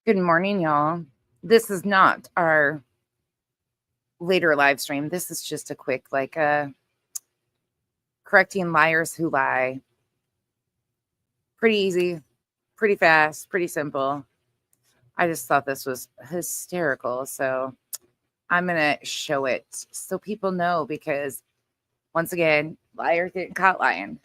Good morning, y'all. This is not our later live stream. This is just a quick, correcting liars who lie. Pretty easy, pretty fast, pretty simple. I just thought this was hysterical. So I'm going to show it so people know because, once again, liars getting caught lying.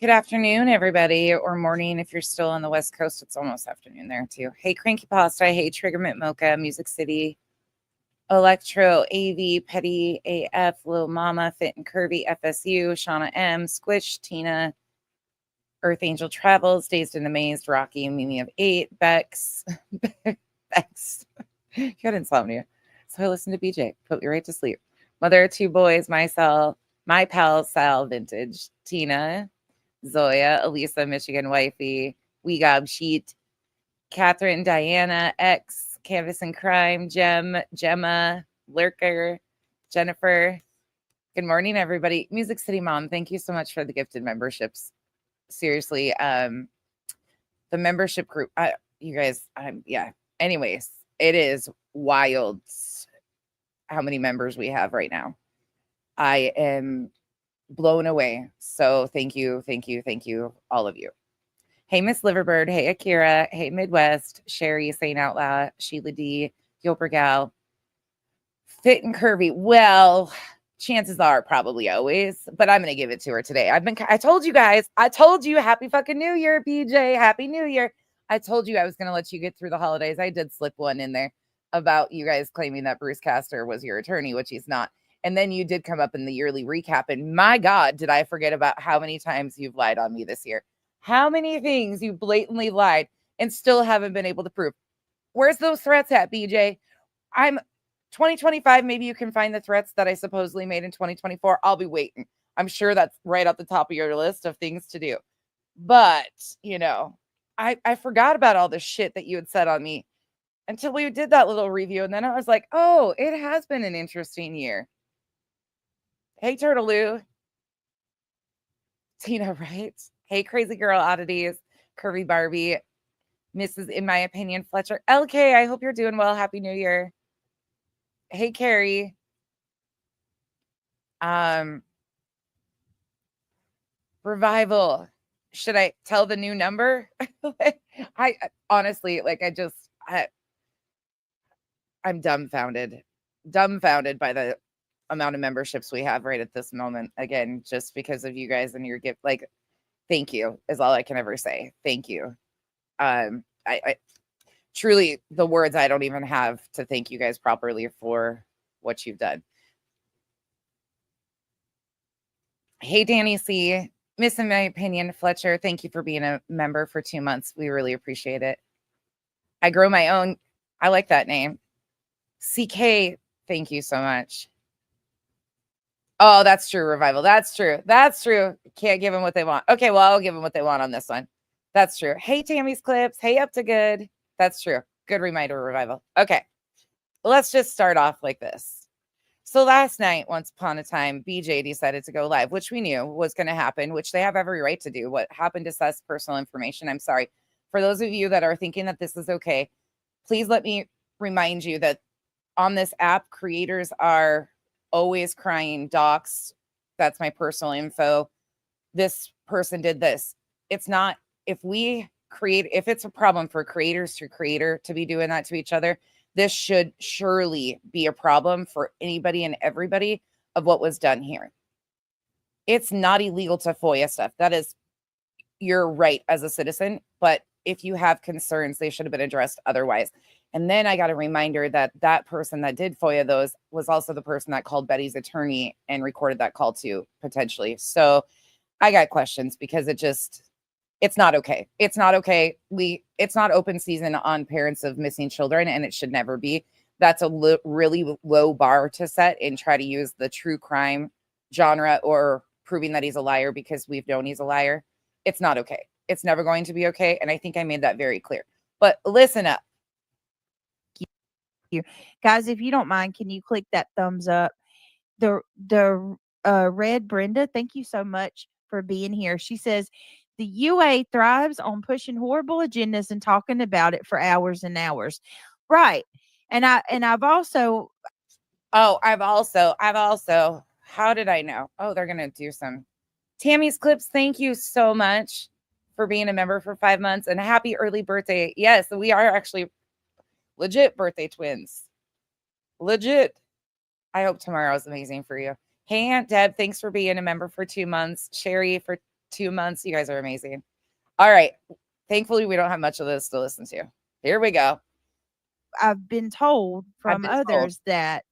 Good afternoon, everybody, or morning. If you're still on the West Coast, it's almost afternoon there, too. Hey, Cranky Pasta. Hey, Triggermint Mocha, Music City, Electro, AV, Petty, AF, Lil Mama, Fit and Curvy, FSU, Shauna M, Squish, Tina, Earth Angel Travels, Dazed and Amazed, Rocky, Mimi of 8, Bex, Bex, you got insomnia. So I listened to BJ, put me right to sleep. Mother of Two Boys, my pal Sal Vintage, Tina, Zoya, Elisa, Michigan Wifey, We Gob Sheet, Catherine, Diana, X, Canvas and Crime, Gemma, Lurker, Jennifer. Good morning, everybody. Music City Mom, thank you so much for the gifted memberships. Seriously, the membership group, you guys, yeah. Anyways, it is wild how many members we have right now. I am blown away. So thank you, all of you. Hey, Miss Liverbird. Hey, Akira. Hey, Midwest. Sherry, saying out loud. Sheila D. Gilbert Gal. Fit and Curvy. Well, chances are probably always, but I'm going to give it to her today. I told you guys, happy fucking New Year, BJ. Happy New Year. I told you I was going to let you get through the holidays. I did slip one in there about you guys claiming that Bruce Castor was your attorney, which he's not. And then you did come up in the yearly recap. And my God, did I forget about how many times you've lied on me this year? How many things you blatantly lied and still haven't been able to prove? Where's those threats at, BJ? I'm 2025. Maybe you can find the threats that I supposedly made in 2024. I'll be waiting. I'm sure that's right at the top of your list of things to do. But, I forgot about all the shit that you had said on me until we did that little review. And then I was like, oh, it has been an interesting year. Hey, Turtleloo. Tina, right? Hey, Crazy Girl Oddities. Curvy Barbie. Mrs. In My Opinion, Fletcher. LK, I hope you're doing well. Happy New Year. Hey, Carrie. Revival. Should I tell the new number? I honestly, I'm dumbfounded by the amount of memberships we have right at this moment. Again, just because of you guys and your gift. Thank you is all I can ever say. Thank you. I truly, the words I don't even have to thank you guys properly for what you've done. Hey, Danny C. Miss In My Opinion, Fletcher, thank you for being a member for 2 months. We really appreciate it. I grow my own. I like that name. CK, thank you so much. Oh, that's true, Revival. That's true. Can't give them what they want. Okay, well, I'll give them what they want on this one. That's true. Hey, Tammy's Clips. Hey, Up to Good. That's true. Good reminder, Revival. Okay, let's just start off like this. So last night, once upon a time, BJ decided to go live, which we knew was going to happen, which they have every right to do. What happened is personal information. I'm sorry. For those of you that are thinking that this is okay, please let me remind you that on this app, creators are always crying, docs. That's my personal info. This person did this. It's not, if it's a problem for creators to creator to be doing that to each other, this should surely be a problem for anybody and everybody of what was done here. It's not illegal to FOIA stuff. That is your right as a citizen. But if you have concerns, they should have been addressed otherwise. And then I got a reminder that that person that did FOIA those was also the person that called Betty's attorney and recorded that call too, potentially. So I got questions because it's not okay. It's not okay. It's not open season on parents of missing children, and it should never be. That's a really low bar to set and try to use the true crime genre or proving that he's a liar because we've known he's a liar. It's not okay. It's never going to be okay. And I think I made that very clear. But listen up. Guys, if you don't mind, can you click that thumbs up? The Red Brenda, thank you so much for being here. She says the UA thrives on pushing horrible agendas and talking about it for hours and hours. Right. And I've also how did I know? Oh, they're gonna do some Tammy's Clips. Thank you so much for being a member for 5 months and happy early birthday. Yes, we are actually legit birthday twins. Legit. I hope tomorrow is amazing for you. Hey, Aunt Deb, thanks for being a member for 2 months. Sherry for 2 months. You guys are amazing. All right. Thankfully, we don't have much of this to listen to. Here we go. I've been told from others that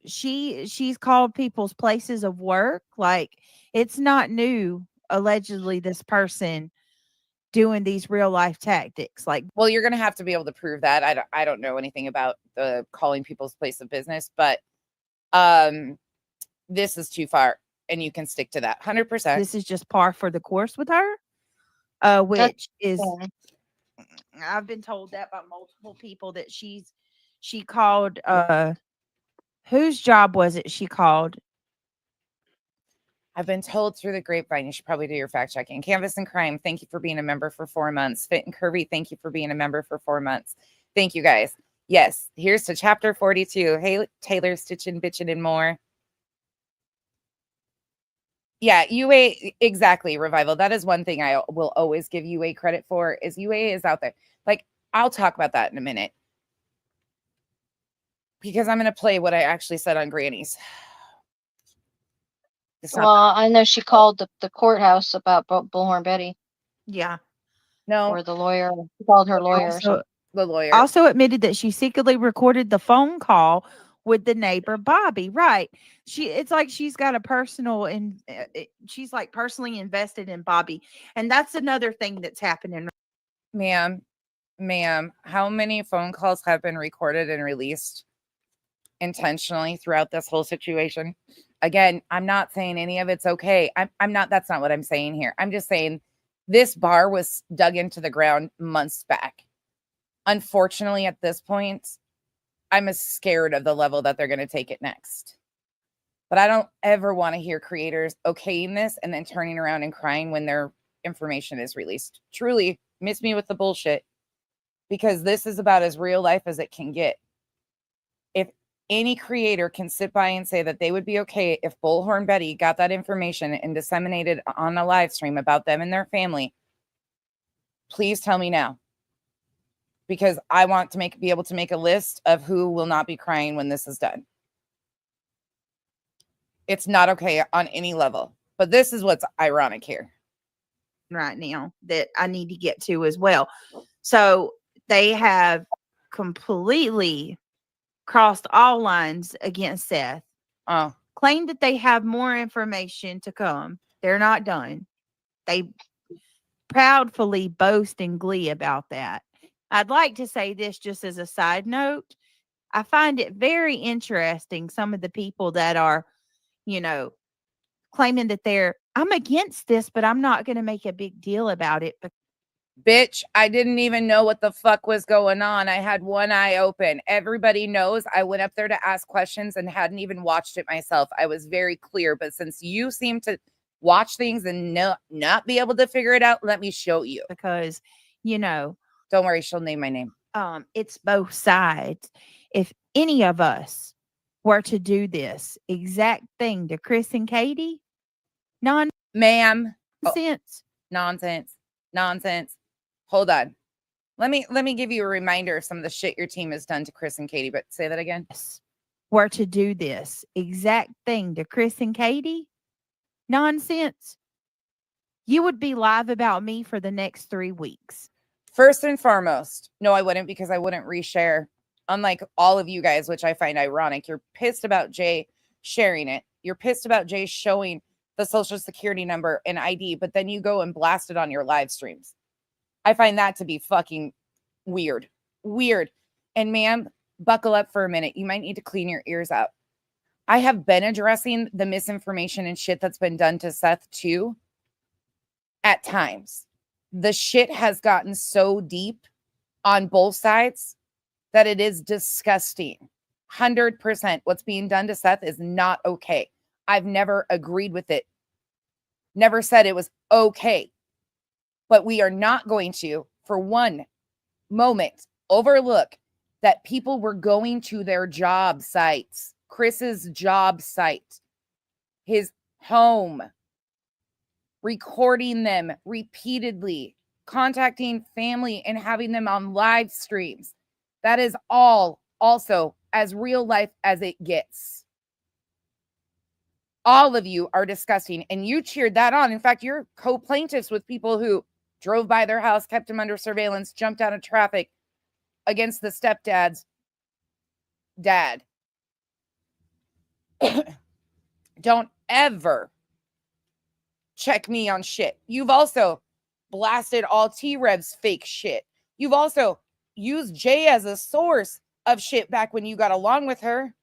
she's called people's places of work. Like, it's not new, allegedly, this person doing these real life tactics. Like, well, you're going to have to be able to prove that. I don't know anything about the calling people's place of business, but this is too far and you can stick to that 100%. This is just par for the course with her, which is, I've been told that by multiple people that she called, whose job was it she called? I've been told through the grapevine. You should probably do your fact checking. Canvas and Crime, thank you for being a member for 4 months. Fit and Curvy, thank you for being a member for 4 months. Thank you, guys. Yes, here's to chapter 42. Hey, Taylor, Stitchin', Bitchin', and more. Yeah, UA, exactly, Revival. That is one thing I will always give UA credit for, is UA is out there. Like, I'll talk about that in a minute. Because I'm going to play what I actually said on Granny's. Well, I know she called the courthouse about Bullhorn Betty. Yeah. No. Or the lawyer. She called her lawyer. The lawyer also admitted that she secretly recorded the phone call with the neighbor Bobby. Right. It's like she's got a personal, and she's like personally invested in Bobby. And that's another thing that's happening. Ma'am, how many phone calls have been recorded and released intentionally throughout this whole situation? Again, I'm not saying any of it's okay. I'm not, that's not what I'm saying here. I'm just saying this bar was dug into the ground months back. Unfortunately, at this point, I'm scared of the level that they're going to take it next. But I don't ever want to hear creators okaying this and then turning around and crying when their information is released. Truly, miss me with the bullshit, because this is about as real life as it can get. If any creator can sit by and say that they would be okay if Bullhorn Betty got that information and disseminated on a live stream about them and their family, please tell me now. Because I want to be able to make a list of who will not be crying when this is done. It's not okay on any level. But this is what's ironic here right now that I need to get to as well. So they have completely crossed all lines against Seth. Claimed that they have more information to come. They're not done. They proudly boast in glee about that. I'd like to say this just as a side note. I find it very interesting, some of the people that are, claiming that I'm against this, but I'm not going to make a big deal about it. Bitch, I didn't even know what the fuck was going on. I had one eye open. Everybody knows I went up there to ask questions and hadn't even watched it myself. I was very clear, but since you seem to watch things and not be able to figure it out, let me show you. Because, don't worry, she'll name my name. it's both sides. If any of us were to do this exact thing to Chris and Katie, ma'am, nonsense. Nonsense. Hold on. Let me give you a reminder of some of the shit your team has done to Chris and Katie, but say that again. Were to do this exact thing to Chris and Katie, nonsense, you would be live about me for the next 3 weeks. First and foremost, no, I wouldn't, because I wouldn't reshare. Unlike all of you guys, which I find ironic, you're pissed about Jay sharing it. You're pissed about Jay showing the social security number and ID, but then you go and blast it on your live streams. I find that to be fucking weird. And ma'am, buckle up for a minute. You might need to clean your ears out. I have been addressing the misinformation and shit that's been done to Seth too. At times, the shit has gotten so deep on both sides that it is disgusting. 100% what's being done to Seth is not okay. I've never agreed with it. Never said it was okay. But we are not going to, for one moment, overlook that people were going to their job sites, Chris's job site, his home, recording them repeatedly, contacting family and having them on live streams. That is all also as real life as it gets. All of you are disgusting, and you cheered that on. In fact, you're co-plaintiffs with people who drove by their house, kept him under surveillance, jumped out of traffic against the stepdad's dad. Don't ever check me on shit. You've also blasted all T-Rev's fake shit. You've also used Jay as a source of shit back when you got along with her.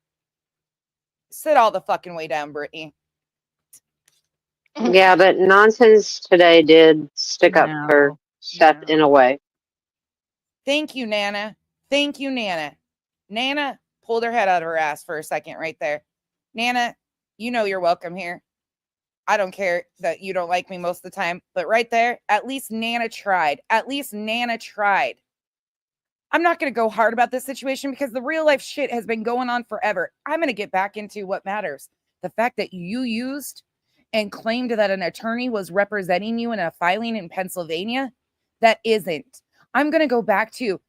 Sit all the fucking way down, Brittany. Yeah, but nonsense today did stick up for Seth in a way. Thank you, Nana. Thank you, Nana. Nana pulled her head out of her ass for a second right there. Nana, you know you're welcome here. I don't care that you don't like me most of the time, but right there, at least Nana tried. At least Nana tried. I'm not going to go hard about this situation because the real life shit has been going on forever. I'm going to get back into what matters. The fact that you used and claimed that an attorney was representing you in a filing in Pennsylvania, that isn't. I'm going to go back to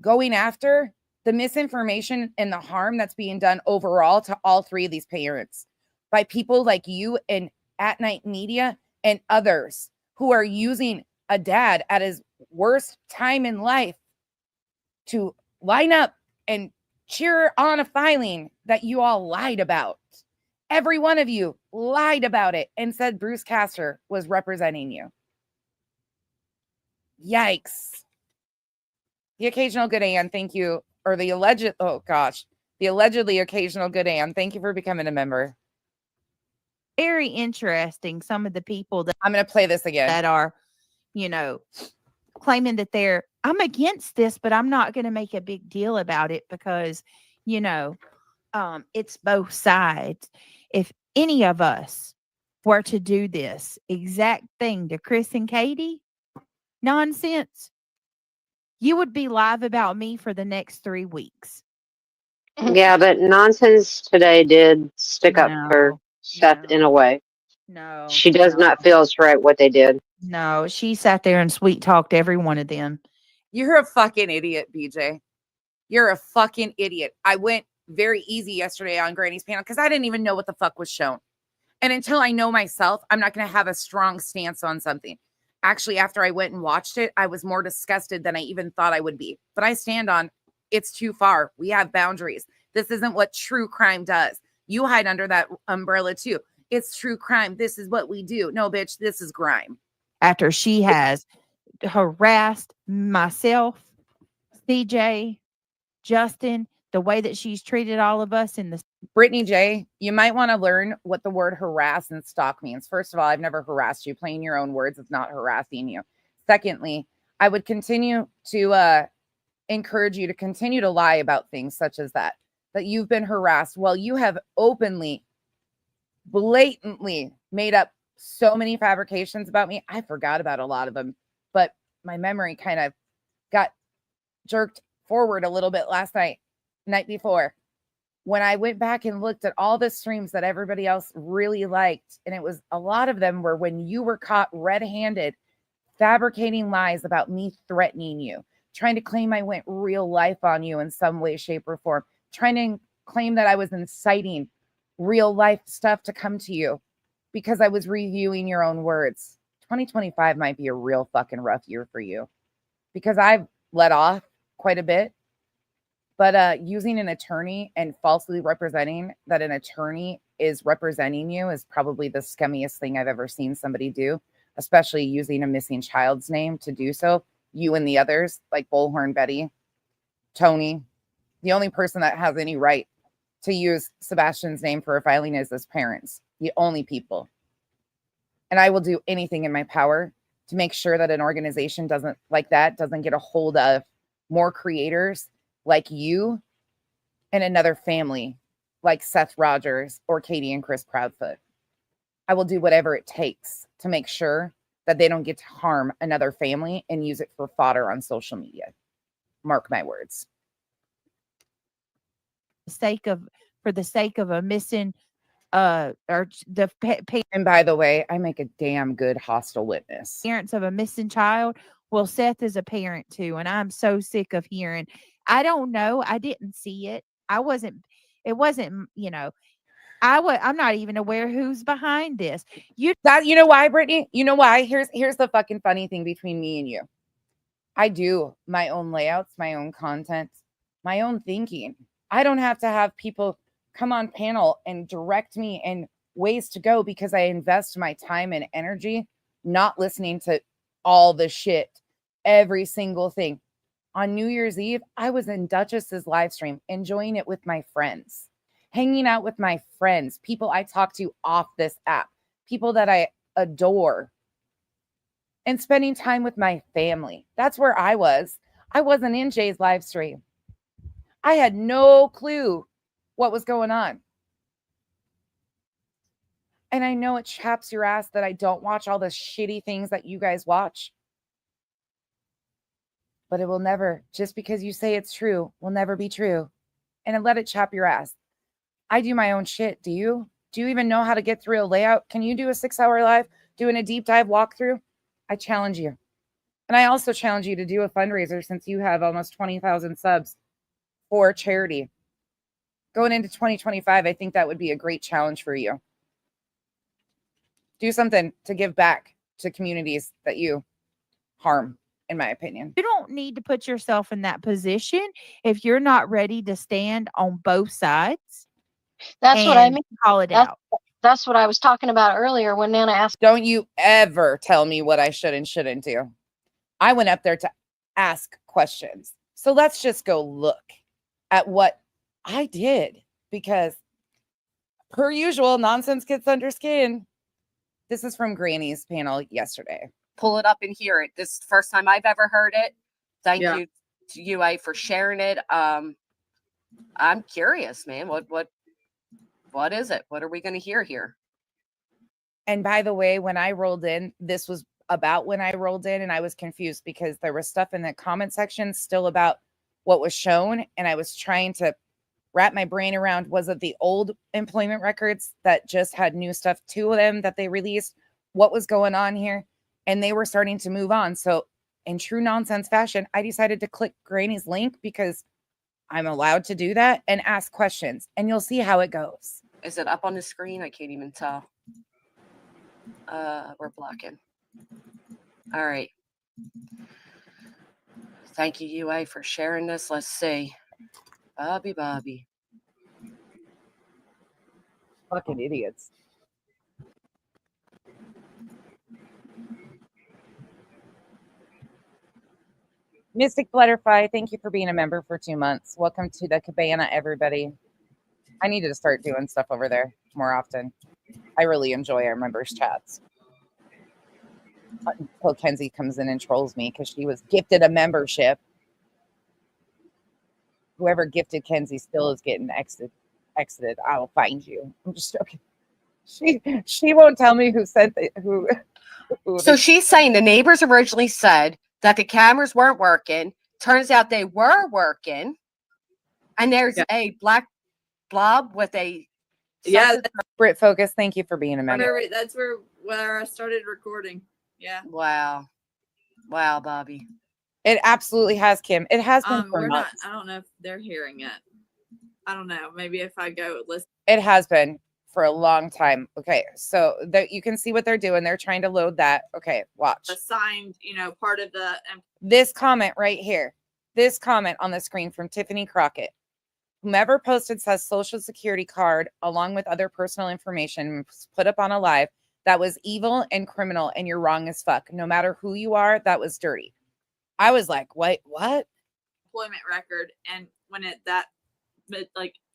going after the misinformation and the harm that's being done overall to all three of these parents by people like you and At Night Media and others who are using a dad at his worst time in life to line up and cheer on a filing that you all lied about. Every one of you lied about it and said Bruce Castor was representing you. Yikes. The occasional good Ann, thank you. Or the alleged, the allegedly occasional good Ann, thank you for becoming a member. Very interesting. Some of the people that I'm going to play this again that are, claiming that I'm against this, but I'm not going to make a big deal about it because, it's both sides. If any of us were to do this exact thing to Chris and Katie, nonsense, you would be live about me for the next 3 weeks. Yeah, but nonsense today did stick up for Seth in a way. No. She does not feel it's right what they did. No, she sat there and sweet talked every one of them. You're a fucking idiot, BJ. You're a fucking idiot. I went very easy yesterday on Granny's panel because I didn't even know what the fuck was shown. And until I know myself, I'm not going to have a strong stance on something. Actually, after I went and watched it, I was more disgusted than I even thought I would be. But I stand on, it's too far. We have boundaries. This isn't what true crime does. You hide under that umbrella too. It's true crime. This is what we do. No, bitch, this is grime. After she has harassed myself, CJ, Justin, the way that she's treated all of us in the Brittany J, you might want to learn what the word harass and stalk means. First of all, I've never harassed you. Playing your own words is not harassing you. Secondly, I would continue to encourage you to continue to lie about things such as that you've been harassed. Well, you have openly, blatantly made up so many fabrications about me. I forgot about a lot of them, but my memory kind of got jerked forward a little bit last night before, when I went back and looked at all the streams that everybody else really liked, and it was a lot of them were when you were caught red-handed fabricating lies about me threatening you, trying to claim I went real life on you in some way, shape, or form, trying to claim that I was inciting real life stuff to come to you because I was reviewing your own words. 2025 might be a real fucking rough year for you because I've let off quite a bit. But using an attorney and falsely representing that an attorney is representing you is probably the scummiest thing I've ever seen somebody do, especially using a missing child's name to do so. You and the others, like Bullhorn Betty, Tony, the only person that has any right to use Sebastian's name for a filing is his parents, the only people. And I will do anything in my power to make sure that an organization doesn't get a hold of more creators like you and another family like Seth Rogers or Katie and Chris Proudfoot. I will do whatever it takes to make sure that they don't get to harm another family and use it for fodder on social media. Mark my words. For the sake of a missing and by the way, I make a damn good hostile witness. Parents of a missing child. Well, Seth is a parent too, and I'm so sick of hearing. I don't know. I didn't see it. It wasn't, I'm not even aware who's behind this. You know why, Brittany? You know why? Here's the fucking funny thing between me and you. I do my own layouts, my own content, my own thinking. I don't have to have people come on panel and direct me in ways to go because I invest my time and energy not listening to all the shit, every single thing. On New Year's Eve, I was in Duchess's live stream, enjoying it with my friends, hanging out with my friends, people I talk to off this app, people that I adore, and spending time with my family. That's where I was. I wasn't in Jay's live stream. I had no clue what was going on. And I know it chaps your ass that I don't watch all the shitty things that you guys watch. But it will never, just because you say it's true, will never be true. And let it chap your ass. I do my own shit. Do you? Do you even know how to get through a layout? Can you do a 6-hour live doing a deep dive walkthrough? I challenge you. And I also challenge you to do a fundraiser since you have almost 20,000 subs for charity. Going into 2025, I think that would be a great challenge for you. Do something to give back to communities that you harm, in my opinion. You don't need to put yourself in that position if you're not ready to stand on both sides. That's what I mean. Call it out. That's what I was talking about earlier when Nana asked. Don't you ever tell me what I should and shouldn't do. I went up there to ask questions. So let's just go look at what I did because per usual, nonsense gets under skin. This is from Granny's panel yesterday. Pull it up and hear it. This is the first time I've ever heard it. Thank you to UA for sharing it. I'm curious, man. What is it? What are we going to hear here? And by the way, when I rolled in, this was about when I rolled in and I was confused because there was stuff in the comment section still about what was shown. And I was trying to wrap my brain around, was it the old employment records that just had new stuff to them that they released? What was going on here? And they were starting to move on. So in true nonsense fashion, I decided to click Granny's link because I'm allowed to do that and ask questions. And you'll see how it goes. Is it up on the screen? I can't even tell. We're blocking. All right. Thank you, UA, for sharing this. Let's see. Bobby. Fucking idiots. Mystic Butterfly, thank you for being a member for 2 months. Welcome to the Cabana, everybody. I need to start doing stuff over there more often. I really enjoy our members' chats. Until Kenzie comes in and trolls me because she was gifted a membership. Whoever gifted Kenzie still is getting exited. I'll find you. I'm just joking. She won't tell me who sent it. Who so she's saying the neighbors originally said that the cameras weren't working turns out they were working, and there's Yeah. a black blob with a Yeah, Brit Focus, thank you for being a member. that's where I started recording. Yeah. Wow, Bobby. It absolutely has, Kim. It has been for We're not. months. I don't know if they're hearing it. I don't know. Maybe if I go listen. It has been for a long time. Okay, so you can see what they're doing. They're trying to load that. Okay, watch. Assigned, part of the. This comment right here. This comment on the screen from Tiffany Crockett. Whomever posted says social security card along with other personal information was put up on a live. That was evil and criminal, and you're wrong as fuck. No matter who you are, that was dirty. I was like, what? Employment record, and when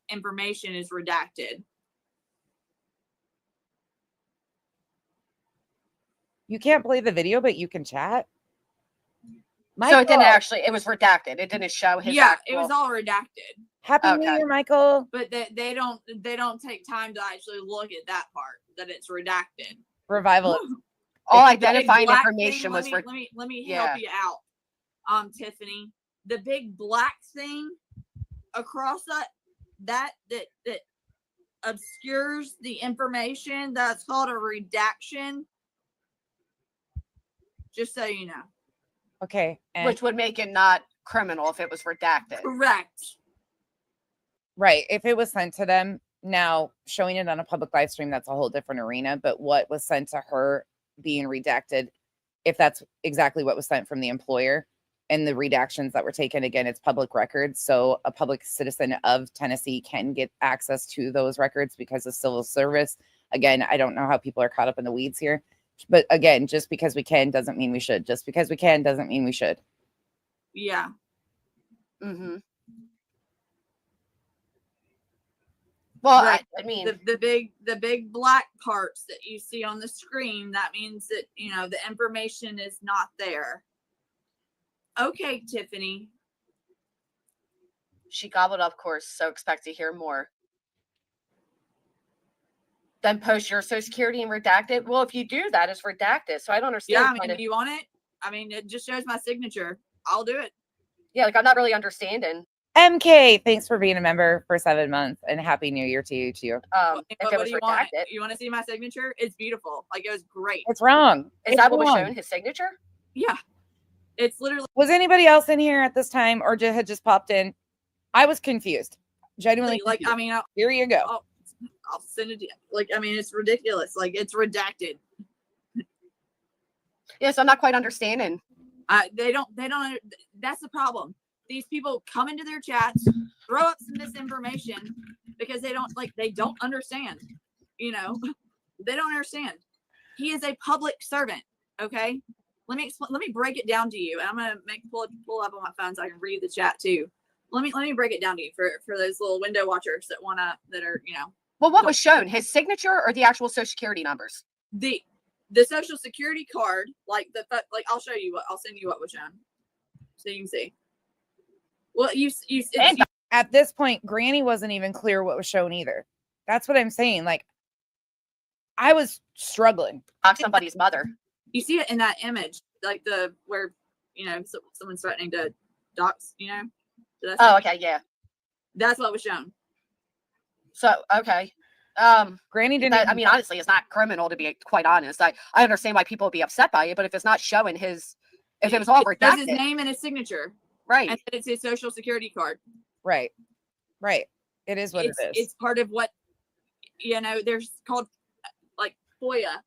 information is redacted. You can't play the video, but you can chat. So it didn't actually. It was redacted. It didn't show his. Yeah, actual... it was all redacted. Happy New Year, Michael. But they don't take time to actually look at that part that it's redacted. Revival. All identifying information was. Let me help you out, Tiffany. The big black thing across that obscures the information, that's called a redaction. Just so you know. Okay. Which would make it not criminal if it was redacted. Correct. Right. If it was sent to them, now showing it on a public live stream, that's a whole different arena. But what was sent to her being redacted, if that's exactly what was sent from the employer and the redactions that were taken, again, it's public records. So a public citizen of Tennessee can get access to those records because of civil service. Again, I don't know how people are caught up in the weeds here. But again, just because we can doesn't mean we should. Just because we can doesn't mean we should. Yeah. Mm-hmm. Well, right. I mean, the big black parts that you see on the screen, that means that, the information is not there. Okay, Tiffany. She gobbled up, of course, so expect to hear more. Then post your social security and redact it. Well, if you do that, it's redacted. So I don't understand. Yeah, do you want it? It just shows my signature. I'll do it. Yeah, I'm not really understanding. MK, thanks for being a member for 7 months, and Happy New Year to you too. What do you want? You want to see my signature? It's beautiful. It was great. It's wrong. Is that what was shown? His signature? Yeah. It's literally. Was anybody else in here at this time, or had just popped in? I was confused. Genuinely confused. Here you go. I'll send it to you. It's ridiculous. It's redacted. Yes, I'm not quite understanding. They don't. That's the problem. These people come into their chats, throw up some misinformation because they don't understand. They don't understand. He is a public servant. Okay. Let me break it down to you. And I'm gonna pull up on my phone so I can read the chat too. Let me break it down to you for those little window watchers that are. Well, what was shown? His signature or the actual social security numbers? The social security card, I'll show you I'll send you what was shown, so you can see. Well, at this point, Granny wasn't even clear what was shown either. That's what I'm saying. I was struggling. Somebody's mother. You see it in that image, where someone's threatening to dox. Oh, okay, yeah. That's what was shown. So, okay. Granny didn't. Honestly, it's not criminal, to be quite honest. I understand why people would be upset by it, but if it's not showing if it was all redacted. That's his name and his signature. Right. And it's his social security card. Right. It is what it is. It's part of what, there's called FOIA,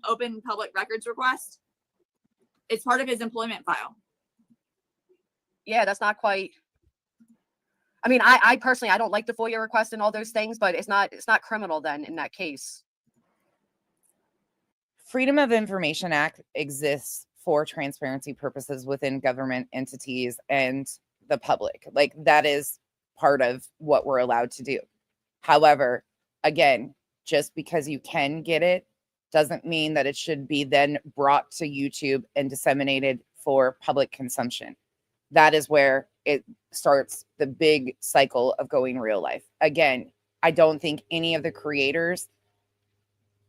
Open Public Records Request. It's part of his employment file. Yeah, that's not quite. I personally, I don't like the FOIA request and all those things, but it's not criminal then in that case. Freedom of Information Act exists for transparency purposes within government entities and the public. That is part of what we're allowed to do. However, again, just because you can get it doesn't mean that it should be then brought to YouTube and disseminated for public consumption. That is where it starts the big cycle of going real life. Again, I don't think any of the creators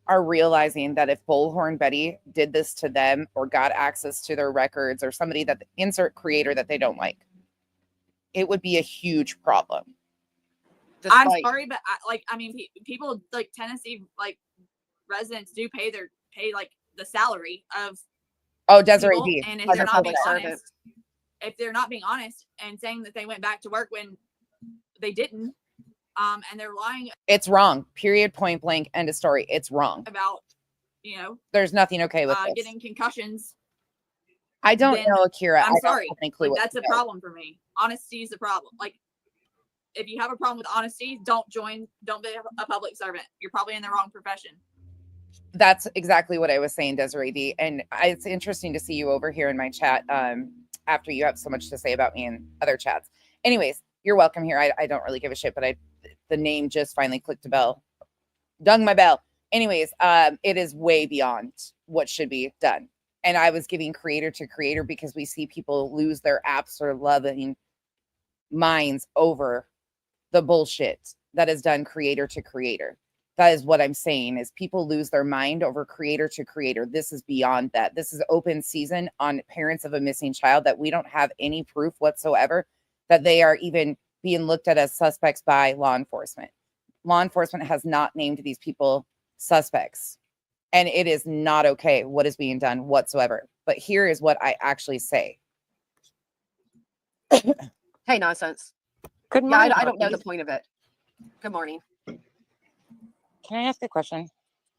are realizing that if Bullhorn Betty did this to them or got access to their records or somebody that insert creator that they don't like, it would be a huge problem. I'm sorry, but people like Tennessee, like residents do pay like the salary of Desiree people, D. and if As they're a not public being servant. honest, if they're not being honest and saying that they went back to work when they didn't, and they're lying, it's wrong. Period. Point blank. End of story. It's wrong. About there's nothing okay with this. getting concussions. I don't know, Akira. I'm sorry. Clue that's a problem for me. Honesty is the problem. Like, if you have a problem with honesty, don't be a public servant. You're probably in the wrong profession. That's exactly what I was saying, Desiree D. And it's interesting to see you over here in my chat after you have so much to say about me in other chats. Anyways, you're welcome here. I don't really give a shit, but the name just finally clicked a bell. Dung my bell. Anyways, it is way beyond what should be done. And I was giving creator to creator because we see people lose their absolute loving minds over the bullshit that is done creator to creator. That is what I'm saying, is people lose their mind over creator to creator. This is beyond that. This is open season on parents of a missing child that we don't have any proof whatsoever that they are even being looked at as suspects by law enforcement. Law enforcement has not named these people suspects. And it is not okay what is being done whatsoever. But here is what I actually say. Hey, nonsense. Good morning. I don't know the point of it. Good morning. Can I ask a question?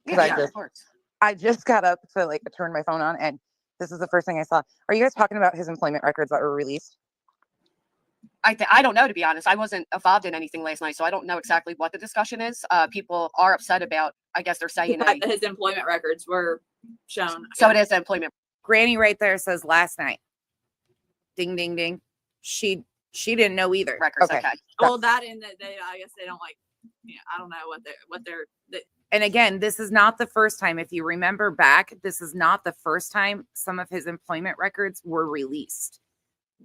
Yeah, of course. I just got up to turn my phone on, and this is the first thing I saw. Are you guys talking about his employment records that were released? I don't know, to be honest. I wasn't involved in anything last night, so I don't know exactly what the discussion is. People are upset about, I guess they're saying that his employment records were shown. So it is employment. Granny right there says last night. Ding, ding, ding. She didn't know either. Records, okay. Well, that and that I guess they don't like. I don't know what they're. And again, this is not the first time. If you remember back, this is not the first time some of his employment records were released.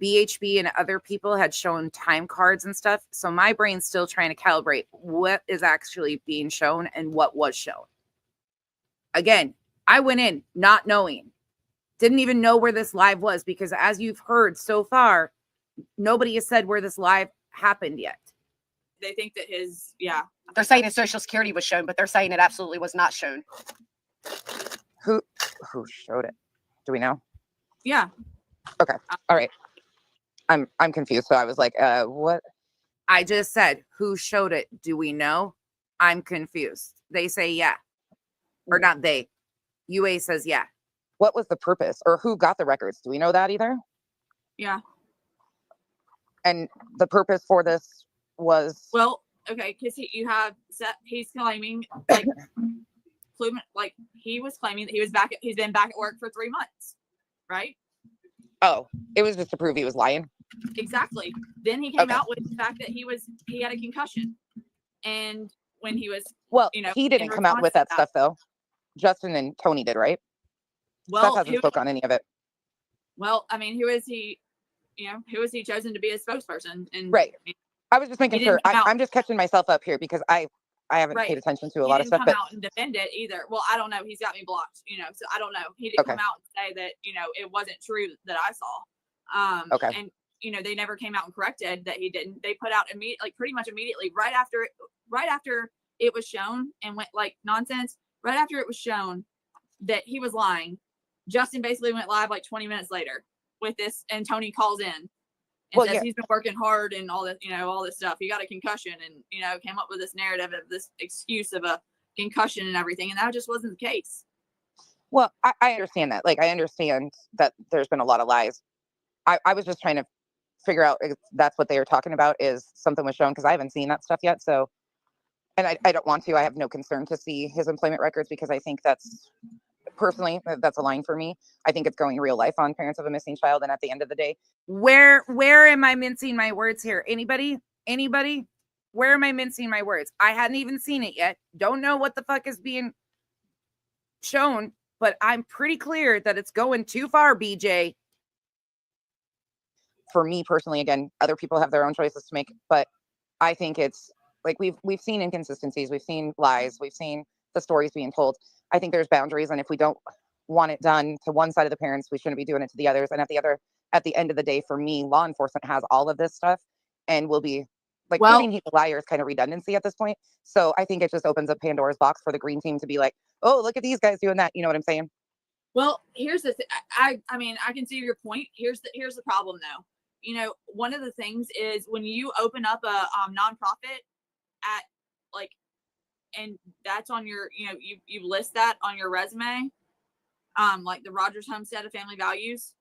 BHB and other people had shown time cards and stuff. So my brain's still trying to calibrate what is actually being shown and what was shown. Again, I went in not knowing, didn't even know where this live was, because as you've heard so far, nobody has said where this live happened yet. They think that they're saying his social security was shown, but they're saying it absolutely was not shown. Who showed it? Do we know? Yeah. Okay. All right. I'm confused. So I was like, what? I just said, who showed it? Do we know? I'm confused. They say, yeah. Or not they. UA says, yeah. What was the purpose, or who got the records? Do we know that either? Yeah. And the purpose for this was? Well, okay, because he's claiming he was claiming that he's been back at work for 3 months, right? Oh, it was just to prove he was lying. Exactly. Then he came out with the fact that he had a concussion, and when he was he didn't come out with that stuff though. Justin and Tony did, right? Well, Steph hasn't spoke on any of it. Well, I mean, who is he chosen to be a spokesperson? And right. I was just making sure. I'm just catching myself up here because I haven't paid attention to a lot of stuff. He didn't come out and defend it either. Well, I don't know. He's got me blocked, so I don't know. He didn't come out and say that, it wasn't true that I saw. Okay. And, they never came out and corrected that he didn't. They put out pretty much immediately right after it was shown and went like nonsense. Right after it was shown that he was lying, Justin basically went live like 20 minutes later with this, and Tony calls in and says he's been working hard and all that, all this stuff. He got a concussion and, came up with this narrative of this excuse of a concussion and everything. And that just wasn't the case. Well, I understand that. I understand that there's been a lot of lies. I was just trying to figure out if that's what they were talking about, is something was shown, because I haven't seen that stuff yet. So, and I don't want to. I have no concern to see his employment records, because I think that's a line for me. I think it's going real life on parents of a missing child. And at the end of the day, where am I mincing my words here? Anybody? Where am I mincing my words? I hadn't even seen it yet. Don't know what the fuck is being shown, but I'm pretty clear that it's going too far, BJ. For me personally, again, other people have their own choices to make, but I think it's we've seen inconsistencies, we've seen lies, we've seen the stories being told. I think there's boundaries, and if we don't want it done to one side of the parents, we shouldn't be doing it to the others. And at the end of the day, for me, law enforcement has all of this stuff and will be like proving he's a liar is kind of redundancy at this point. So I think it just opens up Pandora's box for the green team to be like, oh, look at these guys doing that. You know what I'm saying? Well, here's the thing. I mean, I can see your point. Here's the problem though. You know, one of the things is when you open up a nonprofit at like, and that's on your, you know, you list that on your resume, like the Rogers Homestead of Family Values.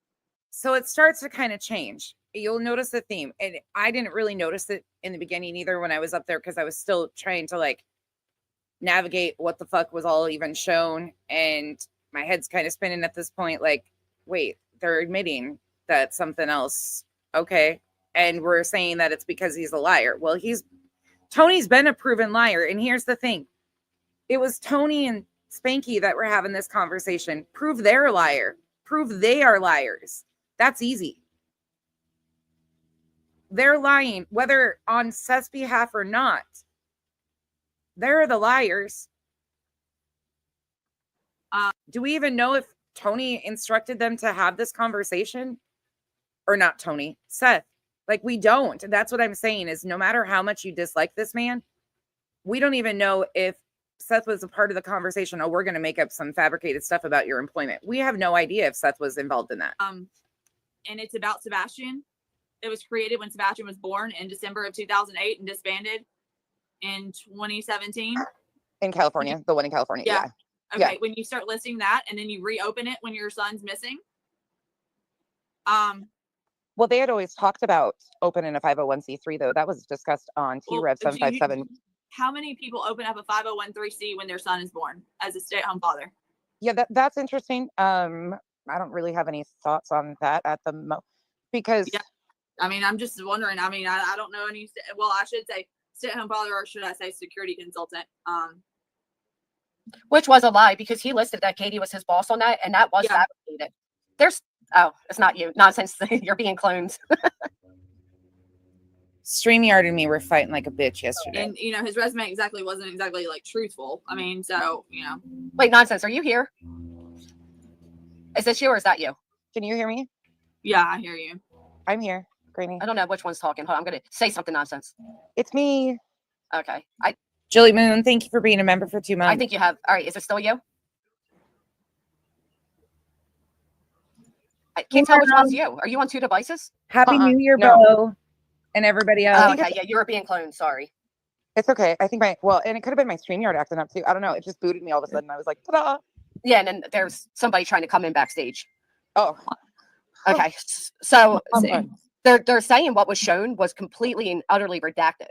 So it starts to kind of change. You'll notice the theme. And I didn't really notice it in the beginning either when I was up there, because I was still trying to like navigate what the fuck was all even shown. And my head's kind of spinning at this point. Like, wait, they're admitting that something else. Okay. And we're saying that it's because he's a liar. Well, Tony's been a proven liar. And here's the thing. It was Tony and Spanky that were having this conversation. Prove they're a liar. Prove they are liars. That's easy. They're lying, whether on Seth's behalf or not. They're the liars. Do we even know if Tony instructed them to have this conversation? Or not Tony, Seth. Like, we don't. That's what I'm saying is no matter how much you dislike this man, we don't even know if Seth was a part of the conversation. Oh, we're going to make up some fabricated stuff about your employment. We have no idea if Seth was involved in that. And it's about Sebastian. It was created when Sebastian was born in December of 2008 and disbanded in 2017. In California, the one in California. Yeah. Okay. Yeah. When you start listing that and then you reopen it when your son's missing. Well, they had always talked about opening a 501c3 though. That was discussed on TREV 757. How many people open up a 501c3 when their son is born as a stay-at-home father? Yeah, that's interesting. I don't really have any thoughts on that at the moment because I mean, I'm just wondering. I mean, I don't know any. Well, I should say stay-at-home father, or should I say security consultant? Which was a lie because he listed that Katie was his boss on that, and that was fabricated. It's not you. Nonsense. You're being cloned. StreamYard and me were fighting like a bitch yesterday. And, you know, his resume wasn't exactly like truthful. I mean, so, you know. Wait, nonsense. Are you here? Is this you or is that you? Can you hear me? Yeah, I hear you. I'm here, Granny. I don't know which one's talking. Hold on, I'm going to say something nonsense. It's me. Okay. Julie Moon, thank you for being a member for 2 months. I think you have. All right. Is it still you? I can't tell which one's you. Are you on 2 devices? Happy New Year, bro. And everybody else. Oh, okay. Yeah, you were being cloned. Sorry. It's okay. I think and it could have been my StreamYard acting up too. I don't know. It just booted me all of a sudden. I was like, ta-da. Yeah, and then there's somebody trying to come in backstage. Oh. Okay. So they're saying what was shown was completely and utterly redacted.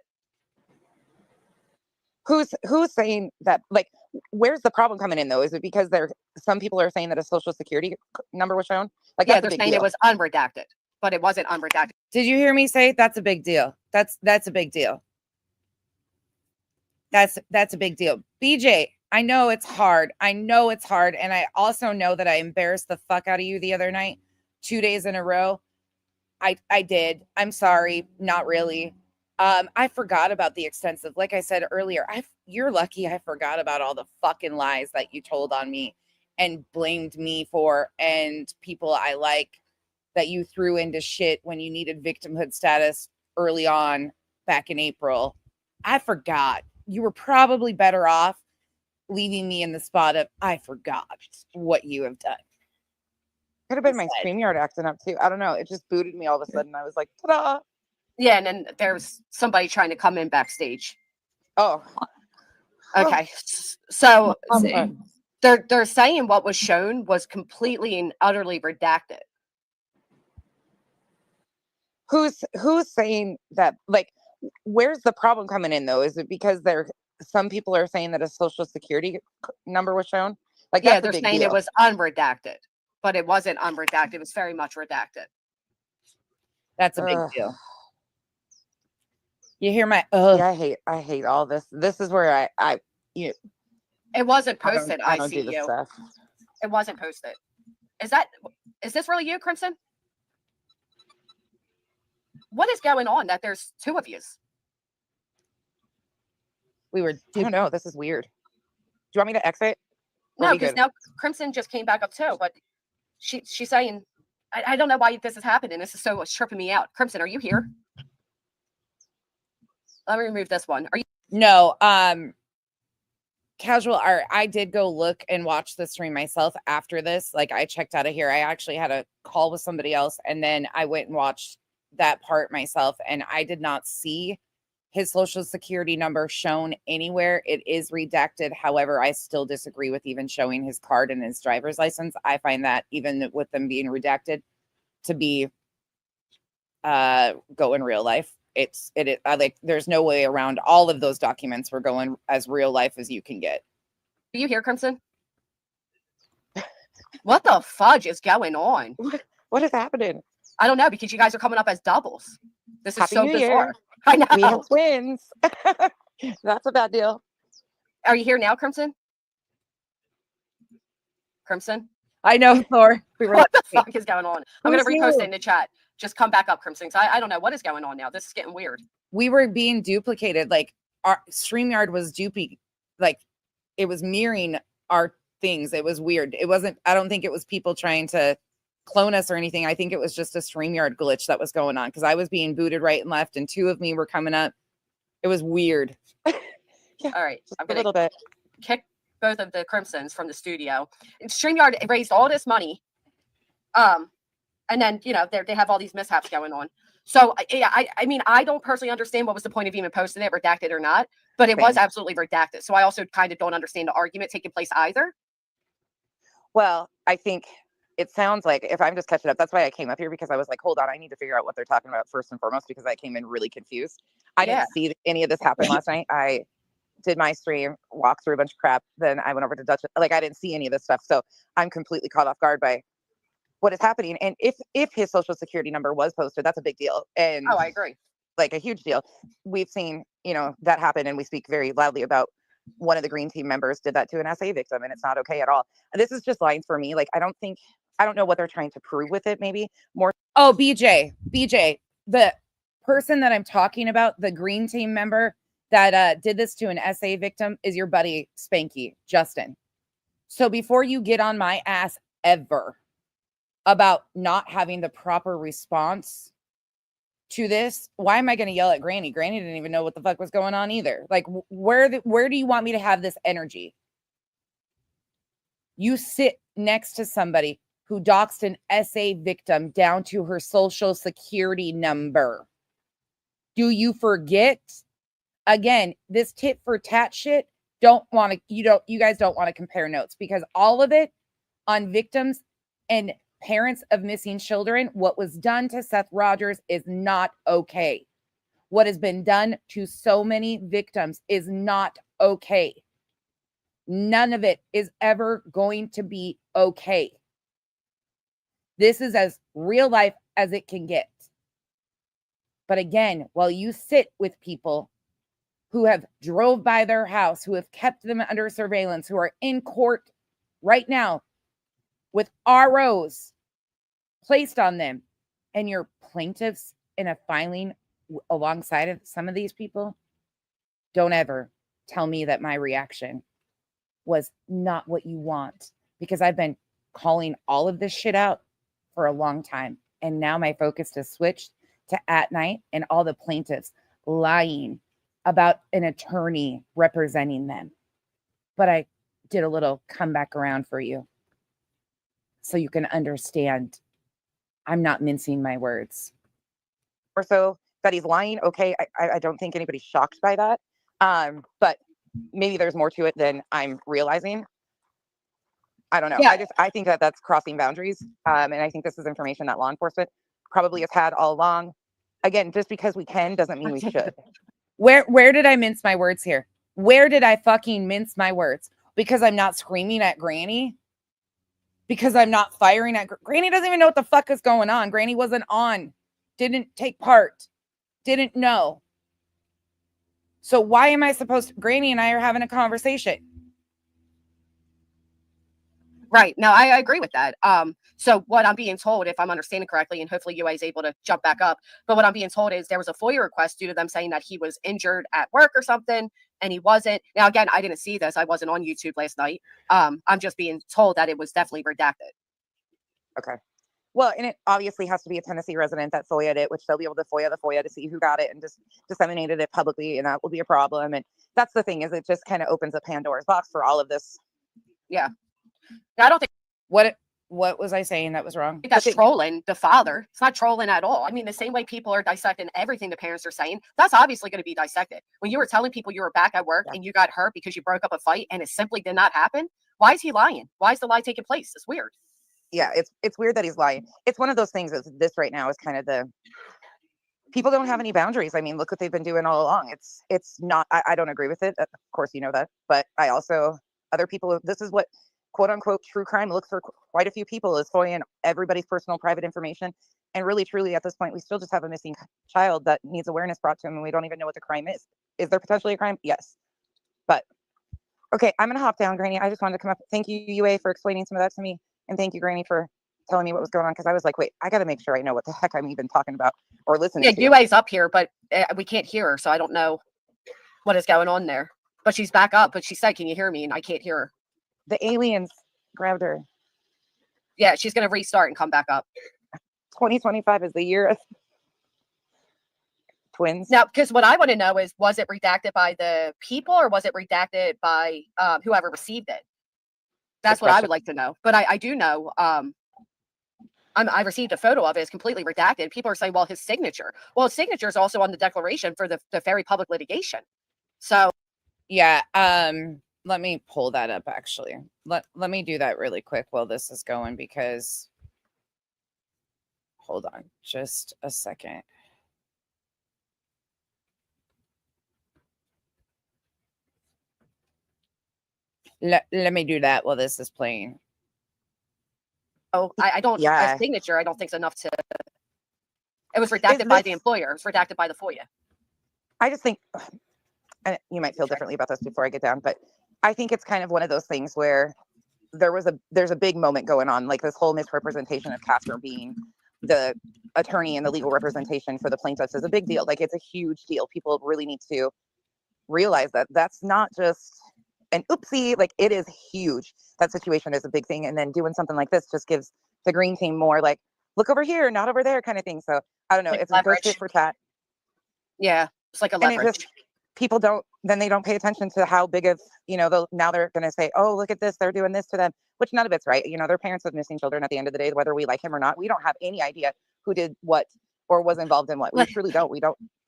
Who's saying that? Like, where's the problem coming in though? Is it because some people are saying that a social security number was shown? Like, yeah, they're saying it was unredacted, but it wasn't unredacted. Did you hear me say that's a big deal? That's a big deal. That's a big deal. BJ, I know it's hard. And I also know that I embarrassed the fuck out of you the other night, 2 days in a row. I did. I'm sorry. Not really. I forgot about the extensive, like I said earlier, you're lucky I forgot about all the fucking lies that you told on me and blamed me for, and people I like that you threw into shit when you needed victimhood status early on back in April. I forgot. You were probably better off leaving me in the spot of, I forgot what you have done. Could have been my StreamYard acting up too. I don't know. It just booted me all of a sudden. I was like, ta-da. Yeah, and then there's somebody trying to come in backstage. Oh. Okay. So they're saying what was shown was completely and utterly redacted. Who's saying that? Like, where's the problem coming in though? Is it because some people are saying that a social security number was shown? Like, yeah, they're saying it was unredacted, but it wasn't unredacted. It was very much redacted. That's a big deal. You hear my Yeah, I hate all this. This is where it wasn't posted. I don't do this stuff. It wasn't posted. Is this really you, Crimson? What is going on that there's 2 of you? I don't know. This is weird. you want me to exit? Or No, we because good? now Crimson just came back up too, but she's saying, I don't know why this is happening. This is so tripping me out. Crimson, are you here? Let me remove this one. Are you? No, Casual Art, I did go look and watch the stream myself after this. Like, I checked out of here. I actually had a call with somebody else, and then I went and watched that part myself, and I did not see his social security number shown anywhere. It is redacted. However, I still disagree with even showing his card and his driver's license. I find that even with them being redacted to be go in real life. Like, there's no way around all of those documents. We're going as real life as you can get. Are you here, Crimson? What the fudge is going on? What is happening? I don't know, because you guys are coming up as doubles. This is Happy so New bizarre. Year. I know. We have twins. That's a bad deal. Are you here now, Crimson? Crimson? I know, Thor. What the fuck is going on? I'm going to Who's repost you? it in the chat. Just come back up, Crimson. I don't know what is going on now. This is getting weird. We were being duplicated. Like, our StreamYard was like, it was mirroring our things. It was weird. It wasn't, I don't think it was people trying to clone us or anything. I think it was just a StreamYard glitch that was going on, because I was being booted right and left, and two of me were coming up. It was weird. Yeah, all right. I'm a going little bit. kick both of the Crimsons from the studio. And StreamYard raised all this money. And then, you know, they have all these mishaps going on. So, I mean, I don't personally understand what was the point of even posting it, redacted or not, but it was absolutely redacted. So I also kind of don't understand the argument taking place either. Well, I think it sounds like, if I'm just catching up, that's why I came up here, because I was like, hold on, I need to figure out what they're talking about first and foremost, because I came in really confused. I didn't see any of this happen last night. I did my stream, walked through a bunch of crap, then I went over to Dutch. Like, I didn't see any of this stuff. So I'm completely caught off guard by what is happening. And if his social security number was posted, that's a big deal. And I agree. Like, a huge deal. We've seen, you know, that happen, and we speak very loudly about one of the green team members did that to an SA victim, and it's not okay at all. This is just lines for me. Like, I don't know what they're trying to prove with it. Maybe more. Oh, BJ, the person that I'm talking about, the green team member that did this to an SA victim, is your buddy Spanky, Justin. So before you get on my ass ever about not having the proper response to this, why am I going to yell at Granny? Granny didn't even know what the fuck was going on either. Like, where do you want me to have this energy? You sit next to somebody who doxed an SA victim down to her social security number. Do you forget? Again, this tit for tat shit, you guys don't want to compare notes, because all of it on victims and parents of missing children, what was done to Seth Rogers is not okay. What has been done to so many victims is not okay. None of it is ever going to be okay. This is as real life as it can get. But again, while you sit with people who have drove by their house, who have kept them under surveillance, who are in court right now with ROs placed on them, and your plaintiffs in a filing alongside of some of these people, don't ever tell me that my reaction was not what you want, because I've been calling all of this shit out for a long time. And now my focus has switched to at night and all the plaintiffs lying about an attorney representing them. But I did a little comeback around for you so you can understand I'm not mincing my words. Or so that he's lying. Okay. I don't think anybody's shocked by that. But maybe there's more to it than I'm realizing. I don't know. Yeah. I think that that's crossing boundaries. And I think this is information that law enforcement probably has had all along. Again, just because we can doesn't mean we should. Where did I mince my words here? Where did I fucking mince my words? Because I'm not screaming at Granny? Because I'm not firing at Granny? Doesn't even know what the fuck is going on. Granny wasn't on, didn't take part, didn't know. So why am I supposed to? Granny and I are having a conversation. Right. No, I agree with that. So what I'm being told, if I'm understanding correctly, and hopefully UA is able to jump back up, but what I'm being told is there was a FOIA request due to them saying that he was injured at work or something, and he wasn't. Now, again, I didn't see this. I wasn't on YouTube last night. I'm just being told that it was definitely redacted. Okay. Well, and it obviously has to be a Tennessee resident that FOIA'd it, which they'll be able to FOIA the FOIA to see who got it and just disseminated it publicly, and that will be a problem. And that's the thing, is it just kind of opens a Pandora's box for all of this. Yeah. I don't think what was I saying that was wrong? that's trolling the father. It's not trolling at all. I mean, the same way people are dissecting everything the parents are saying, that's obviously going to be dissected. When you were telling people you were back at work and you got hurt because you broke up a fight and it simply did not happen, why is he lying? Why is the lie taking place? It's weird. Yeah, it's weird that he's lying. It's one of those things that this right now is kind of the people don't have any boundaries. I mean, look what they've been doing all along. It's not, I don't agree with it. Of course, you know that, but I also, other people, this is what quote unquote true crime looks for quite a few people, is FOIAing everybody's personal private information. And really, truly, at this point, we still just have a missing child that needs awareness brought to him, and we don't even know what the crime is. Is there potentially a crime? Yes. But okay, I'm gonna hop down, Granny. I just wanted to come up. Thank you, UA, for explaining some of that to me. And thank you, Granny, for telling me what was going on, because I was like, wait, I got to make sure I know what the heck I'm even talking about or listening to. UA's up here, but we can't hear her, so I don't know what is going on there. But she's back up, but she said, can you hear me? And I can't hear her. The aliens grabbed her. Yeah, she's going to restart and come back up. 2025 is the year of twins. Now, because what I want to know is, was it redacted by the people or was it redacted by whoever received it? That's what I would like to know. But I do know I received a photo of it. It's completely redacted. People are saying, well, his signature. Well, his signature is also on the declaration for the very public litigation. So, yeah. Let me pull that up, actually. Let me do that really quick while this is going, because hold on just a second. Let me do that while this is playing. Oh, I don't, a signature, I don't think is enough to, it was redacted by the employer. It was redacted by the FOIA. I just think, and you might feel differently about this before I get down, but I think it's kind of one of those things where there's a big moment going on, like this whole misrepresentation of Casper being the attorney and the legal representation for the plaintiffs is a big deal. Like, it's a huge deal. People really need to realize that that's not just an oopsie, like, it is huge. That situation is a big thing. And then doing something like this just gives the green team more like, look over here, not over there kind of thing. So I don't know. Like, it's a good fit for tat. Yeah. It's like a leverage. People don't pay attention to how big of, now they're going to say, oh, look at this, they're doing this to them, which none of it's right. They're parents of missing children at the end of the day, whether we like him or not. We don't have any idea who did what or was involved in what. We truly don't.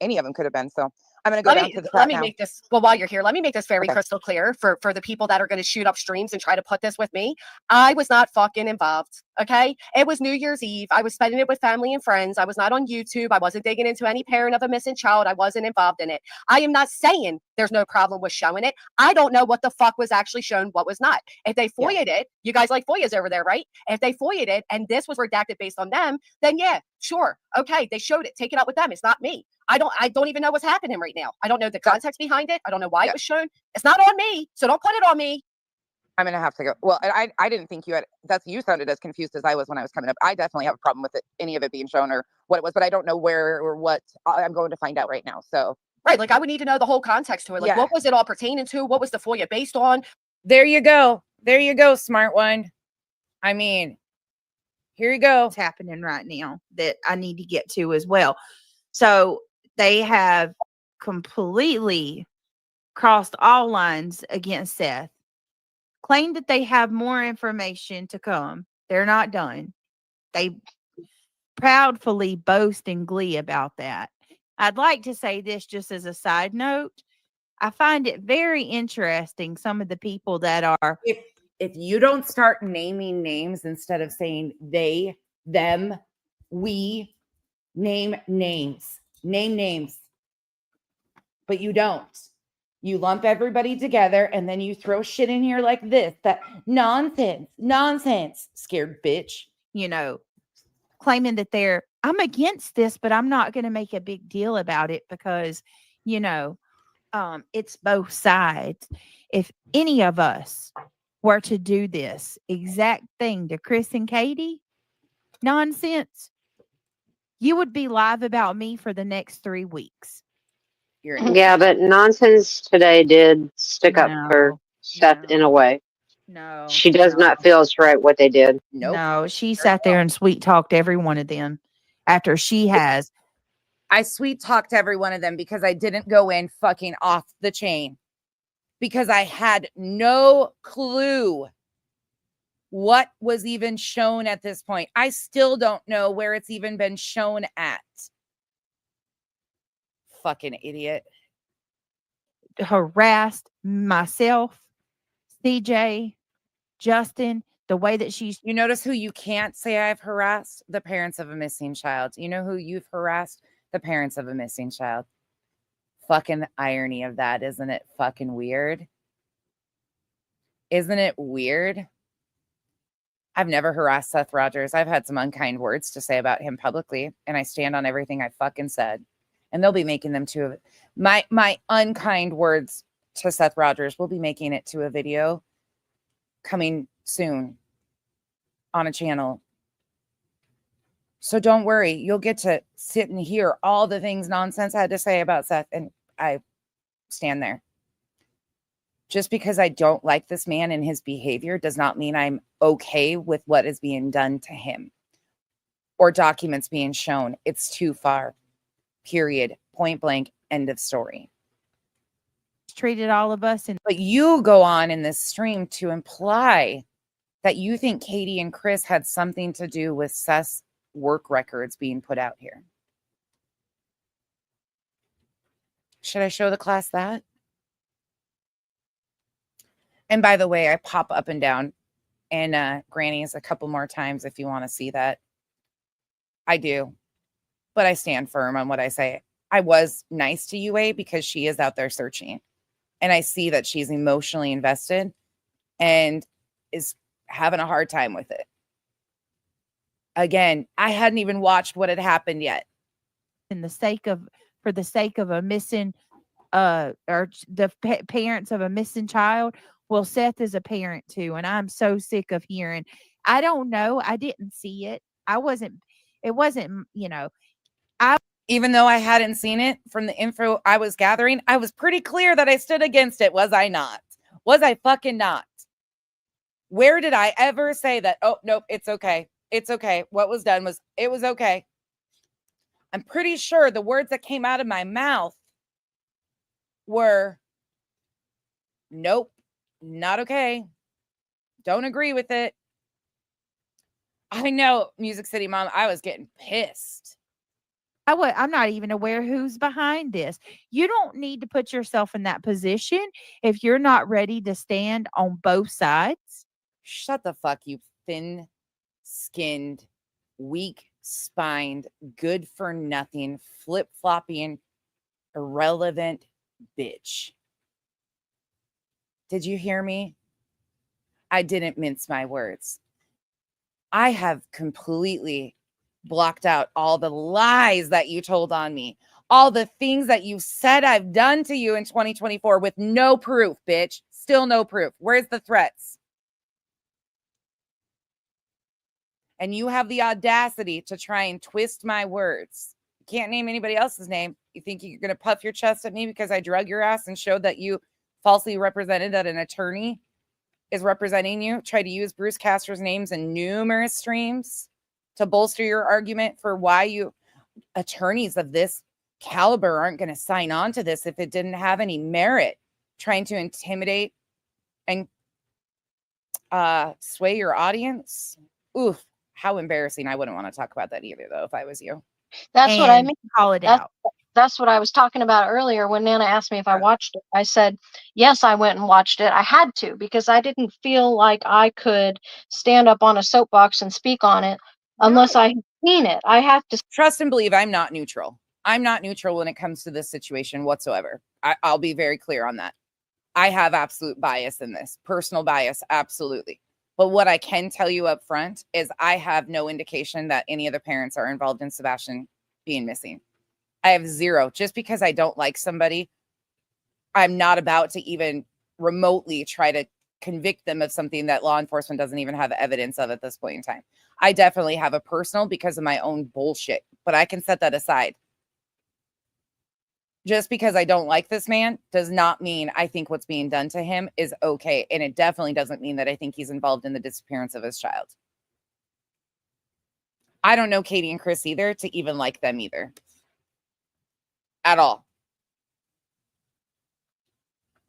Any of them could have been. So I'm going to go down to the Let me make this, well, while you're here, let me make this very crystal clear for the people that are going to shoot up streams and try to put this with me. I was not fucking involved. Okay. It was New Year's Eve. I was spending it with family and friends. I was not on YouTube. I wasn't digging into any parent of a missing child. I wasn't involved in it. I am not saying there's no problem with showing it. I don't know what the fuck was actually shown, what was not. If they FOIA'd it, you guys like FOIAs over there, right? If they FOIA'd it and this was redacted based on them, then yeah, sure. Okay. They showed it. Take it out with them. It's not me. I don't even know what's happening right now. I don't know the context behind it. I don't know why it was shown. It's not on me. So don't put it on me. I'm going to have to go. Well, I didn't think you sounded as confused as I was when I was coming up. I definitely have a problem with any of it being shown or what it was, but I don't know where or what. I'm going to find out right now. So. Right. Like, I would need to know the whole context to it. Like, what was it all pertaining to? What was the FOIA based on? There you go. There you go, smart one. I mean, here you go. What's happening right now that I need to get to as well. So they have completely crossed all lines against Seth, claimed that they have more information to come. They're not done. They proudly boast in glee about that. I'd like to say this just as a side note. I find it very interesting, some of the people that are. If you don't start naming names instead of saying they, them, we, name names. Name names. But you don't. You lump everybody together and then you throw shit in here like this. That nonsense, scared bitch. Claiming that I'm against this, but I'm not going to make a big deal about it because, it's both sides. If any of us were to do this exact thing to Chris and Katie, nonsense, you would be live about me for the next 3 weeks. Yeah, but Nonsense today did stick up for Seth in a way. No. She does not feel it's right what they did. Nope. No, she sat there and sweet talked every one of them after she has. I sweet talked every one of them because I didn't go in fucking off the chain because I had no clue what was even shown at this point. I still don't know where it's even been shown at. Fucking idiot. Harassed myself, CJ, Justin, the way that she's. You notice who you can't say I've harassed? The parents of a missing child. You know who you've harassed? The parents of a missing child. Fucking irony of that, isn't it fucking weird? Isn't it weird? I've never harassed Seth Rogers. I've had some unkind words to say about him publicly, and I stand on everything I fucking said. And they'll be making them to my unkind words to Seth Rogers. We'll be making it to a video coming soon on a channel. So don't worry, you'll get to sit and hear all the things Nonsense had to say about Seth, and I stand there. Just because I don't like this man and his behavior does not mean I'm okay with what is being done to him or documents being shown. It's too far. Period. Point blank. End of story. Treated all of us. But you go on in this stream to imply that you think Katie and Chris had something to do with Seth's work records being put out here. Should I show the class that? And by the way, I pop up and down and Granny's a couple more times if you want to see that. I do. But I stand firm on what I say. I was nice to UA because she is out there searching. And I see that she's emotionally invested and is having a hard time with it. Again, I hadn't even watched what had happened yet. For the sake of a missing, or the parents of a missing child. Well, Seth is a parent too, and I'm so sick of hearing. I don't know. I didn't see it. It wasn't, Even though I hadn't seen it from the info I was gathering, I was pretty clear that I stood against it. Was I not? Was I fucking not? Where did I ever say that? Oh, nope, it's okay. It's okay. What was done was, it was okay. I'm pretty sure the words that came out of my mouth were, nope, not okay. Don't agree with it. I know, Music City Mom, I was getting pissed. I'm not even aware who's behind this. You don't need to put yourself in that position if you're not ready to stand on both sides. Shut the fuck, you thin-skinned, weak-spined, good-for-nothing, flip-flopping, irrelevant bitch. Did you hear me? I didn't mince my words. I have completely blocked out all the lies that you told on me, all the things that you said I've done to you in 2024 with no proof, bitch. Still no proof. Where's the threats? And you have the audacity to try and twist my words. You can't name anybody else's name. You think you're going to puff your chest at me because I drug your ass and showed that you falsely represented that an attorney is representing you? Try to use Bruce Castor's names in numerous streams to bolster your argument for why attorneys of this caliber aren't going to sign on to this if it didn't have any merit. Trying to intimidate and sway your audience. Oof, how embarrassing. I wouldn't want to talk about that either, though, if I was you. That's what I mean. Call it out. That's what I was talking about earlier when Nana asked me if I watched it. I said, yes, I went and watched it. I had to because I didn't feel like I could stand up on a soapbox and speak on it unless I had seen it. I have to trust and believe I'm not neutral. I'm not neutral when it comes to this situation whatsoever. I'll be very clear on that. I have absolute bias in this, personal bias, absolutely. But what I can tell you up front is I have no indication that any of the parents are involved in Sebastian being missing. I have zero. Just because I don't like somebody, I'm not about to even remotely try to convict them of something that law enforcement doesn't even have evidence of at this point in time. I definitely have a personal because of my own bullshit, but I can set that aside. Just because I don't like this man does not mean I think what's being done to him is okay. And it definitely doesn't mean that I think he's involved in the disappearance of his child. I don't know Katie and Chris either to even like them either. At all.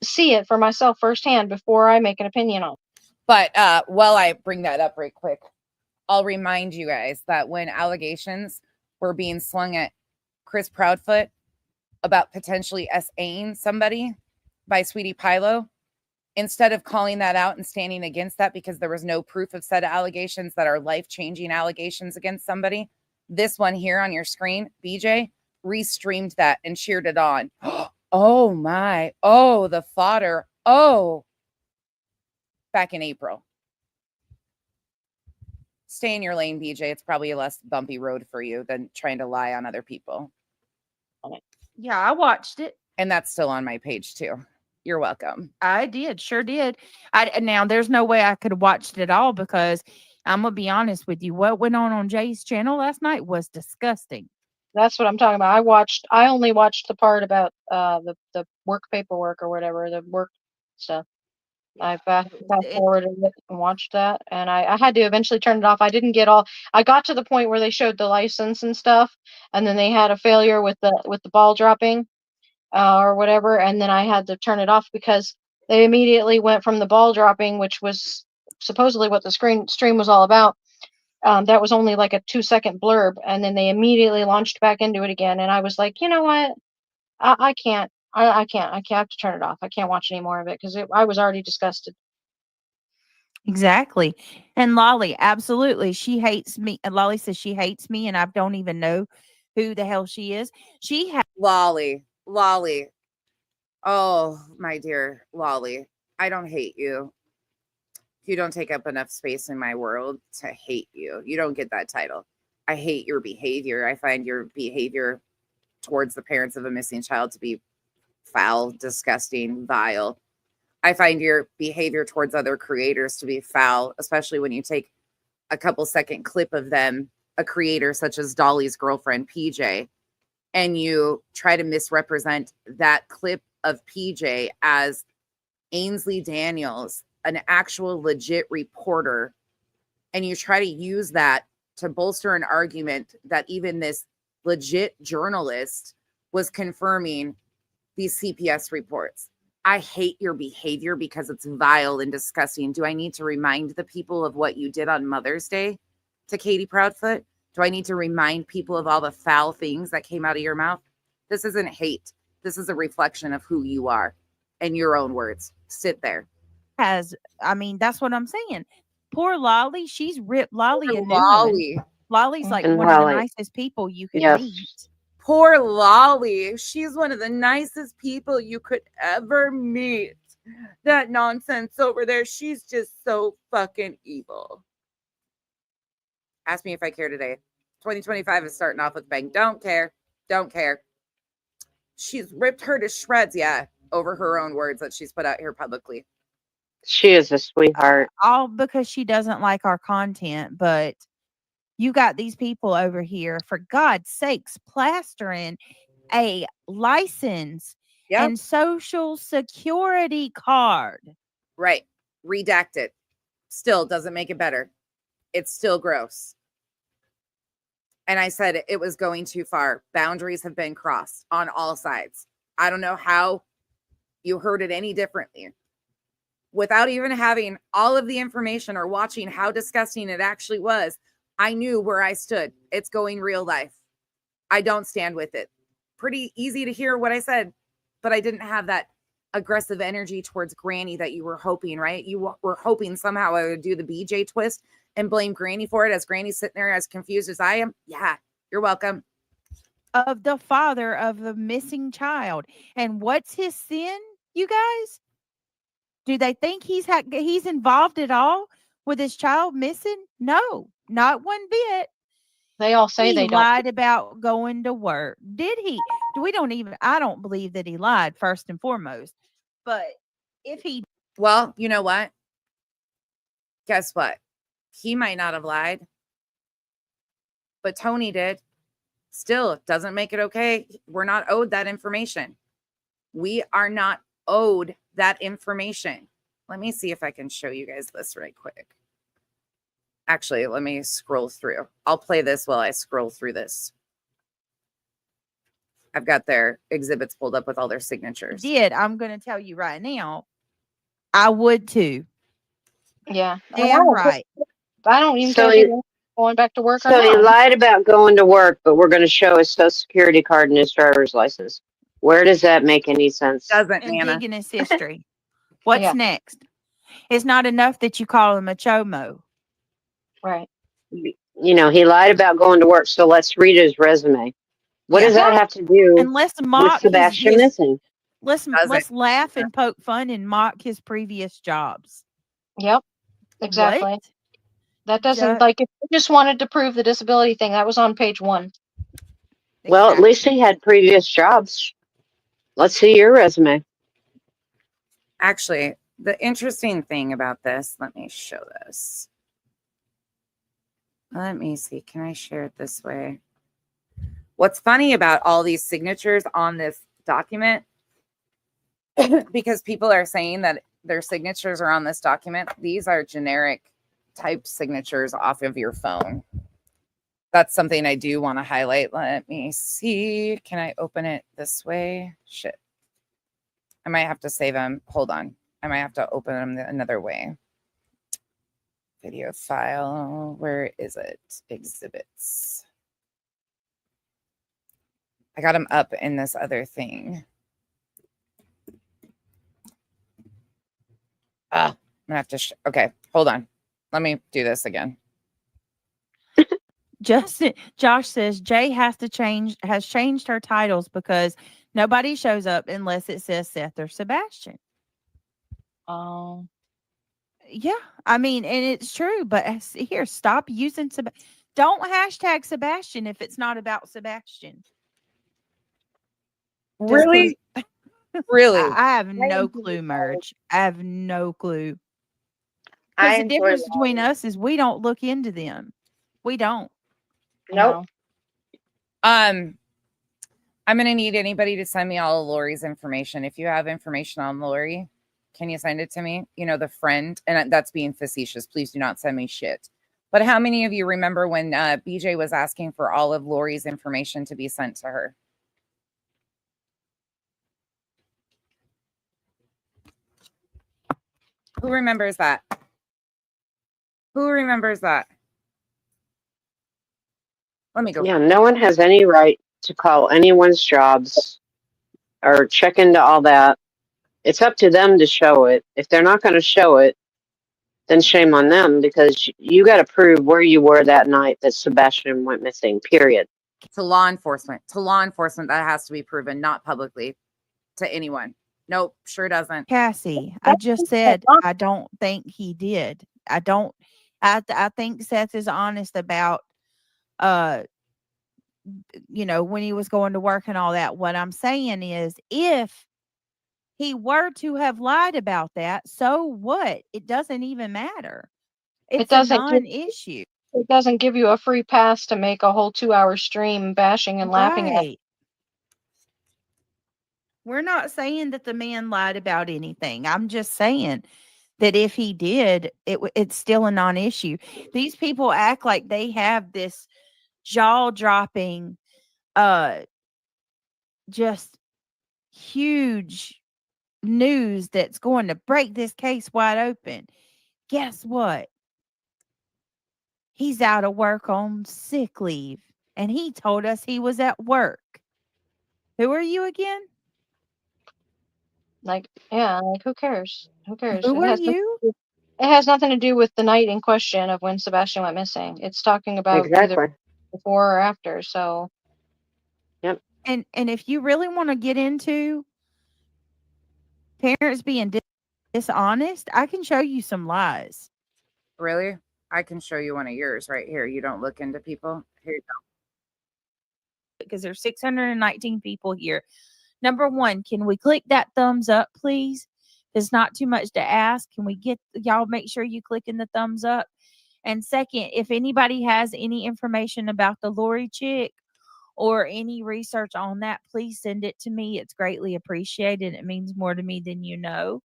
See it for myself firsthand before I make an opinion on it. But while I bring that up right quick, I'll remind you guys that when allegations were being slung at Chris Proudfoot about potentially SAing somebody by Sweetie Pilo, instead of calling that out and standing against that because there was no proof of said allegations that are life-changing allegations against somebody, this one here on your screen, BJ, restreamed that and cheered it on. Oh my, oh, the fodder, oh, back in April. Stay in your lane, BJ. It's probably a less bumpy road for you than trying to lie on other people. Yeah, I watched it. And that's still on my page too. You're welcome. I did, sure did. Now there's no way I could have watched it all because I'm gonna be honest with you. What went on Jay's channel last night was disgusting. That's what I'm talking about. I only watched the part about the work paperwork or whatever, the work stuff. I fast forwarded it and watched that, and I had to eventually turn it off. I didn't get all. I got to the point where they showed the license and stuff, and then they had a failure with the ball dropping, or whatever, and then I had to turn it off because they immediately went from the ball dropping, which was supposedly what the stream was all about. That was only like a 2-second blurb, and then they immediately launched back into it again, and I was like, you know what, I can't. I can't. I have to turn it off. I can't watch any more of it because I was already disgusted. Exactly. And Lolly, absolutely. She hates me. Lolly says she hates me, and I don't even know who the hell she is. She has Lolly. Oh, my dear Lolly. I don't hate you. You don't take up enough space in my world to hate you. You don't get that title. I hate your behavior. I find your behavior towards the parents of a missing child to be foul, disgusting, vile. I find your behavior towards other creators to be foul, especially when you take a couple second clip of them, a creator such as Dolly's girlfriend, PJ, and you try to misrepresent that clip of PJ as Ainsley Daniels, an actual legit reporter, and you try to use that to bolster an argument that even this legit journalist was confirming these CPS reports. I hate your behavior because it's vile and disgusting. Do I need to remind the people of what you did on Mother's Day to Katie Proudfoot? Do I need to remind people of all the foul things that came out of your mouth? This isn't hate. This is a reflection of who you are and your own words. Sit there. That's what I'm saying. Poor Lolly. She's ripped Lolly a new Lolly. one. Lolly's like And one of the Lolly. nicest people you could Yes. meet. Poor Lolly. She's one of the nicest people you could ever meet. That nonsense over there. She's just so fucking evil. Ask me if I care today. 2025 is starting off with bang. Don't care. Don't care. She's ripped her to shreds, yeah, over her own words that she's put out here publicly. She is a sweetheart. All because she doesn't like our content, but you got these people over here, for God's sakes, plastering a license and social security card. Right. Redacted. Still doesn't make it better. It's still gross. And I said it was going too far. Boundaries have been crossed on all sides. I don't know how you heard it any differently. Without even having all of the information or watching how disgusting it actually was, I knew where I stood. It's going real life. I don't stand with it. Pretty easy to hear what I said, but I didn't have that aggressive energy towards Granny that you were hoping, right? You were hoping somehow I would do the BJ twist and blame Granny for it, as Granny's sitting there as confused as I am. Yeah, you're welcome. Of the father of the missing child. And what's his sin, you guys? Do they think he's involved at all with his child missing? No, not one bit. They all say they lied about going to work. Did he? I don't believe that he lied, first and foremost. But if he... Well, you know what? guess what? He might not have lied, but Tony did. Still doesn't make it okay. We're not owed that information. We are not owed that information. Let me see if I can show you guys this right quick. Actually, let me scroll through. I'll play this while I scroll through this. I've got their exhibits pulled up with all their signatures. I'm going to tell you right now, I would too. Yeah. Damn right. I don't even So care if he's going back to work or So he not. lied about going to work, but we're going to show his social security card and his driver's license. Where does that make any sense? Doesn't, And Nana. digging his history. What's Yeah. next? It's not enough that you call him a chomo. Right. You know, he lied about going to work, so let's read his resume. What does that have to do And let's with mock Sebastian missing? let's laugh and poke fun and mock his previous jobs. Yep. Exactly. What? That doesn't, like, if you just wanted to prove the disability thing, that was on page 1. Well, at least he had previous jobs. Let's see your resume. Actually, the interesting thing about this, let me show this. Let me see. Can I share it this way? What's funny about all these signatures on this document, because people are saying that their signatures are on this document, these are generic type signatures off of your phone. That's something I do want to highlight. Let me see. Can I open it this way? Shit. I might have to save them. Hold on. I might have to open them another way. Video file. Where is it? Exhibits. I got them up in this other thing. I'm gonna have to. Okay, hold on. Let me do this again. Josh says Jay has changed her titles because nobody shows up unless it says Seth or Sebastian. Oh. Yeah, I mean, and it's true, but here, stop using don't hashtag Sebastian if it's not about Sebastian. Really? Really? I have no clue, Merge. I have no clue. Because the difference between us is we don't look into them. We don't. Nope. I'm gonna need anybody to send me all of Lori's information. If you have information on Lori, can you send it to me? You know, the friend, and that's being facetious. Please do not send me shit. But how many of you remember when BJ was asking for all of Lori's information to be sent to her? Who remembers that? Who remembers that? Let me go. Yeah, no one has any right to call anyone's jobs or check into all that. It's up to them to show it. If they're not going to show it, then shame on them, because you got to prove where you were that night that Sebastian went missing, period. To law enforcement. To law enforcement, that has to be proven, not publicly to anyone. Nope, sure doesn't. Cassie, I just said I don't think he did. I think Seth is honest about you know, when he was going to work and all that. What I'm saying is, if he were to have lied about that, so what? It doesn't even matter. It's a non-issue. It doesn't give you a free pass to make a whole 2-hour stream bashing and laughing at it. We're not saying that the man lied about anything. I'm just saying that if he did, it's still a non-issue. These people act like they have this jaw-dropping, just huge news that's going to break this case wide open. Guess what? He's out of work on sick leave, and he told us he was at work. Who are you again? Like, yeah, like, who cares? Who cares? Who are you? It has nothing to do with the night in question of when Sebastian went missing. It's talking about either before or after. So, yep. And if you really want to get into parents being dishonest, I can show you some lies. Really? I can show you one of yours right here. You don't look into people? Here you go. Because there's 619 people here. Number one, can we click that thumbs up, please? it's not too much to ask, can we get y'all make sure you clicking the thumbs up? And second, if anybody has any information about the Lori chick or any research on that, please send it to me. It's greatly appreciated. It means more to me than you know.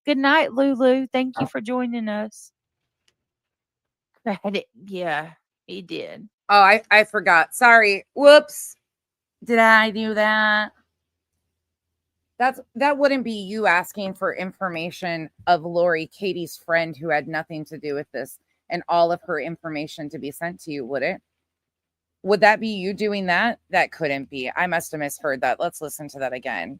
Good night, Lulu. Thank you for joining us. Yeah, he did. Oh, I forgot. Sorry. Whoops. Did I do that? That wouldn't be you asking for information of Lori, Katie's friend who had nothing to do with this, and all of her information to be sent to you, would it? Would that be you doing that? That couldn't be. I must have misheard that. Let's listen to that again.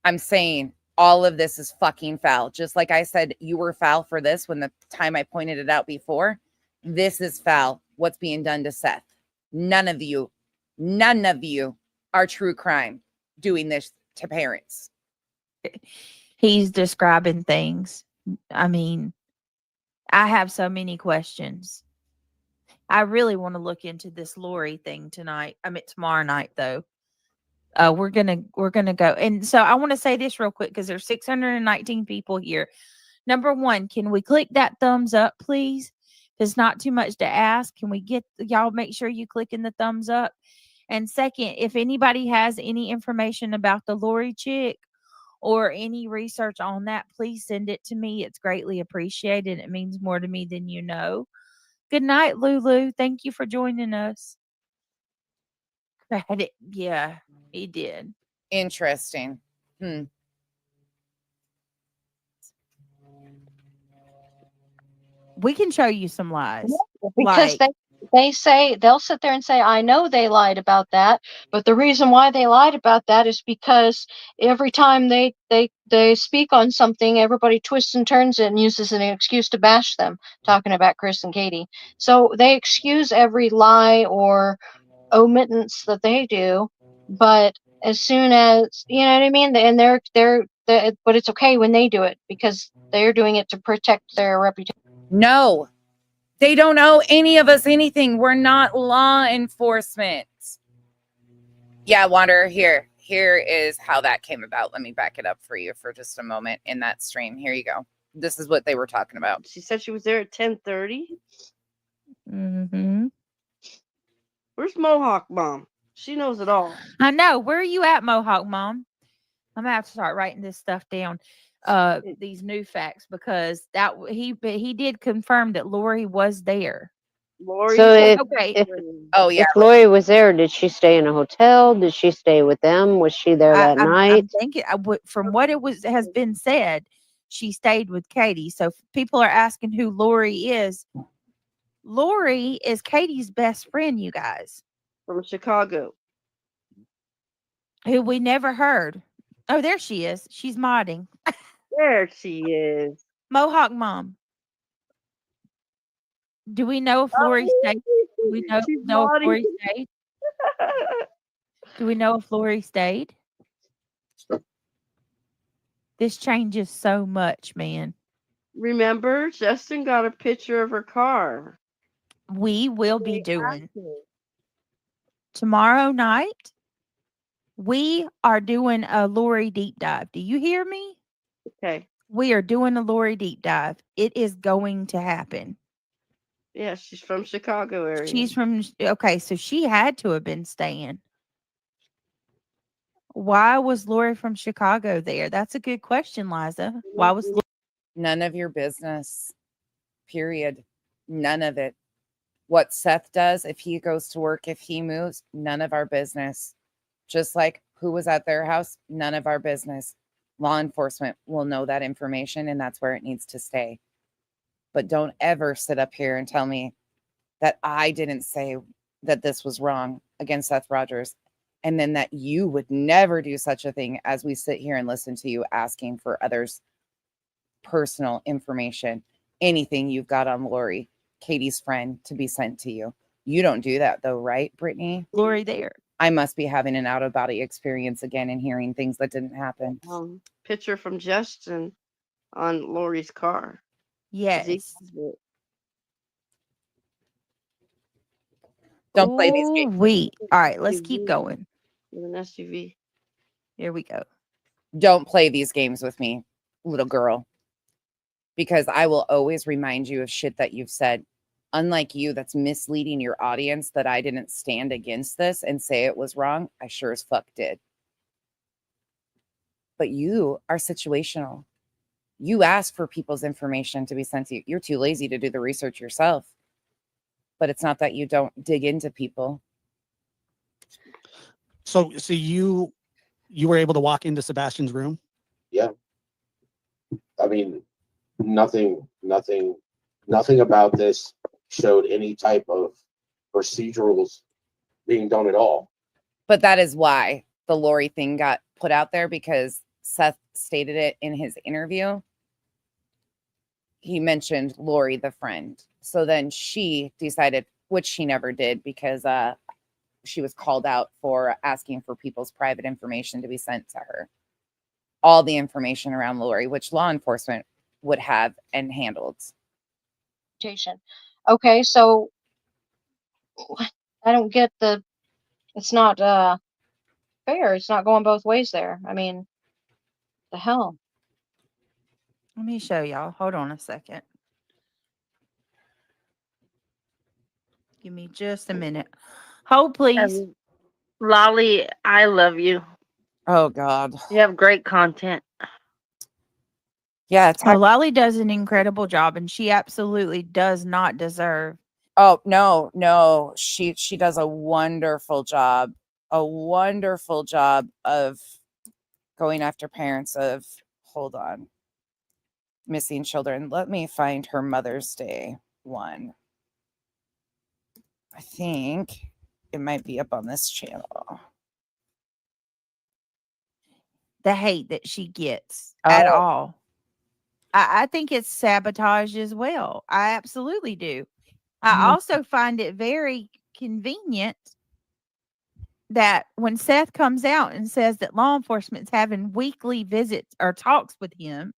I'm saying all of this is fucking foul. Just like I said, you were foul for this when the time I pointed it out before. This is foul. What's being done to Seth? None of you are true crime doing this to parents. He's describing things. I mean, I have so many questions. I really want to look into this Lori thing tonight. I mean, tomorrow night, though. We're gonna go. And so I want to say this real quick because there's 619 people here. Number one, can we click that thumbs up, please? If it's not too much to ask, can we get y'all make sure you clicking the thumbs up? And second, if anybody has any information about the Lori chick or any research on that, please send it to me. It's greatly appreciated. It means more to me than you know. Good night, Lulu. Thank you for joining us. Yeah, he did. Interesting. We can show you some lies. Because they say they'll sit there and say, I know they lied about that, but the reason why they lied about that is because every time they speak on something, everybody twists and turns it and uses an excuse to bash them, talking about Chris and Katie. So they excuse every lie or omittance that they do, but as soon as, you know what I mean, and they're but it's okay when they do it because they're doing it to protect their reputation. No, they don't owe any of us anything. We're not law enforcement. Yeah, Wander, here is how that came about. Let me back it up for you for just a moment in that stream. Here you go. This is what they were talking about. She said she was there at 10:30. Mm-hmm. Where's Mohawk Mom? She knows it all. I know. Where are you at, Mohawk Mom? I'm gonna have to start writing this stuff down. These new facts because that he did confirm that Lori was there. Lori. So if Lori was there, did she stay in a hotel? Did she stay with them? Was she there that night? I'm thinking, from what has been said, she stayed with Katie. So people are asking who Lori is. Lori is Katie's best friend, you guys. From Chicago. Who we never heard. Oh, there she is. She's modding. There she is. Mohawk Mom. Do we know if Lori stayed? Do we know if Lori stayed? Do we know if Lori stayed? This changes so much, man. Remember, Justin got a picture of her car. We will be doing tomorrow night. We are doing a Lori deep dive. Do you hear me? Okay. We are doing a Lori deep dive. It is going to happen. Yeah, she's from Chicago area. She's from, okay, so she had to have been staying. Why was Lori from Chicago there? That's a good question, Liza. Why was Lori? None of your business, period. None of it. What Seth does, if he goes to work, if he moves, none of our business. Just like who was at their house, none of our business. Law enforcement will know that information, and that's where it needs to stay. But don't ever sit up here and tell me that I didn't say that this was wrong against Seth Rogers, and then that you would never do such a thing as we sit here and listen to you asking for others' personal information, anything you've got on Lori, Katie's friend, to be sent to you. You don't do that though, right, Brittany? Lori there. I must be having an out-of-body experience again and hearing things that didn't happen. Picture from Justin on Lori's car. Yes. Don't play these games. All right, let's keep going. With an SUV. Here we go. Don't play these games with me, little girl, because I will always remind you of shit that you've said. Unlike you, that's misleading your audience, that I didn't stand against this and say it was wrong. I sure as fuck did. But you are situational. You ask for people's information to be sent to you. You're too lazy to do the research yourself. But it's not that you don't dig into people. So you were able to walk into Sebastian's room? Yeah. I mean, nothing about this showed any type of procedurals being done at all. But that is why the Lori thing got put out there, because Seth stated it in his interview. He mentioned Lori, the friend. So then she decided, which she never did, because she was called out for asking for people's private information to be sent to her. All the information around Lori, which law enforcement would have and handled. Okay, so I don't get it's not fair. It's not going both ways there. I mean, the hell. Let me show y'all. Hold on a second. Give me just a minute. Hold, please. Lolly, I love you. Oh, God. You have great content. Yeah. Oh, Lolly does an incredible job, and she absolutely does not deserve. Oh, no. She does a wonderful job. A wonderful job of going after parents of, hold on, missing children. Let me find her Mother's Day one. I think it might be up on this channel. The hate that she gets at all. I think it's sabotage as well. I absolutely do. I also find it very convenient that when Seth comes out and says that law enforcement's having weekly visits or talks with him,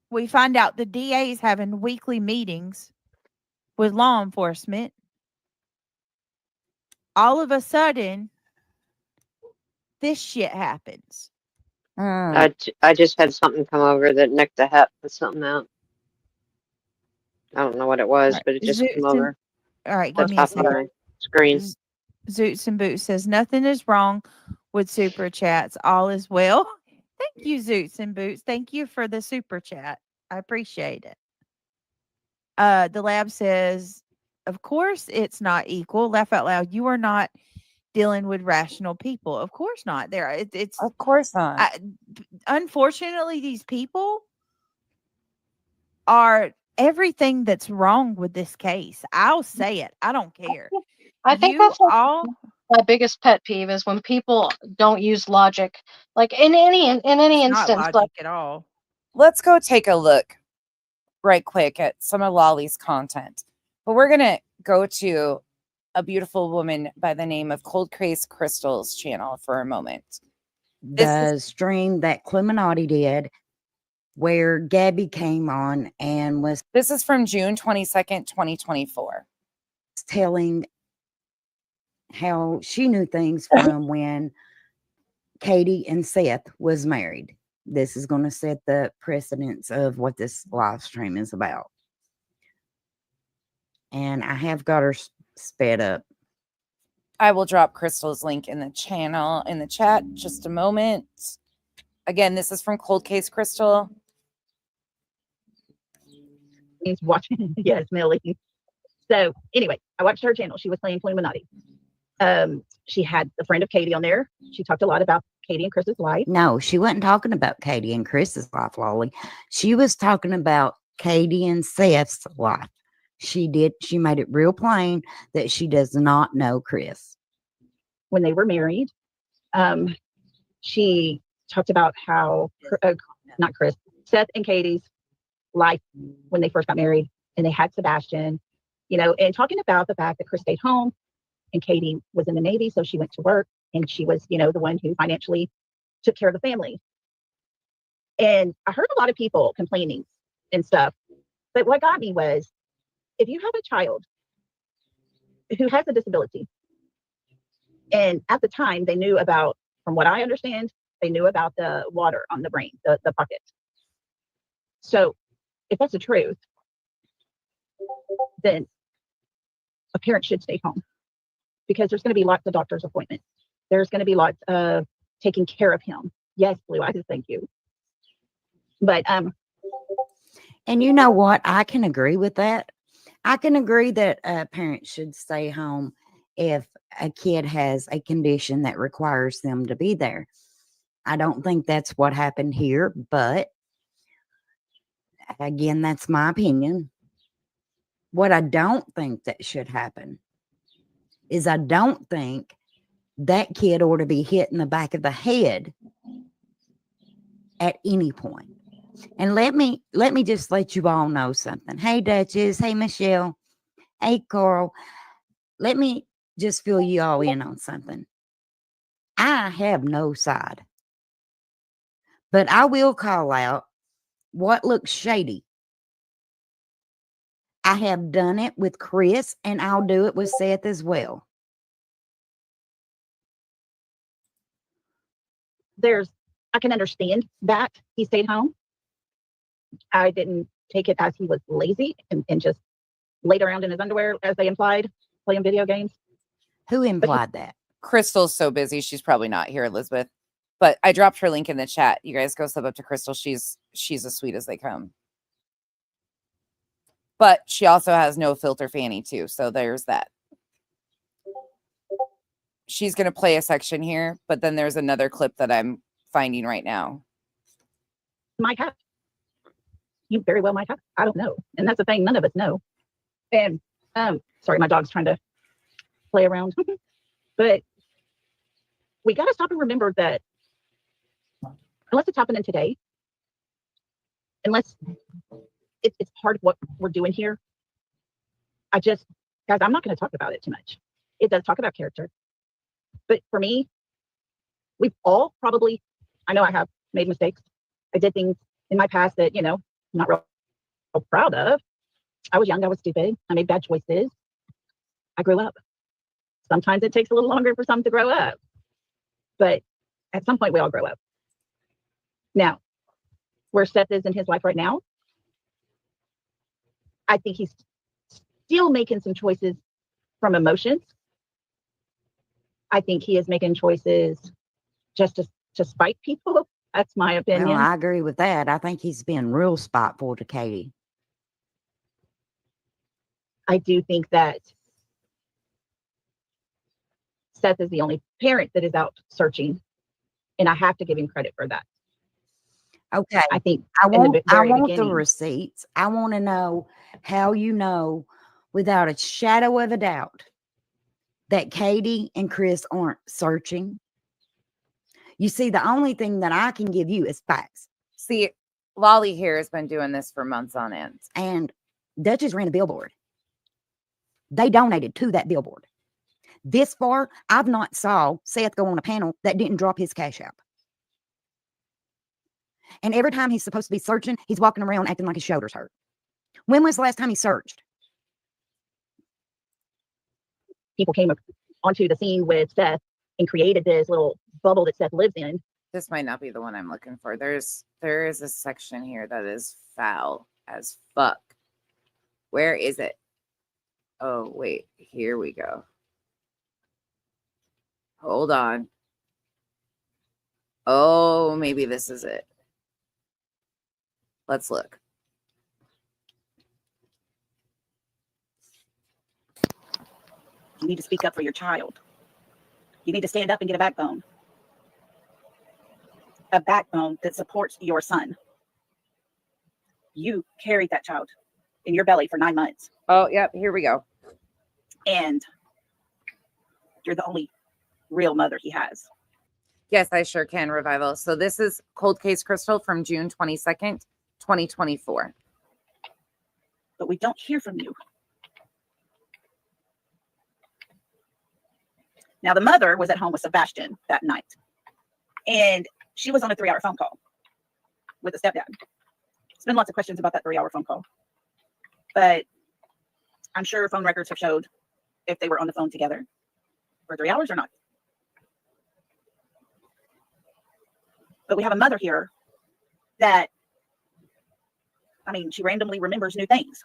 we find out the DA is having weekly meetings with law enforcement. All of a sudden, this shit happens. I just had something come over that Nick the Hep put something out. I don't know what it was, but it just came over. All right, On give me a top of second. my screen. Zoots and Boots says nothing is wrong with super chats. All is well. Thank you, Zoots and Boots. Thank you for the super chat. I appreciate it. The lab says, of course it's not equal. Laugh out loud. You are not dealing with rational people. Of course not. It's of course not. Unfortunately, these people are everything that's wrong with this case. I'll say it. I don't care. I think that's my biggest pet peeve is when people don't use logic, like in any instance. Not logic at all. Let's go take a look right quick at some of Lolly's content. But we're going to go to a beautiful woman by the name of Cold Case Crystal's channel for a moment. The stream that Clemenati did where Gabby came on and was... This is from June 22nd, 2024. Telling how she knew things from when Katie and Seth was married. This is going to set the precedence of what this live stream is about. And I have got her sped up. I will drop Crystal's link in the channel, in the chat, just a moment. Again, this is from Cold Case Crystal. He's watching. Yes, Millie. So anyway, I watched her channel. She was playing Illuminati. She had a friend of Katie on there. She talked a lot about Katie and Chris's life. No, she wasn't talking about Katie and Chris's life, Lolly. She was talking about Katie and Seth's life. She made it real plain that she does not know Chris. When they were married, she talked about how, not Chris, Seth and Katie's life when they first got married and they had Sebastian, and talking about the fact that Chris stayed home and Katie was in the Navy. So she went to work and she was, the one who financially took care of the family. And I heard a lot of people complaining and stuff. But what got me was, if you have a child who has a disability, and at the time they knew about, from what I understand, They knew about the water on the brain, the bucket. So if that's the truth, then a parent should stay home, because there's going to be lots of doctor's appointments. There's going to be lots of taking care of him. Yes, Blue, I just thank you. But and you know what? I can agree with that. I can agree that parents should stay home if a kid has a condition that requires them to be there. I don't think that's what happened here, but again, that's my opinion. What I don't think that should happen is I don't think that kid ought to be hit in the back of the head at any point. And let me just let you all know something. Hey, Duchess. Hey, Michelle. Hey, Carl. Let me just fill you all in on something. I have no side, but I will call out what looks shady. I have done it with Chris, and I'll do it with Seth as well. I can understand that he stayed home. I didn't take it as he was lazy and just laid around in his underwear, as they implied, playing video games. Who implied that? Crystal's so busy, she's probably not here, Elizabeth. But I dropped her link in the chat. You guys go sub up to Crystal. She's as sweet as they come. But she also has no filter Fanny too. So there's that. She's going to play a section here, but then there's another clip that I'm finding right now. Might have. You very well might have. I don't know. And that's the thing. None of us know. And sorry, my dog's trying to play around. But we got to stop and remember that unless it's happening today, unless it's part of what we're doing here, guys, I'm not going to talk about it too much. It does talk about character. But for me, we've all probably, I know I have made mistakes. I did things in my past that, I'm not real proud of. I was young. I was stupid. I made bad choices. I grew up. Sometimes it takes a little longer for some to grow up. But at some point, we all grow up. Now, where Seth is in his life right now, I think he's still making some choices from emotions. I think he is making choices just to spite people. That's my opinion. Well, I agree with that. I think he's been real spiteful to Katie. I do think that Seth is the only parent that is out searching, and I have to give him credit for that. Okay. I think I want the the receipts. I want to know how you know without a shadow of a doubt that Katie and Chris aren't searching. You see, the only thing that I can give you is facts. See, Lolly here has been doing this for months on end. And Duchess ran a billboard. They donated to that billboard. This far, I've not saw Seth go on a panel that didn't drop his cash out. And every time he's supposed to be searching, he's walking around acting like his shoulders hurt. When was the last time he searched? People came onto the scene with Seth and created this little bubble that Seth lives in. This might not be the one I'm looking for. There is a section here that is foul as fuck. Where is it? Oh, wait. Here we go. Hold on. Oh, maybe this is it. Let's look. You need to speak up for your child. You need to stand up and get a backbone. A backbone that supports your son. You carried that child in your belly for 9 months. Oh, yep. Here we go. And you're the only real mother he has. Yes, I sure can, Revival. So this is Cold Case Crystal from June 22nd, 2024. But we don't hear from you. Now, the mother was at home with Sebastian that night. And she was on a 3-hour phone call with the stepdad. There's been lots of questions about that 3-hour phone call. But I'm sure phone records have showed if they were on the phone together for 3 hours or not. But we have a mother here that, I mean, she randomly remembers new things.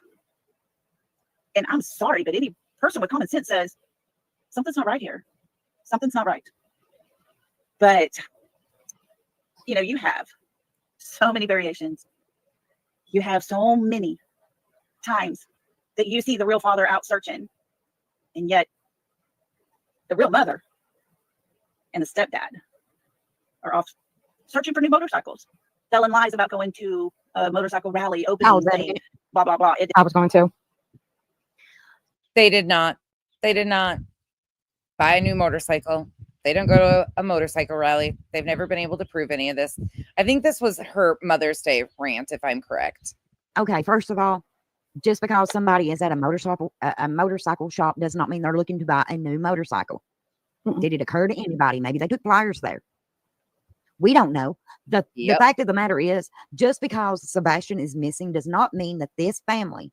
And I'm sorry, but any person with common sense says, something's not right here. Something's not right. But, you know, you have so many variations. You have so many times that you see the real father out searching. And yet, the real mother and the stepdad are off searching for new motorcycles, telling lies about going to a motorcycle rally, opening thing, blah, blah, blah. I was going to. They did not. They did not buy a new motorcycle. They don't go to a motorcycle rally. They've never been able to prove any of this. I think this was her Mother's Day rant, if I'm correct. Okay, first of all, just because somebody is at a motorcycle shop does not mean they're looking to buy a new motorcycle. Did it occur to anybody? Maybe they took flyers there. We don't know. The fact of the matter is, just because Sebastian is missing does not mean that this family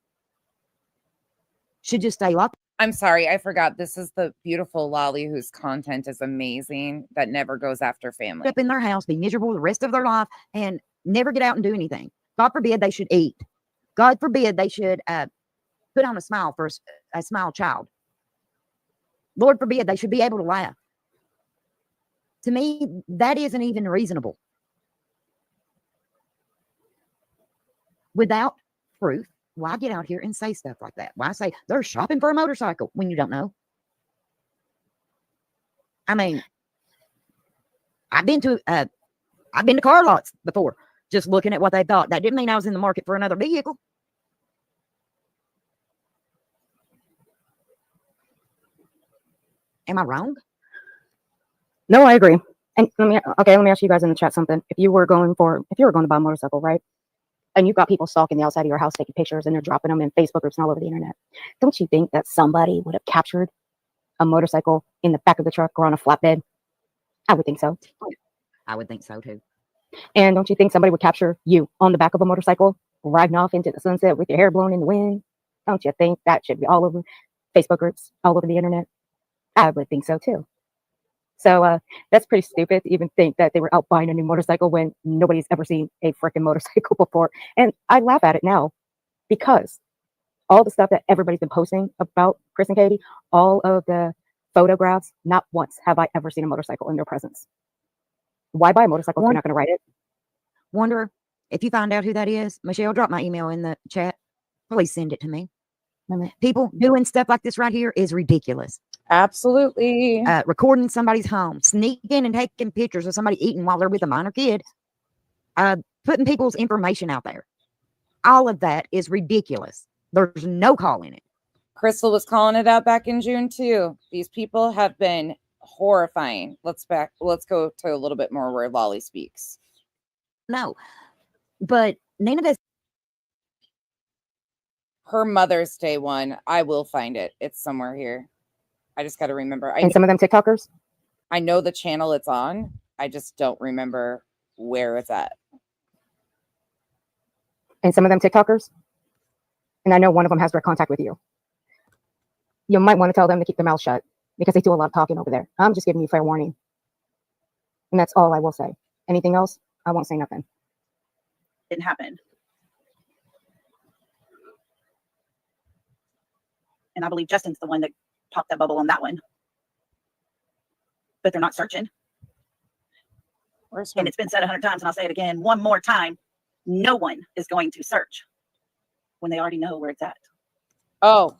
should just stay locked. I'm sorry, I forgot. This is the beautiful Lolly whose content is amazing that never goes after family. Up in their house, be miserable the rest of their life, and never get out and do anything. God forbid they should eat. God forbid they should put on a smile for a small child. Lord forbid they should be able to laugh. To me, that isn't even reasonable. Without proof, why get out here and say stuff like that? Why say they're shopping for a motorcycle when you don't know? I mean, I've been to car lots before, just looking at what they thought. That didn't mean I was in the market for another vehicle. Am I wrong? No, I agree. And let me ask you guys in the chat something. If you were going to buy a motorcycle, right? And you've got people stalking the outside of your house, taking pictures, and they're dropping them in Facebook groups and all over the internet. Don't you think that somebody would have captured a motorcycle in the back of the truck or on a flatbed? I would think so. I would think so too. And don't you think somebody would capture you on the back of a motorcycle, riding off into the sunset with your hair blown in the wind? Don't you think that should be all over Facebook groups, all over the internet? I would think so too. So that's pretty stupid to even think that they were out buying a new motorcycle when nobody's ever seen a freaking motorcycle before. And I laugh at it now because all the stuff that everybody's been posting about Chris and Katie, all of the photographs, not once have I ever seen a motorcycle in their presence. Why buy a motorcycle if you're not going to ride it? Wonder if you find out who that is. Michelle, drop my email in the chat. Please send it to me. People doing stuff like this right here is ridiculous. Absolutely. Recording somebody's home, sneaking and taking pictures of somebody eating while they're with a minor kid, putting people's information out there. All of that is ridiculous. There's no call in it. Crystal was calling it out back in June too. These people have been horrifying. Let's go to a little bit more where Lolly speaks. No, but none of this. Her Mother's Day one, I will find it. It's somewhere here. I just got to remember. And some of them TikTokers? I know the channel it's on. I just don't remember where it's at. And some of them TikTokers? And I know one of them has direct contact with you. You might want to tell them to keep their mouth shut because they do a lot of talking over there. I'm just giving you fair warning. And that's all I will say. Anything else? I won't say nothing. Didn't happen. And I believe Justin's the one that popped that bubble on that one. But they're not searching. And it's been said 100 times, and I'll say it again one more time. No one is going to search when they already know where it's at. Oh.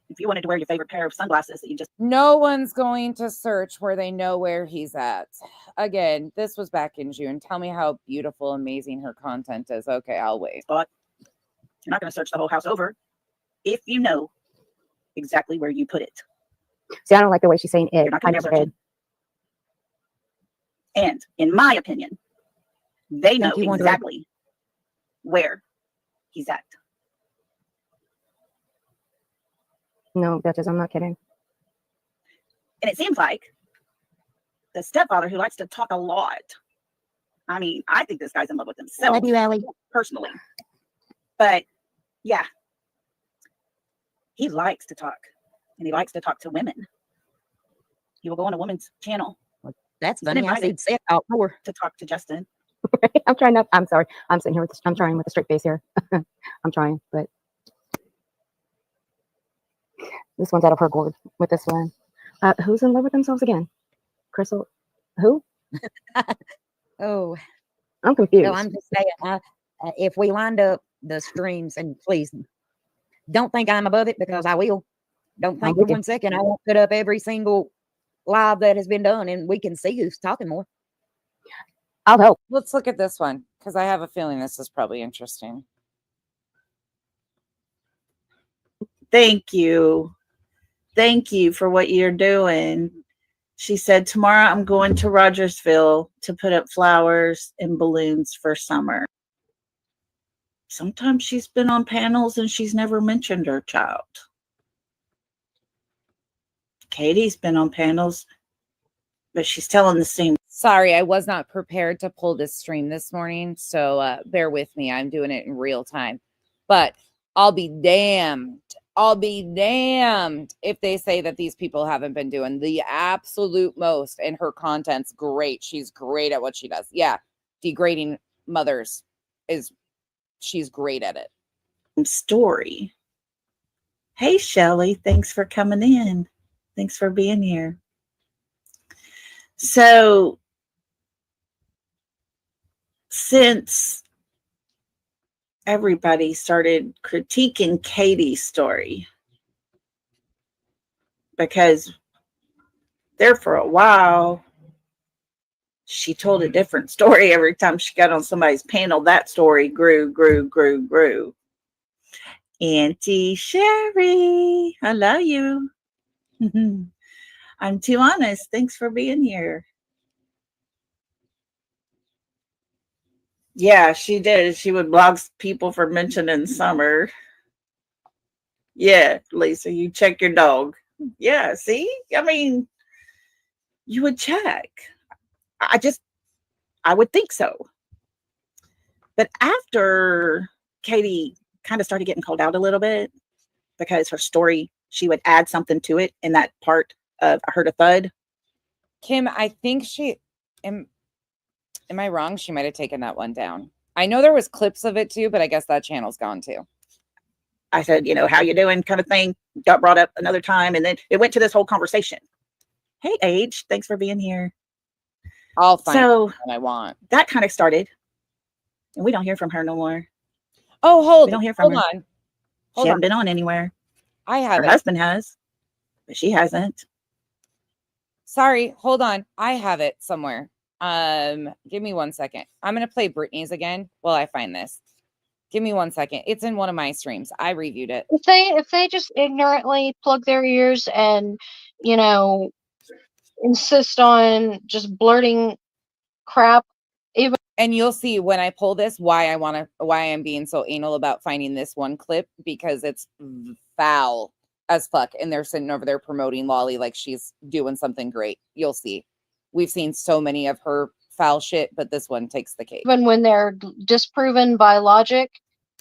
If you wanted to wear your favorite pair of sunglasses that you just... No one's going to search where they know where he's at. Again, this was back in June. Tell me how beautiful, amazing her content is. Okay, I'll wait. But you're not going to search the whole house over if you know exactly where you put it. See, I don't like the way she's saying it. I never did. And in my opinion, they know exactly where he's at. No, Duchess, I'm not kidding. And it seems like the stepfather who likes to talk a lot. I mean, I think this guy's in love with himself. Love you, Allie. Personally. But yeah, he likes to talk. And he likes to talk to women. He will go on a woman's channel That's It's funny. I invited see Seth out more. to talk to Justin. I'm trying not. I'm sorry. I'm sitting here with. I'm trying with a straight face here. I'm trying, but this one's out of her gourd with this one. Who's in love with themselves again? Crystal. Who? Oh, I'm so confused. I'm just saying, if we lined up the streams, and please don't think I'm above it because I will. Don't I'm think for with you. 1 second I won't put up every single live that has been done, and we can see who's talking more. I'll help. Let's look at this one because I have a feeling this is probably interesting. Thank you. Thank you for what you're doing. She said, tomorrow I'm going to Rogersville to put up flowers and balloons for summer. Sometimes she's been on panels and she's never mentioned her child. Katie's been on panels, but she's telling the same. Sorry, I was not prepared to pull this stream this morning, so bear with me. I'm doing it in real time. But I'll be damned. I'll be damned if they say that these people haven't been doing the absolute most, and her content's great. She's great at what she does. Yeah, degrading mothers she's great at it. Story. Hey, Shelly, thanks for coming in. Thanks for being here. So, since everybody started critiquing Katie's story, because there for a while, she told a different story every time she got on somebody's panel. That story grew. Auntie Sherry, I love you. I'm too honest. Thanks for being here. Yeah, she did. She would block people for mentioning summer. Yeah, Lisa, you check your dog. Yeah, see? I mean, you would check. I would think so. But after Katie kind of started getting called out a little bit because her story, she would add something to it in that part of I heard a thud. Kim, I think am I wrong? She might have taken that one down. I know there was clips of it too, but I guess that channel's gone too. I said, how you doing kind of thing. Got brought up another time. And then it went to this whole conversation. Hey, Age, thanks for being here. I'll find what I want. That kind of started. And we don't hear from her no more. Oh, we don't hear from her. On. She hasn't been on anywhere. I haven't. Her husband has, but she hasn't. Sorry, hold on. I have it somewhere. Give me 1 second. I'm gonna play Britney's again while I find this. Give me 1 second. It's in one of my streams. I reviewed it. If they just ignorantly plug their ears and insist on just blurting crap, even. And you'll see when I pull this why I'm being so anal about finding this one clip, because it's foul as fuck, and they're sitting over there promoting Lolly like she's doing something great. You'll see. We've seen so many of her foul shit, but this one takes the cake. Even when they're disproven by logic,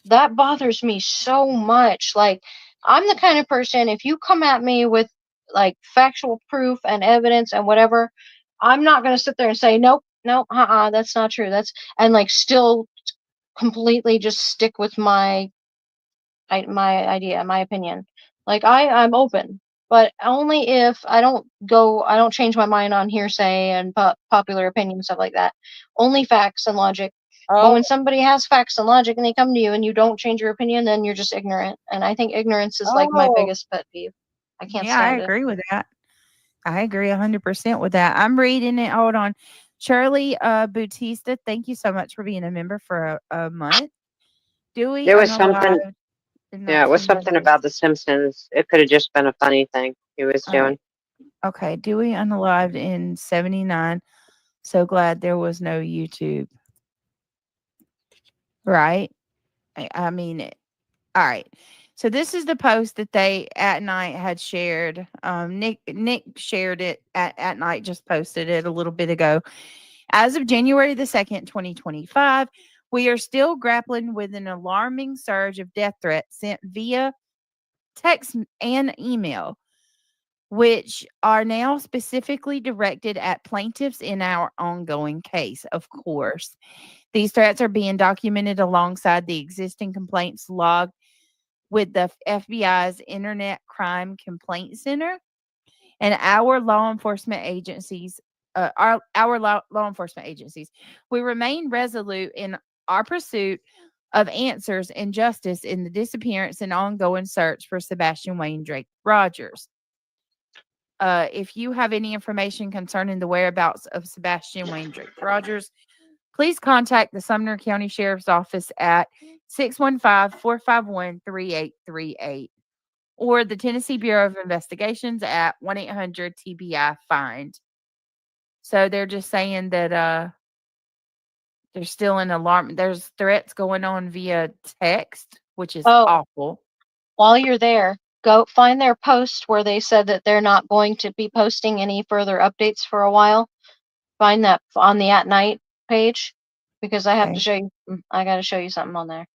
that bothers me so much. Like, I'm the kind of person, if you come at me with like factual proof and evidence and whatever, I'm not going to sit there and say, nope, that's not true. And like still completely just stick with my idea, my opinion. Like I'm open, but only if I don't change my mind on hearsay and popular opinion, stuff like that. Only facts and logic. But when somebody has facts and logic and they come to you and you don't change your opinion, then you're just ignorant. And I think ignorance is like my biggest pet peeve. I can't stand it. I agree with that. I agree 100% with that. I'm reading it. Hold on. Shirley Bautista, thank you so much for being a member for a month. Dewey, There was something. Yeah, it was something about The Simpsons. It could have just been a funny thing he was doing. Okay, Dewey unalived in 79. So glad there was no YouTube. Right? I mean, all right. So this is the post that they at night had shared. Nick shared it at night, just posted it a little bit ago. As of January the 2nd, 2025, we are still grappling with an alarming surge of death threats sent via text and email. which are now specifically directed at plaintiffs in our ongoing case, of course. These threats are being documented alongside the existing complaints logged with the FBI's Internet Crime Complaint Center and our law enforcement agencies. Law enforcement agencies. We remain resolute in our pursuit of answers and justice in the disappearance and ongoing search for Sebastian Wayne Drake Rogers. If you have any information concerning the whereabouts of Sebastian Wayne Drake Rogers, please contact the Sumner County Sheriff's Office at 615-451-3838 or the Tennessee Bureau of Investigations at 1-800-TBI-FIND. So they're just saying that there's still an alarm. There's threats going on via text, which is awful. While you're there, go find their post where they said that they're not going to be posting any further updates for a while. Find that on the At Night page because I have to show you. I got to show you something on there.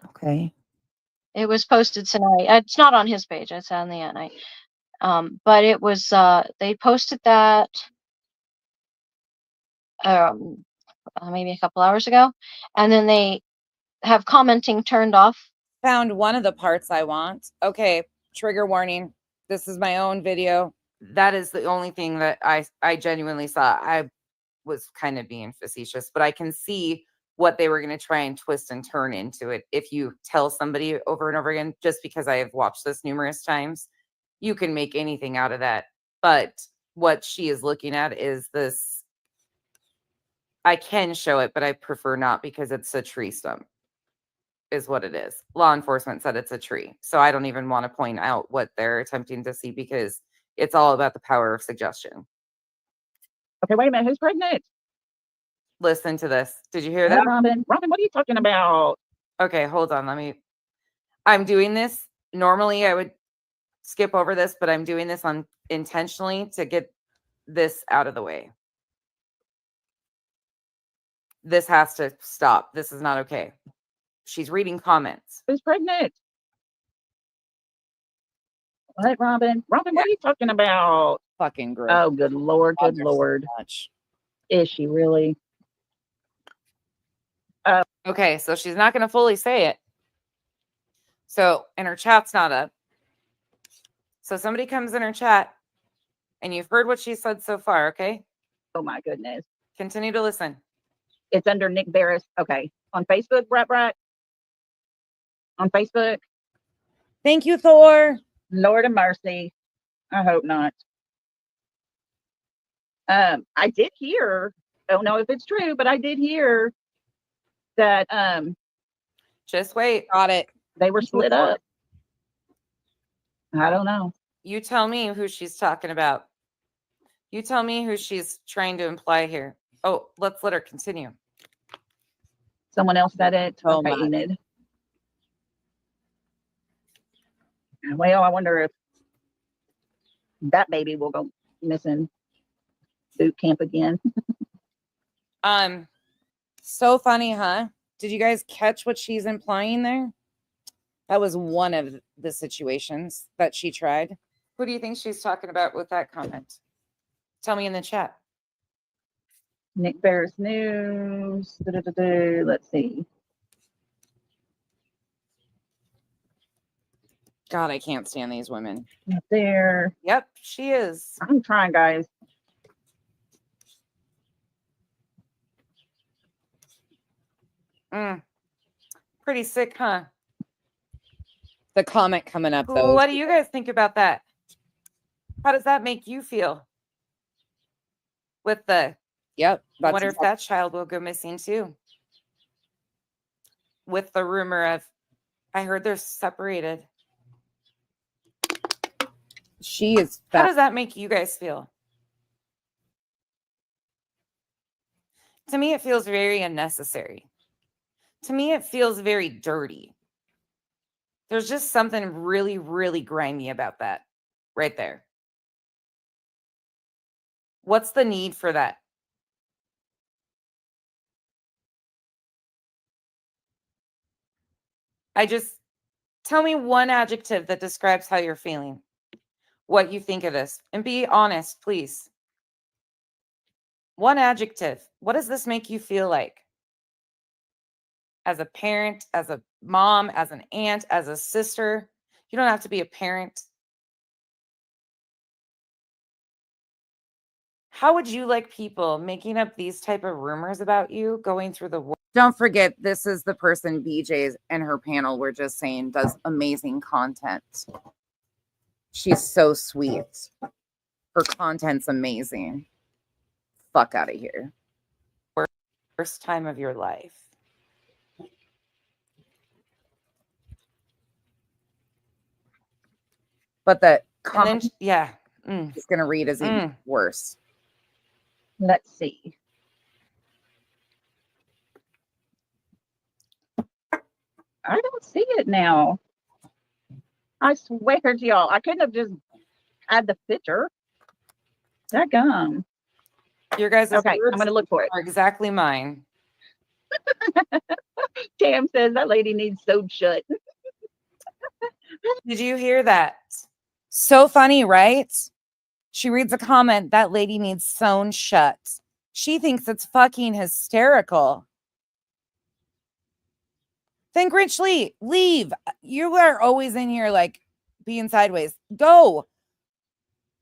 Okay. It was posted tonight. It's not on his page. It's on the At Night. But it was. They posted that maybe a couple hours ago, and then they have commenting turned off. Found one of the parts I want. Okay, trigger warning. This is my own video. That is the only thing that I genuinely saw. I was kind of being facetious, but I can see what they were going to try and twist and turn into it. If you tell somebody over and over again, just because I have watched this numerous times, you can make anything out of that. But what she is looking at is this. I can show it, but I prefer not because it's a tree stump. Is what it is. Law enforcement said it's a tree. So I don't even want to point out what they're attempting to see because it's all about the power of suggestion. Okay, wait a minute. Who's pregnant? Listen to this. Did you hear that? Robin, what are you talking about? Okay, hold on. I'm doing this. Normally I would skip over this, but I'm doing this on intentionally to get this out of the way. This has to stop. This is not okay. She's reading comments. Who's pregnant? What, Robin? Robin, what are you talking about? Fucking gross. Oh, good Lord, good Lord. Much. Is she really? Okay, so she's not going to fully say it. So, and her chat's not up. So somebody comes in her chat, and you've heard what she said so far, okay? Oh, my goodness. Continue to listen. It's under Nick Barris. Okay. On Facebook, Brat. On Facebook. Thank you, Thor. Lord of mercy. I hope not. I did hear, I don't know if it's true, but I did hear that just wait. Got it. They were split up. I don't know. You tell me who she's talking about. You tell me who she's trying to imply here. Oh, let's let her continue. Someone else said it. Oh, okay, my. Enid. Well, I wonder if that baby will go missing boot camp again. So funny, huh? Did you guys catch what she's implying there? That was one of the situations that she tried. Who do you think she's talking about with that comment? Tell me in the chat. Nick Barris News. Let's see. God, I can't stand these women. Right there. Yep, she is. I'm trying, guys. Pretty sick, huh? The comment coming up, though. What do you guys think about that? How does that make you feel? With the, yep. I wonder if that child will go missing too. With the rumor of, I heard they're separated. She is. How does that make you guys feel? To me, it feels very unnecessary. To me, it feels very dirty. There's just something really, really grimy about that right there. What's the need for that? Tell me one adjective that describes how you're feeling. what you think of this and be honest, please. One adjective. What does this make you feel like? As a parent, as a mom, as an aunt, as a sister. You don't have to be a parent. How would you like people making up these type of rumors about you going through the world? Don't forget, this is the person BJ and her panel were just saying does amazing content. She's so sweet. Her content's amazing. Fuck out of here. Worst time of your life. But the comment, yeah, it's gonna read as even worse. Let's see. I don't see it now. I swear to y'all, I couldn't have just had the picture. That gum. Your guys' okay, I'm gonna look for it. Are exactly mine. Cam says that lady needs sewed shut. Did you hear that? So funny, right? She reads a comment, that lady needs sewn shut. She thinks it's fucking hysterical. Then Grinch Lee, leave. You are always in here like being sideways. Go.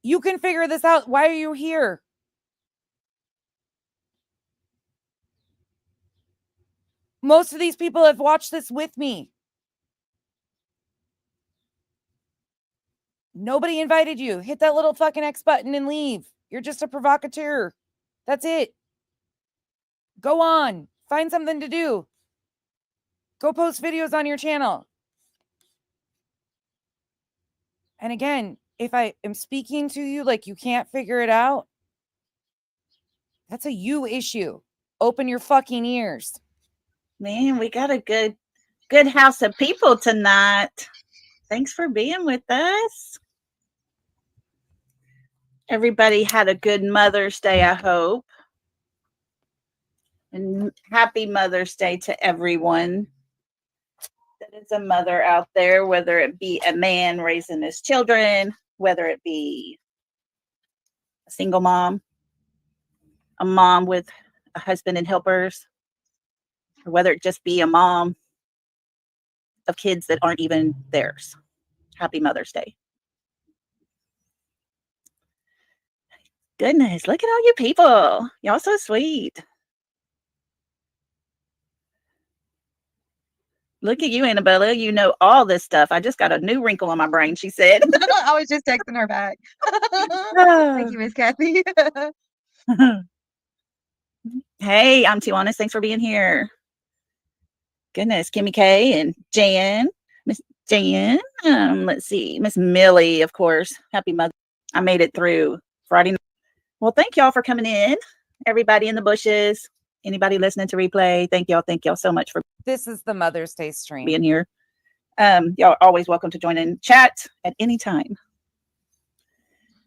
You can figure this out. Why are you here? Most of these people have watched this with me. Nobody invited you. Hit that little fucking X button and leave. You're just a provocateur. That's it. Go on. Find something to do. Go post videos on your channel. And again, if I am speaking to you like you can't figure it out, that's a you issue. Open your fucking ears. Man, we got a good house of people tonight. Thanks for being with us. Everybody had a good Mother's Day, I hope. And happy Mother's Day to everyone that is a mother out there, whether it be a man raising his children, whether it be a single mom, a mom with a husband and helpers, or whether it just be a mom of kids that aren't even theirs. Happy Mother's Day. Goodness, look at all you people. Y'all so sweet. Look at you, Annabella. You know all this stuff. I just got a new wrinkle on my brain, she said. I was just texting her back. Thank you, Miss Kathy. Hey, I'm too honest. Thanks for being here. Goodness, Kimmy K and Jan. Miss Jan. Let's see. Miss Millie, of course. Happy Mother. I made it through Friday night. Well, thank y'all for coming in. Everybody in the bushes. Anybody listening to replay. Thank y'all so much for this is the Mother's Day stream. Being here. Y'all are always welcome to join in chat at any time.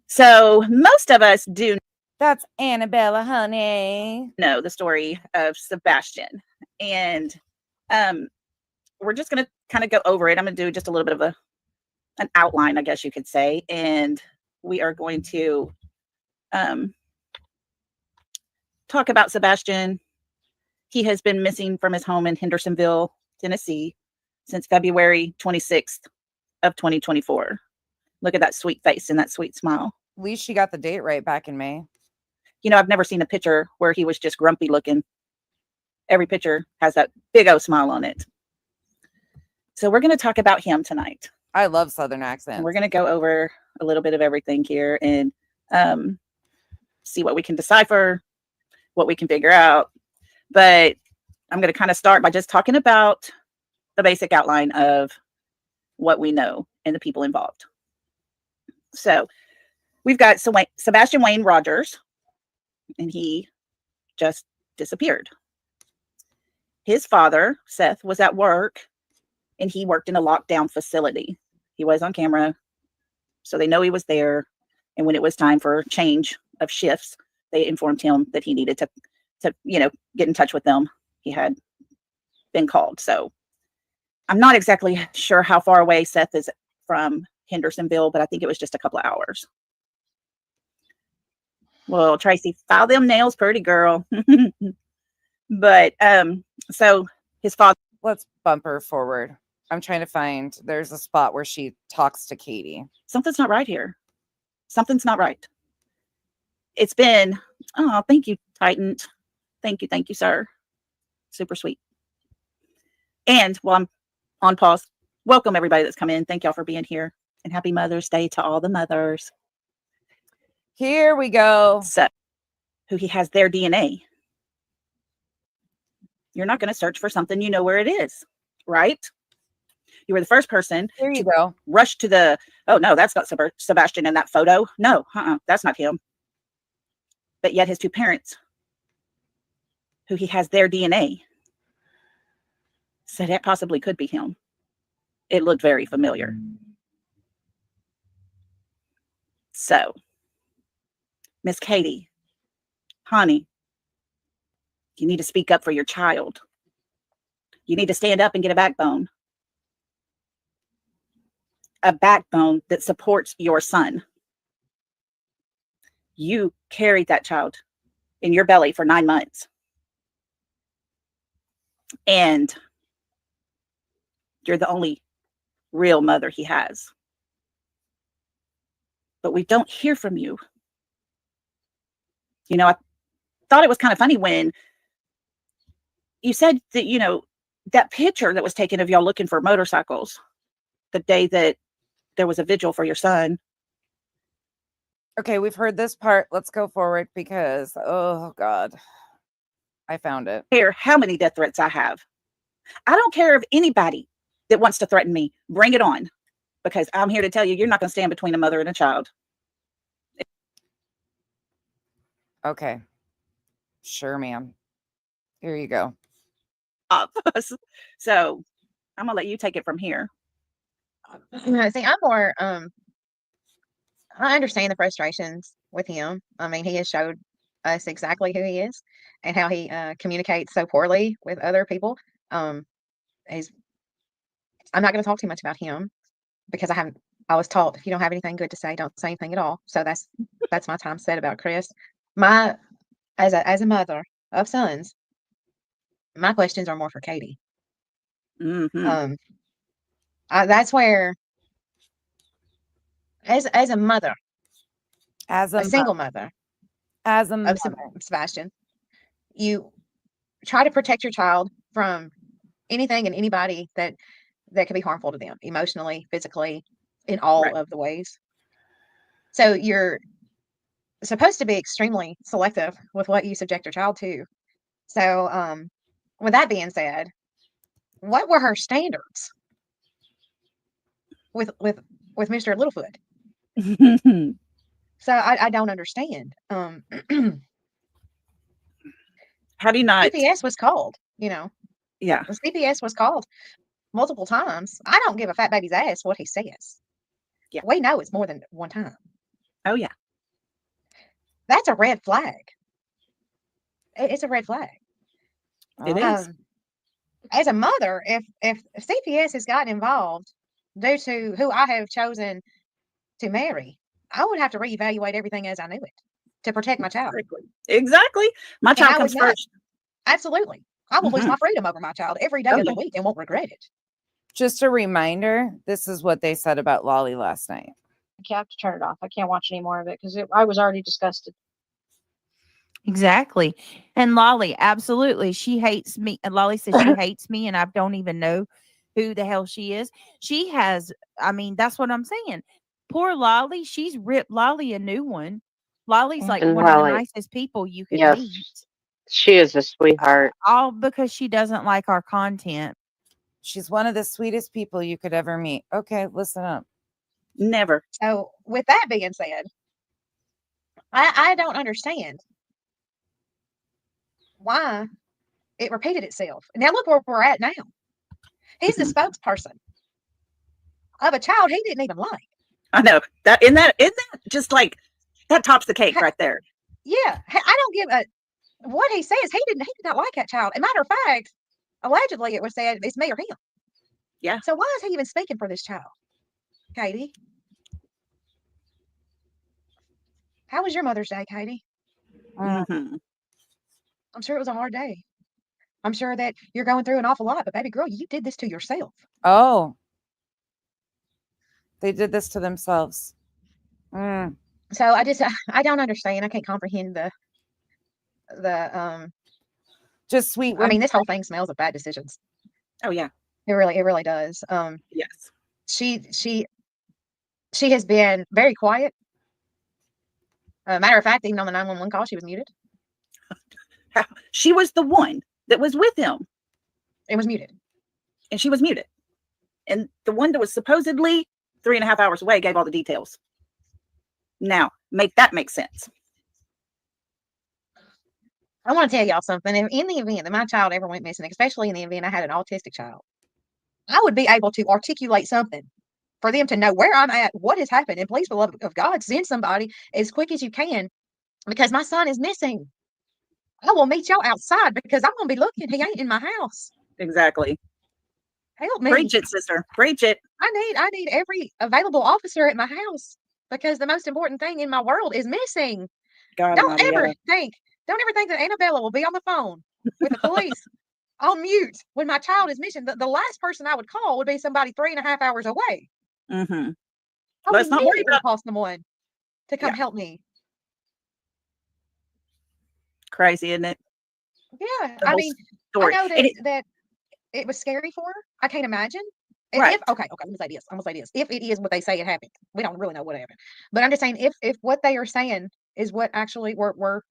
So most of us do. That's Annabella, honey. Know the story of Sebastian. And we're just going to kind of go over it. I'm going to do just a little bit of an outline, I guess you could say. And we are going to talk about Sebastian. He has been missing from his home in Hendersonville, Tennessee, since February 26th of 2024. Look at that sweet face and that sweet smile. At least she got the date right back in May. You know, I've never seen a picture where he was just grumpy looking. Every picture has that big old smile on it. So we're going to talk about him tonight. I love Southern accents. We're going to go over a little bit of everything here and see what we can decipher, what we can figure out. But I'm going to kind of start by just talking about the basic outline of what we know and the people involved. So we've got Sebastian Wayne Rogers, and he just disappeared. His father, Seth, was at work, and he worked in a lockdown facility. He was on camera, so they know he was there. And when it was time for change of shifts, they informed him that he needed to get in touch with them. He had been called. So I'm not exactly sure how far away Seth is from Hendersonville, but I think it was just a couple of hours. Well, Tracy, file them nails, pretty girl. But so his father. Let's bump her forward. I'm trying to find. There's a spot where she talks to Katie. Something's not right here. Something's not right. It's been. Oh, thank you, Titan. Thank you, sir. Super sweet. And while I'm on pause, welcome everybody that's come in. Thank y'all for being here, and happy Mother's Day to all the mothers. Here we go. So, who he has their DNA. You're not going to search for something you know where it is, right? You were the first person to rush to the, oh no, that's not Sebastian in that photo. No, that's not him. But yet his two parents, who he has their DNA, said that possibly could be him. It looked very familiar. So, Miss Katie, honey, you need to speak up for your child. You need to stand up and get a backbone. A backbone that supports your son. You carried that child in your belly for 9 months. And you're the only real mother he has. But we don't hear from you. You know, I thought it was kind of funny when you said that, you know, that picture that was taken of y'all looking for motorcycles the day that there was a vigil for your son. Okay, we've heard this part. Let's go forward because, oh God, I found it. Here, how many death threats I have. I don't care if anybody that wants to threaten me, bring it on. Because I'm here to tell you, you're not going to stand between a mother and a child. Okay. Sure, ma'am. Here you go. So I'm gonna let you take it from here. See, I'm more I understand the frustrations with him. I mean, he has showed us exactly who he is and how he communicates so poorly with other people. He's I'm not going to talk too much about him because I was taught if you don't have anything good to say, don't say anything at all. So that's my time said about Chris. As a mother of sons, my questions are more for Katie. Mm-hmm. That's where, as a mother, as a single mother, as a mother. of Sebastian, you try to protect your child from anything and anybody that could be harmful to them emotionally, physically, in all of the ways. So you're supposed to be extremely selective with what you subject your child to. So, with that being said, what were her standards with Mr. Littlefoot? So I don't understand. How do you not? CPS was called, you know. Yeah. The CPS was called multiple times. I don't give a fat baby's ass what he says. Yeah. We know it's more than one time. Oh yeah. That's a red flag. It's a red flag. It is. As a mother, if CPS has gotten involved due to who I have chosen to marry, I would have to reevaluate everything as I knew it to protect my child. Exactly. My child comes first. Absolutely. I will lose my freedom over my child every day of the week and won't regret it. Just a reminder, this is what they said about Lolly last night. I have to turn it off. I can't watch any more of it because I was already disgusted. Exactly. And Lolly, absolutely. She hates me. And Lolly says she hates me and I don't even know who the hell she is. She has, I mean, that's what I'm saying. Poor Lolly. She's ripped Lolly a new one. Lolly's like one of the nicest people you could meet. She is a sweetheart. All because she doesn't like our content. She's one of the sweetest people you could ever meet. Okay, listen up. Never. So with that being said, I don't understand why it repeated itself. Now look where we're at now. He's the spokesperson of a child he didn't even like. I know that. Isn't that just like that tops the cake right there? Yeah, I don't give a what he says. He did not like that child. As a matter of fact, allegedly it was said it's me or him. Yeah. So why is he even speaking for this child, Katie? How was your Mother's Day, Katie? Mhm. I'm sure it was a hard day. I'm sure that you're going through an awful lot, but baby girl, you did this to yourself. Oh. They did this to themselves. So I don't understand. I can't comprehend the just sweet. I mean, this whole thing smells of bad decisions. Oh yeah. It really does. Yes. She has been very quiet. Matter of fact, even on the 911 call, she was muted. She was the one that was with him. It was muted. And she was muted. And the one that was supposedly 3.5 hours away gave all the details. Now, make that make sense. I want to tell y'all something. In the event that my child ever went missing, especially in the event I had an autistic child, I would be able to articulate something for them to know where I'm at, what has happened. And please, for the love of God, send somebody as quick as you can because my son is missing. I will meet y'all outside because I'm going to be looking. He ain't in my house. Exactly. Help me. Preach it, sister. Preach it. I need every available officer at my house because the most important thing in my world is missing. Don't ever think that Annabella will be on the phone with the police on mute when my child is missing. The last person I would call would be somebody 3.5 hours away. Mm-hmm. Let's not worry about call someone to come help me. Crazy, isn't it? Yeah, I mean, story. I know that it was scary for her. I can't imagine. Right. I'm gonna say this. If it is what they say it happened, we don't really know what happened. But I'm just saying, if what they are saying is what actually were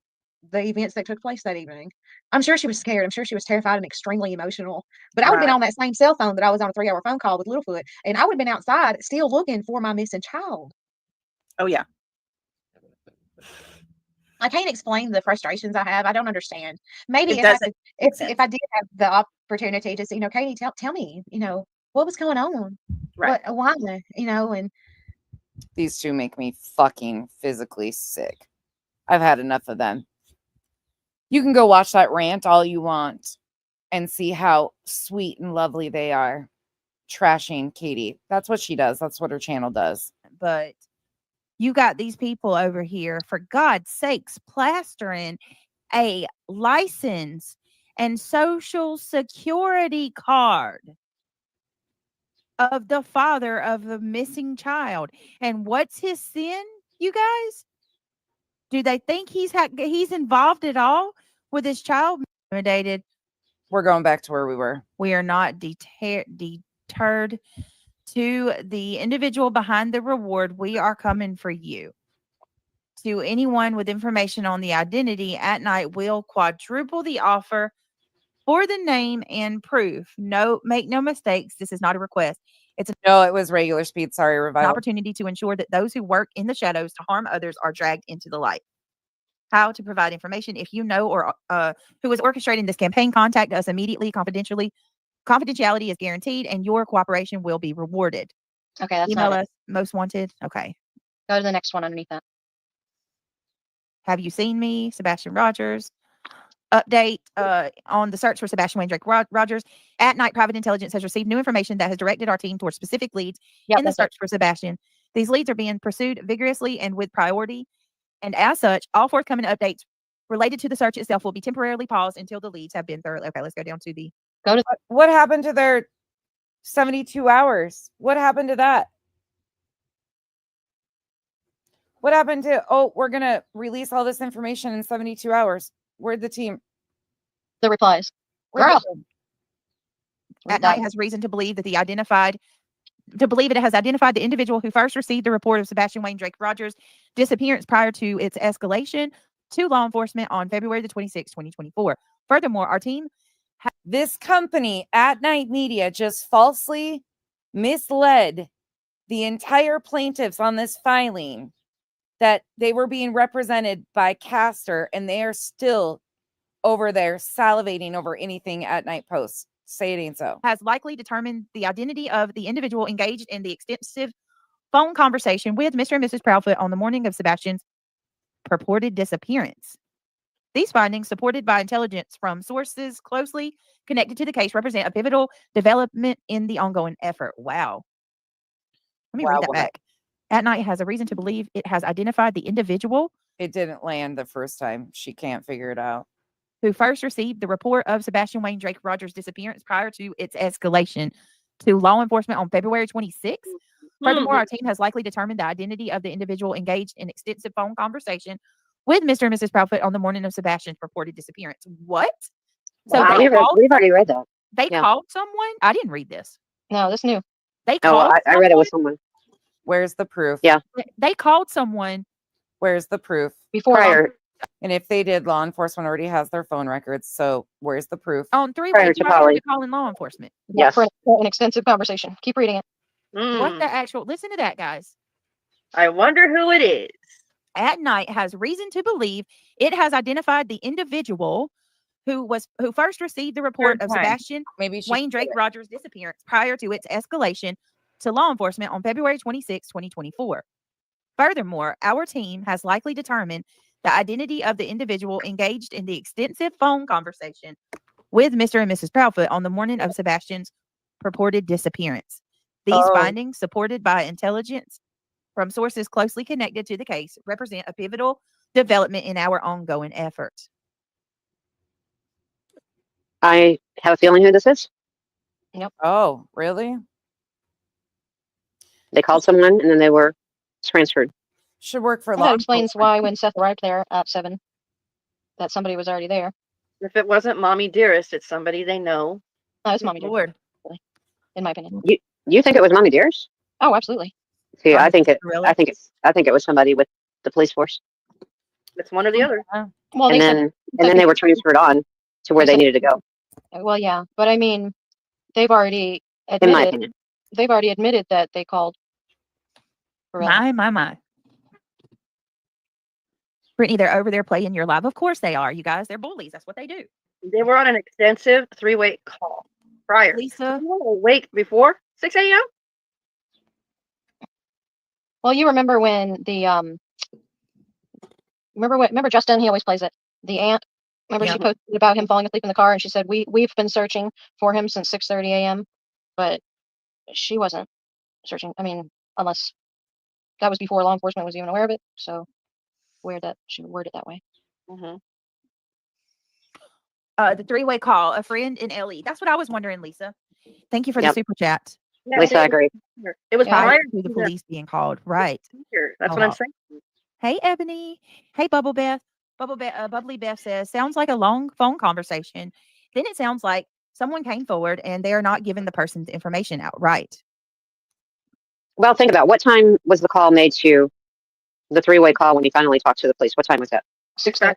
the events that took place that evening, I'm sure she was scared. I'm sure she was terrified and extremely emotional. But I would have been on that same cell phone that I was on a 3-hour phone call with Littlefoot, and I would have been outside still looking for my missing child. Oh yeah. I can't explain the frustrations I have. I don't understand. Maybe if I did have the opportunity to say, Katie, tell me, what was going on? Right. Why? And these two make me fucking physically sick. I've had enough of them. You can go watch that rant all you want and see how sweet and lovely they are. Trashing Katie. That's what she does. That's what her channel does. But you got these people over here, for God's sakes, plastering a license and social security card of the father of the missing child. And what's his sin, you guys? Do they think he's involved at all with his child intimidated? We're going back to where we were. We are not deterred to the individual behind the reward. We are coming for you. To anyone with information on the identity, At Night will quadruple the offer for the name and proof. No, make no mistakes. This is not a request. It was regular speed. Sorry, Revival. An opportunity to ensure that those who work in the shadows to harm others are dragged into the light. How to provide information. If you know or who is orchestrating this campaign, contact us immediately. Confidentiality is guaranteed, and your cooperation will be rewarded. Okay, that's Email not us. Most wanted. Okay. Go to the next one underneath that. Have you seen me, Sebastian Rogers? Update on the search for Sebastian Wayne Drake Rogers. At Night, private intelligence has received new information that has directed our team towards specific leads in the search for Sebastian. These leads are being pursued vigorously and with priority. And as such, all forthcoming updates related to the search itself will be temporarily paused until the leads have been thoroughly. Okay, let's go down to what happened to their 72 hours? What happened to that? What happened to, we're going to release all this information in 72 hours? Where'd the team? The replies. Girl. At Night has reason to believe that it has identified the individual who first received the report of Sebastian Wayne Drake Rogers' disappearance prior to its escalation to law enforcement on February the 26th, 2024. Furthermore, our team, this company, At Night Media, just falsely misled the entire plaintiffs on this filing that they were being represented by Castor, and they are still over there salivating over anything At Night posts. Say it ain't so. Has likely determined the identity of the individual engaged in the extensive phone conversation with Mr. and Mrs. Proudfoot on the morning of Sebastian's purported disappearance. These findings, supported by intelligence from sources closely connected to the case, represent a pivotal development in the ongoing effort. Wow. Let me read that back. At Night has a reason to believe it has identified the individual It didn't land the first time. She can't figure it out. Who first received the report of Sebastian Wayne Drake Rogers' disappearance prior to its escalation to law enforcement on February 26th. Furthermore, our team has likely determined the identity of the individual engaged in extensive phone conversation with Mr. and Mrs. Proudfoot on the morning of Sebastian's purported disappearance. What? So Wow, we've already read that. They called someone? I didn't read this. No, this new. They called I read it with someone. Where's the proof? Yeah. They called someone. Where's the proof? Before Prior. And if they did, law enforcement already has their phone records. So where's the proof? On three Prior ways to prior Polly. to calling law enforcement. Yes. For an extensive conversation. Keep reading it. What the actual? Listen to that, guys. I wonder who it is. At night has reason to believe it has identified the individual who first received the report of Sebastian Wayne Drake Rogers' disappearance prior to its escalation to law enforcement on February 26, 2024. Furthermore, our team has likely determined the identity of the individual engaged in the extensive phone conversation with Mr. and Mrs. Proudfoot on the morning of Sebastian's purported disappearance. These findings, supported by intelligence from sources closely connected to the case, represent a pivotal development in our ongoing efforts. I have a feeling who this is. Yep. Oh, really? They called someone and then they were transferred. Should work for That explains why when Seth arrived there at 7, that somebody was already there. If it wasn't Mommy Dearest, it's somebody they know. No, it's Mommy Lord. Dearest, in my opinion. You think it was Mommy Dearest? Oh, absolutely. See, I think it was somebody with the police force. It's one or the other. Well, and then they were transferred on to where they needed to go. Well, yeah, but I mean, they've already In my admitted. opinion. They've already admitted that they called. My. Brittany, they're over there playing your live. Of course they are, you guys. They're bullies. That's what they do. They were on an extensive 3-way call prior. Lisa. Wake before 6 a.m. Well, you remember when the remember Justin? He always plays it. The aunt. Remember she posted about him falling asleep in the car, and she said we've been searching for him since 6:30 a.m. But she wasn't searching. I mean, unless that was before law enforcement was even aware of it. So weird that she would word it that way. Mm-hmm. The 3-way call, a friend in LE. That's what I was wondering, Lisa. Thank you for the Yep. super chat. Yeah, Lisa, I agree. It was Prior prior to the police being called, right? That's Oh, what I'm wow. saying. Hey, Ebony. Hey, Bubble Beth. Bubbly Beth says, sounds like a long phone conversation. Then it sounds like someone came forward and they are not giving the person's information out. Right. Well, think about what time was the call made to the 3-way call when he finally talked to the police? What time was that? 6:30.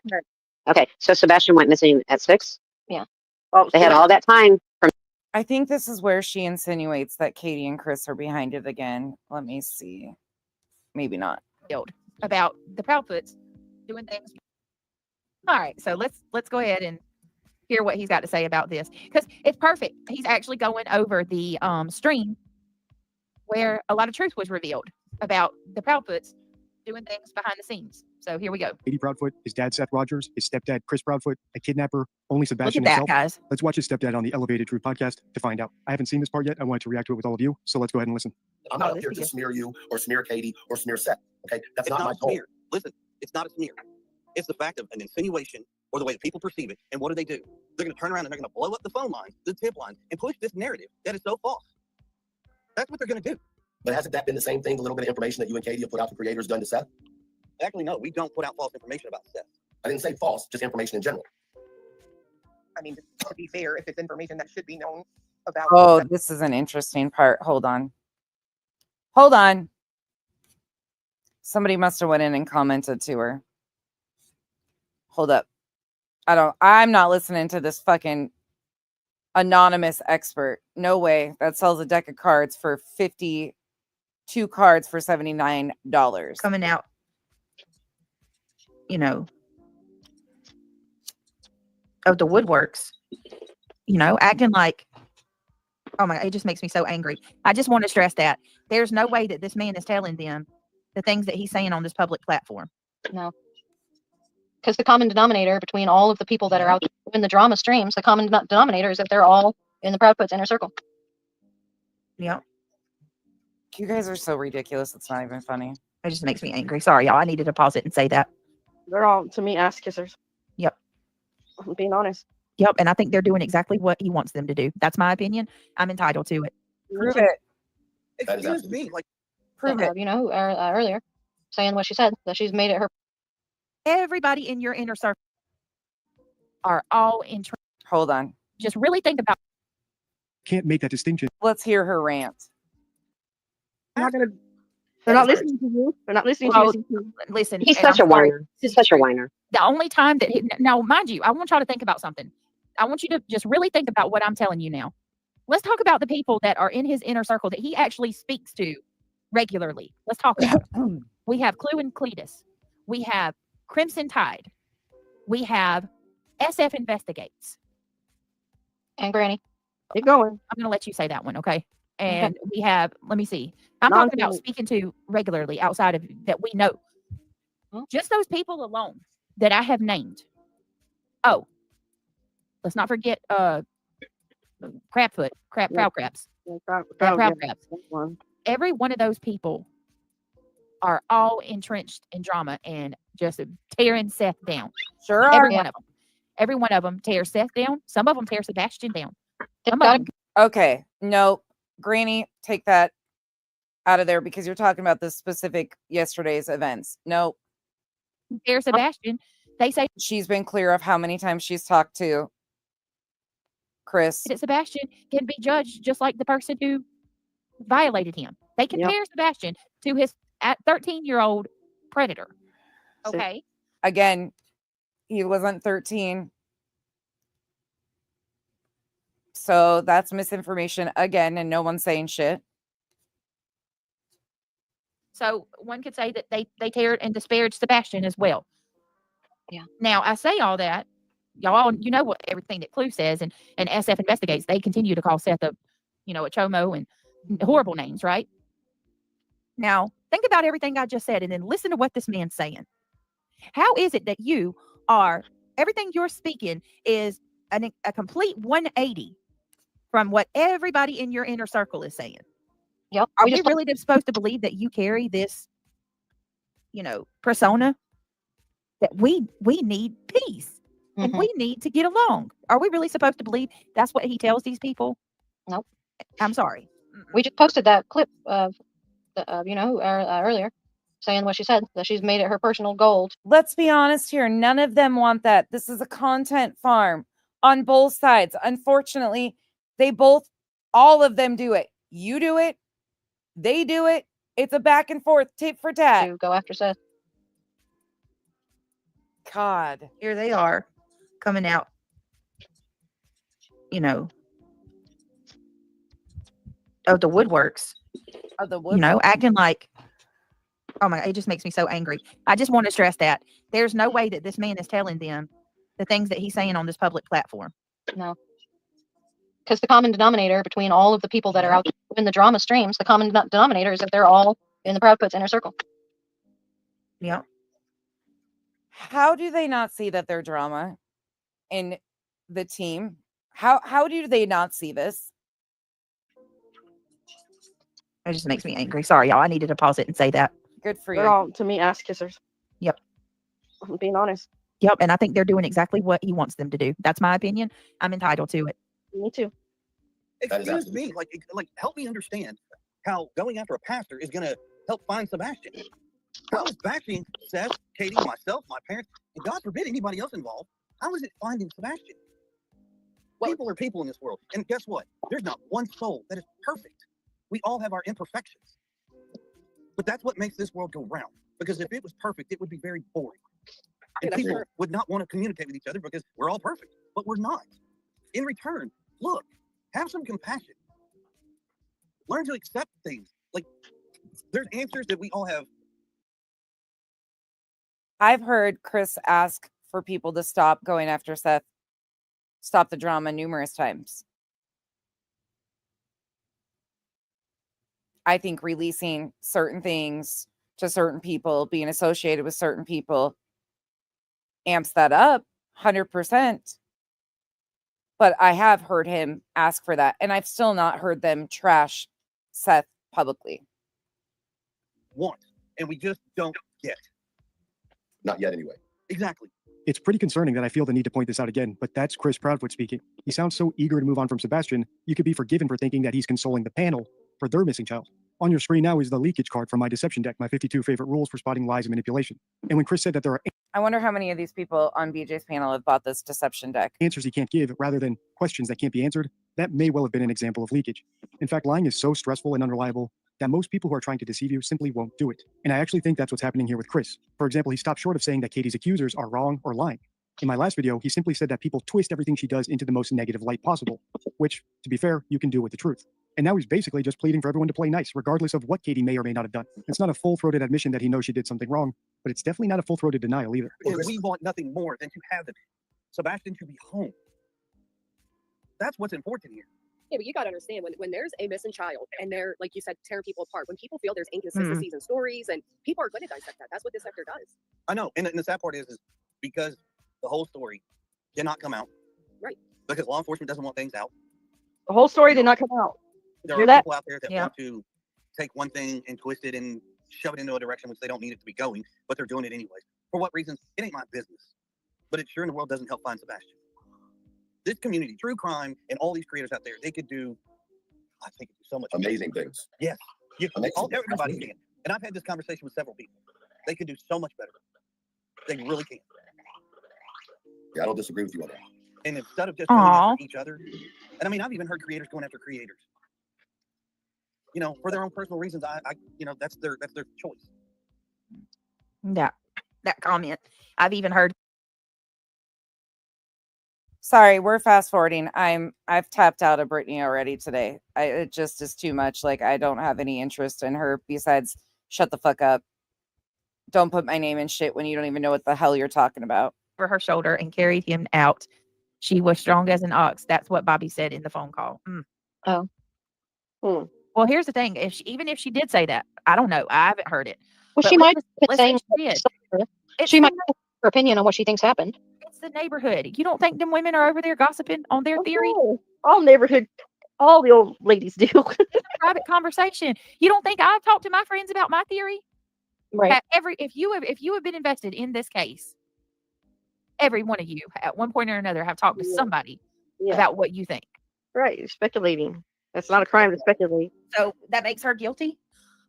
Okay, so Sebastian went missing at 6. Yeah. Oh, They had all that time from. I think this is where she insinuates that Katie and Chris are behind it again. Let me see. Maybe not. About the Proudfoots doing things. All right, so let's go ahead and hear what he's got to say about this, because it's perfect. He's actually going over the stream where a lot of truth was revealed about the Proudfoots doing things behind the scenes. So here we go. Katie Proudfoot, his dad Seth Rogers, his stepdad Chris Proudfoot, a kidnapper, only Sebastian Look at that, himself. guys. Let's watch his stepdad on the Elevated Truth podcast to find out. I haven't seen this part yet. I wanted to react to it with all of you, so let's go ahead and listen. I'm not up here to smear you or smear Katie or smear Seth. Okay, that's not my goal. Smear. Listen, it's not a smear. It's the fact of an insinuation or the way that people perceive it. And what do? They're going to turn around and they're going to blow up the phone lines, the tip lines, and push this narrative that is so false. That's what they're going to do. But hasn't that been the same thing, the little bit of information that you and Katie have put out to creators done to Seth? Actually, no, we don't put out false information about Seth. I didn't say false, just information in general. I mean, to be fair, if it's information that should be known about. Oh, this is an interesting part. Hold on. Somebody must have went in and commented to her. Hold up. I'm not listening to this fucking anonymous expert. No way. That sells a deck of cards for 52 cards for $79. Coming out, of the woodworks, acting like, oh my, it just makes me so angry. I just want to stress that there's no way that this man is telling them the things that he's saying on this public platform. No. Because the common denominator between all of the people that are out in the drama streams, the common denominator is that they're all in the Proudfoots inner circle. Yeah. You guys are so ridiculous. It's not even funny. It just makes me angry. Sorry, y'all. I needed to pause it and say that. They're all, to me, ass kissers. Yep. I'm being honest. Yep. And I think they're doing exactly what he wants them to do. That's my opinion. I'm entitled to it. Prove it. Excuse me, like Prove it. You know, earlier, saying what she said, that she's made it her. Everybody in your inner circle are all in. Hold on. Just really think about. Can't make that distinction. Let's hear her rant. I'm not gonna. They're not listening to you. They're not listening Well, to you. Listen, He's and such I'm a sorry, whiner. He's such a whiner. the only time that now, mind you, I want y'all to think about something. I want you to just really think about what I'm telling you now. Let's talk about the people that are in his inner circle that he actually speaks to regularly. Let's talk about it. We have Clue and Cletus. We have Crimson Tide. We have SF Investigates. And Granny. Keep going. I'm going to let you say that one, okay? And we have, let me see. I'm talking about speaking to regularly outside of that we know. Just those people alone that I have named. Oh, let's not forget Crabfoot, Crab Crabs. Crab Crabs. Every one of those people are all entrenched in drama and just tearing Seth down. Sure are. Every one of them. Every one of them tears Seth down. Some of them tear Sebastian down. Some of them. Okay. Nope. Granny, take that out of there because you're talking about the specific yesterday's events. Nope. Tear Sebastian. They say she's been clear of how many times she's talked to Chris. that Sebastian can be judged just like the person who violated him. They compare Sebastian to his 13-year-old predator. Okay. Again, he wasn't 13. So that's misinformation again, and no one's saying shit. So one could say that they tear and disparage Sebastian as well. Yeah. Now I say all that, y'all, you know what everything that Clue says and SF Investigates, they continue to call Seth a chomo and horrible names, right? Now think about everything I just said and then listen to what this man's saying. How is it that you are everything you're speaking is a complete 180 from what everybody in your inner circle is saying? Yep. Are we really supposed to believe that you carry this, persona that we need peace and we need to get along? Are we really supposed to believe that's what he tells these people? Nope. I'm sorry. We just posted that clip of earlier saying what she said, that she's made it her personal goal. Let's be honest here. None of them want that. This is a content farm on both sides. Unfortunately, all of them do it. You do it. They do it. It's a back and forth, tit for tat. To go after Seth. God. Here they are coming out, of the woodworks. Acting like, oh my, it just makes me so angry. I just want to stress that there's no way that this man is telling them the things that he's saying on this public platform. No. Because the common denominator between all of the people that are out in the drama streams, the common denominator is that they're all in the Proud Puts inner circle. Yeah. How do they not see that they're drama in the team? How do they not see this? It just makes me angry. Sorry, y'all. I needed to pause it and say that. Good for They're you. all, to me, ass kissers. Yep. I'm being honest. Yep. And I think they're doing exactly what he wants them to do. That's my opinion. I'm entitled to it. Me too. Excuse me, like help me understand how going after a pastor is going to help find Sebastian. How is bashing Seth, Katie, myself, my parents, and God forbid anybody else involved? How is it finding Sebastian? People are people in this world, and guess what? There's not one soul that is perfect. We all have our imperfections, but that's what makes this world go round. Because if it was perfect, it would be very boring, and people would not want to communicate with each other because we're all perfect, but we're not. In return, look. Have some compassion. Learn to accept things. Like, there's answers that we all have. I've heard Chris ask for people to stop going after Seth, stop the drama numerous times. I think releasing certain things to certain people, being associated with certain people, amps that up 100%. But I have heard him ask for that. And I've still not heard them trash Seth publicly. Want, and we just don't get. Not yet, anyway. Exactly. It's pretty concerning that I feel the need to point this out again, but that's Chris Proudfoot speaking. He sounds so eager to move on from Sebastian, you could be forgiven for thinking that he's consoling the panel for their missing child. On your screen now is the leakage card from my deception deck, my 52 favorite rules for spotting lies and manipulation. And when Chris said that there are I wonder how many of these people on BJ's panel have bought this deception deck. answers he can't give rather than questions that can't be answered, that may well have been an example of leakage. In fact, lying is so stressful and unreliable that most people who are trying to deceive you simply won't do it. And I actually think that's what's happening here with Chris. For example, he stopped short of saying that Katie's accusers are wrong or lying. In my last video, he simply said that people twist everything she does into the most negative light possible, which, to be fair, you can do with the truth. And now he's basically just pleading for everyone to play nice, regardless of what Katie may or may not have done. It's not a full-throated admission that he knows she did something wrong, but it's definitely not a full-throated denial either. And we want nothing more than to have Sebastian to be home. That's what's important here. Yeah, but you got to understand when there's a missing child and they're, like you said, tearing people apart, when people feel there's inconsistencies in stories, and people are going to dissect that. That's what Dissector does. I know. And the sad part is because the whole story did not come out. Right. Because law enforcement doesn't want things out. The whole story did not come out. There Hear are that? people out there that want to take one thing and twist it and shove it into a direction which they don't need it to be going, but they're doing it anyways. For what reasons? It ain't my business. But it sure in the world doesn't help find Sebastian. This community, true crime, and all these creators out there, they could do, I think, so much amazing things. Yes. Everybody can. And I've had this conversation with several people. They could do so much better. They really can. Yeah, I don't disagree with you on that. And instead of just going after each other, and I mean, I've even heard creators going after creators. You know, for their own personal reasons. That's their choice. Yeah, that comment. I've even heard. Sorry, we're fast forwarding. I've tapped out of Brittany already today. It just is too much. Like, I don't have any interest in her besides shut the fuck up. Don't put my name in shit when you don't even know what the hell you're talking about. Over her shoulder and carried him out. She was strong as an ox. That's what Bobby said in the phone call. Oh. Well, here's the thing. Even if she did say that, I don't know. I haven't heard it. Well, But she might be let's saying say she did. she might have her opinion on what she thinks happened. It's the neighborhood. You don't think them women are over there gossiping on their theory? All neighborhood, all the old ladies do. Private conversation. You don't think I've talked to my friends about my theory? Right. If you have been invested in this case, every one of you at one point or another have talked to somebody about what you think. Right. You're speculating. That's not a crime to speculate. So that makes her guilty.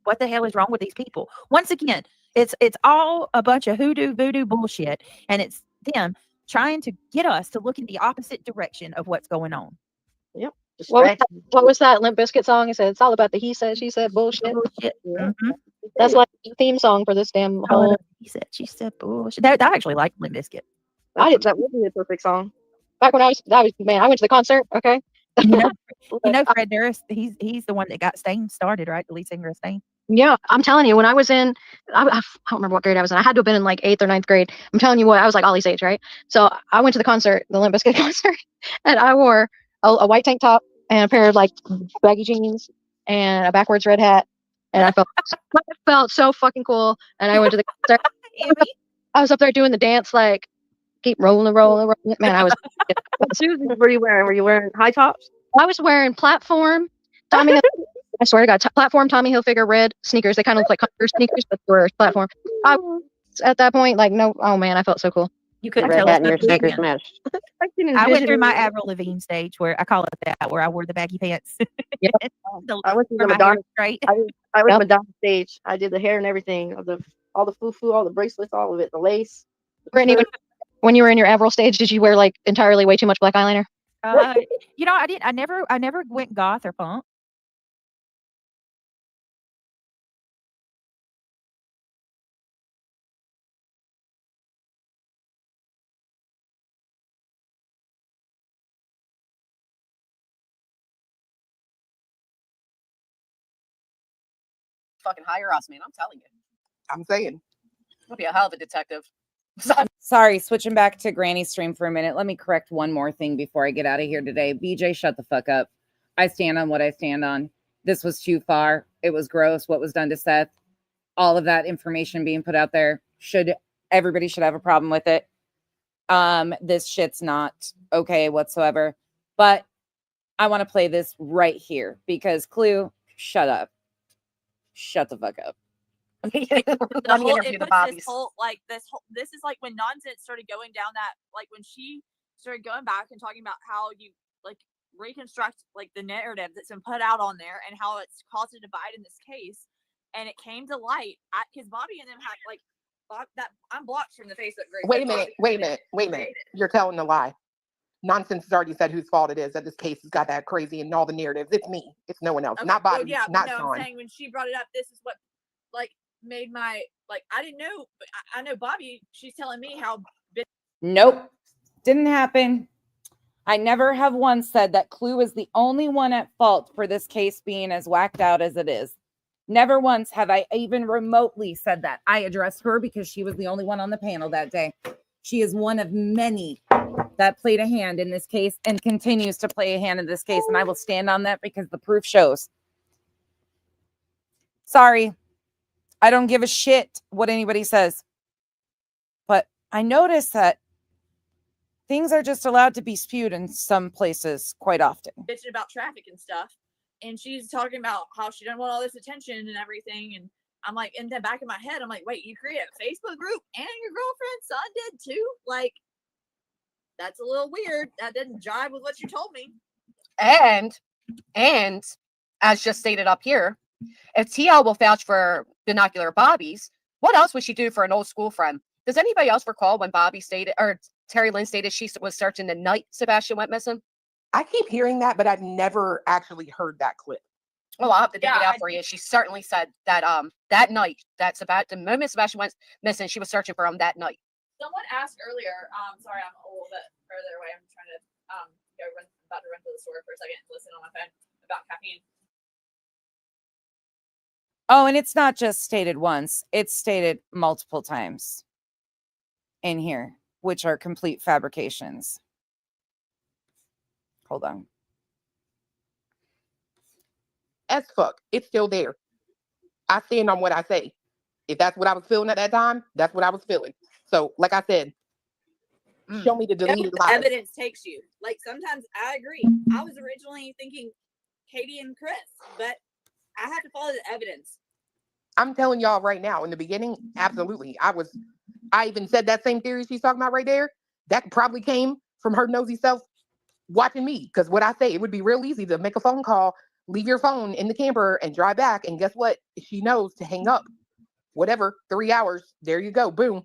What the hell is wrong with these people? Once again, it's all a bunch of hoodoo voodoo bullshit, and it's them trying to get us to look in the opposite direction of what's going on. Yep. What was that Limp Bizkit song? It said it's all about the he said, she said bullshit. That's like the theme song for this damn whole. He said, she said bullshit. I actually like Limp Bizkit. That would be the perfect song. Back when I went to the concert. Okay. You know, Fred Durst, he's the one that got Stain started, right? The lead singer of Stain. Yeah, I'm telling you, when I was in, I don't remember what grade I was in. I had to have been in like 8th or 9th grade. I'm telling you what, I was like Ollie's age, right? So I went to the concert, the Limp Bizkit concert, and I wore a white tank top and a pair of like baggy jeans and a backwards red hat, and I felt so fucking cool. And I went to the concert. I was up there doing the dance, like keep rolling. Man, I was. Susie, what were you wearing? Were you wearing high tops? I was wearing platform Tommy. I swear to God, platform Tommy Hilfiger red sneakers. They kind of look like Converse sneakers, but they were platform. I was at that point, like, no, oh man, I felt so cool. You couldn't Red tell hat us and your nothing. sneakers matched. I went through my Avril Lavigne stage where I call it that, where I wore the baggy pants. Yeah. I went through the Madonna. I went Madonna stage. I did the hair and everything, all the foo-foo, all the bracelets, all of it, the lace. Brittany, when you were in your Avril stage, did you wear like entirely way too much black eyeliner? You know, I didn't. I never went goth or punk. Fucking hire us, man. I'm telling you. I'm saying. I'll be a hell of a detective. Sorry, switching back to Granny's stream for a minute. Let me correct one more thing before I get out of here today. BJ, shut the fuck up. I stand on what I stand on. This was too far. It was gross what was done to Seth. All of that information being put out there. Everybody should have a problem with it. This shit's not okay whatsoever. But I want to play this right here because Clue, shut up. Shut the fuck up. The Let me whole, interview it the puts Bobbies. this is like when nonsense started going down that, like when she started going back and talking about how you like reconstruct like the narrative that's been put out on there and how it's caused a divide in this case, and it came to light because Bobby and them had like that I'm blocked from the Facebook group. Wait a minute. You're telling a lie. Nonsense has already said whose fault it is that this case has got that crazy and all the narratives. It's me. It's no one else. Okay, Not well, Bobby. yeah, Not but no, Sean. I'm saying when she brought it up, this is what like made my like I didn't know, but I know Bobby. She's telling me how. Nope. Didn't happen. I never have once said that Clue is the only one at fault for this case being as whacked out as it is. Never once have I even remotely said that. I addressed her because she was the only one on the panel that day. She is one of many that played a hand in this case and continues to play a hand in this case. And I will stand on that because the proof shows. Sorry. I don't give a shit what anybody says. But I noticed that things are just allowed to be spewed in some places quite often. Bitching about traffic and stuff, and she's talking about how she doesn't want all this attention and everything. And I'm like, in the back of my head, I'm like, wait, you create a Facebook group and your girlfriend's son did too? Like, that's a little weird. That didn't jive with what you told me. And as just stated up here, if TL will vouch for binocular Bobbies, what else would she do for an old school friend? Does anybody else recall when Bobby stated, or Terry Lynn stated she was searching the night Sebastian went missing? I keep hearing that, but I've never actually heard that clip. Well, I'll have to dig it out for you. She certainly said that that night, the moment Sebastian went missing, she was searching for him that night. Someone asked earlier, sorry, I'm a little bit further away. I'm trying to about to run to the store for a second and listen on my phone about caffeine. Oh, and it's not just stated once. It's stated multiple times in here, which are complete fabrications. Hold on. As fuck. It's still there. I stand on what I say. If that's what I was feeling at that time, that's what I was feeling. So, like I said, show me the deleted lies. Evidence takes you. Like, sometimes I agree. I was originally thinking Katie and Chris, but I have to follow the evidence. I'm telling y'all right now, in the beginning, absolutely. I even said that same theory she's talking about right there. That probably came from her nosy self watching me. Because what I say, it would be real easy to make a phone call, leave your phone in the camper and drive back. And guess what? She knows to hang up. Whatever, 3 hours, there you go. Boom.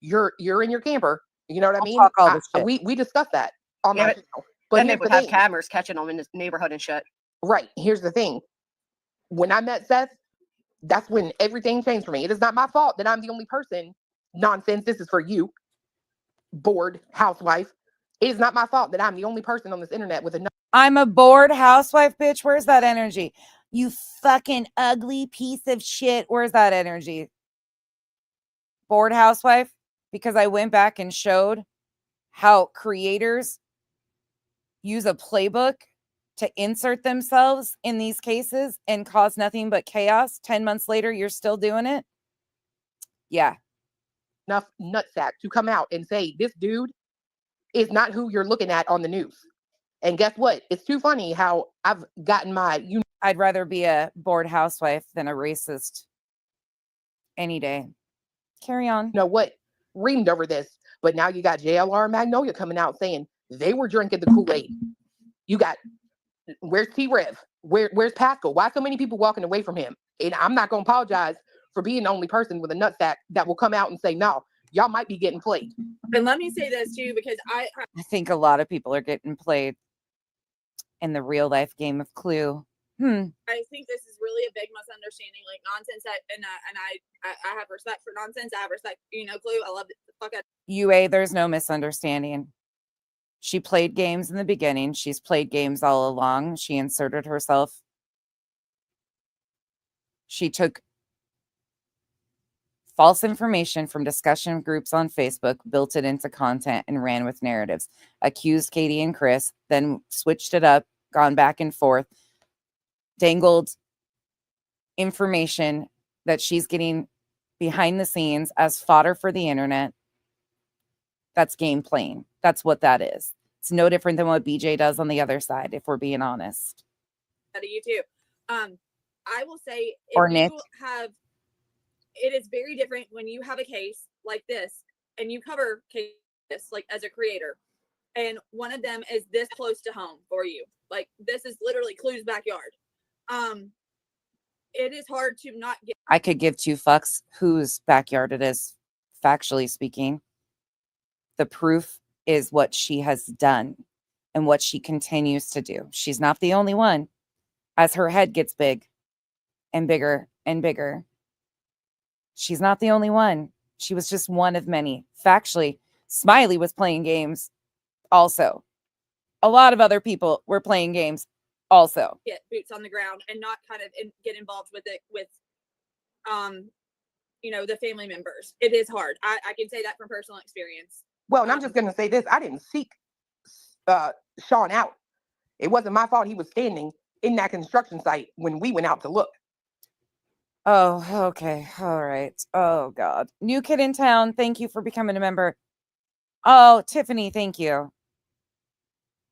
You're in your camper. You know what I mean? Talk all this shit. We discussed that on my channel. But then they here's would the have thing. cameras catching them in the neighborhood and shit. Right. Here's the thing. When I met Seth, that's when everything changed for me. It is not my fault that I'm the only person. Nonsense. This is for you, bored housewife. It is not my fault that I'm the only person on this internet with a. I'm a bored housewife, bitch. Where's that energy? You fucking ugly piece of shit. Where's that energy? Bored housewife? Because I went back and showed how creators use a playbook to insert themselves in these cases and cause nothing but chaos. 10 months later, you're still doing it? Yeah. Enough nutsack to come out and say this dude is not who you're looking at on the news. And guess what? It's too funny how I've gotten my. I'd rather be a bored housewife than a racist any day. Carry on. You know what? Reamed over this, but now you got JLR and Magnolia coming out saying they were drinking the Kool-Aid. You got, where's T-Rev? Where's Pascal? Why so many people walking away from him? And I'm not going to apologize for being the only person with a nutsack that will come out and say, no, y'all might be getting played. And let me say this too, because I think a lot of people are getting played in the real life game of Clue. I think this is really a big misunderstanding. Like nonsense, and I have respect for nonsense. I have respect, Clue. I love it. The fuck out. UA, there's no misunderstanding. She played games in the beginning. She's played games all along. She inserted herself. She took false information from discussion groups on Facebook, built it into content, and ran with narratives. Accused Katie and Chris, then switched it up, gone back and forth, dangled information that she's getting behind the scenes as fodder for the internet. That's game playing. That's what that is. It's no different than what BJ does on the other side, if we're being honest. Out of you too. I will say, Or if Nick. you have it is very different when you have a case like this and you cover cases like as a creator, and one of them is this close to home for you. Like this is literally Clue's backyard. It is hard to not get. I could give two fucks whose backyard it is, factually speaking. The proof is what she has done and what she continues to do. She's not the only one. As her head gets big and bigger and bigger, she's not the only one. She was just one of many. Factually, Smiley was playing games also. A lot of other people were playing games also. Get boots on the ground and not kind of get involved with it with, the family members. It is hard. I can say that from personal experience. Well, and I'm just going to say this. I didn't seek Sean out. It wasn't my fault he was standing in that construction site when we went out to look. Oh, okay. All right. Oh, God. New kid in town. Thank you for becoming a member. Oh, Tiffany, thank you.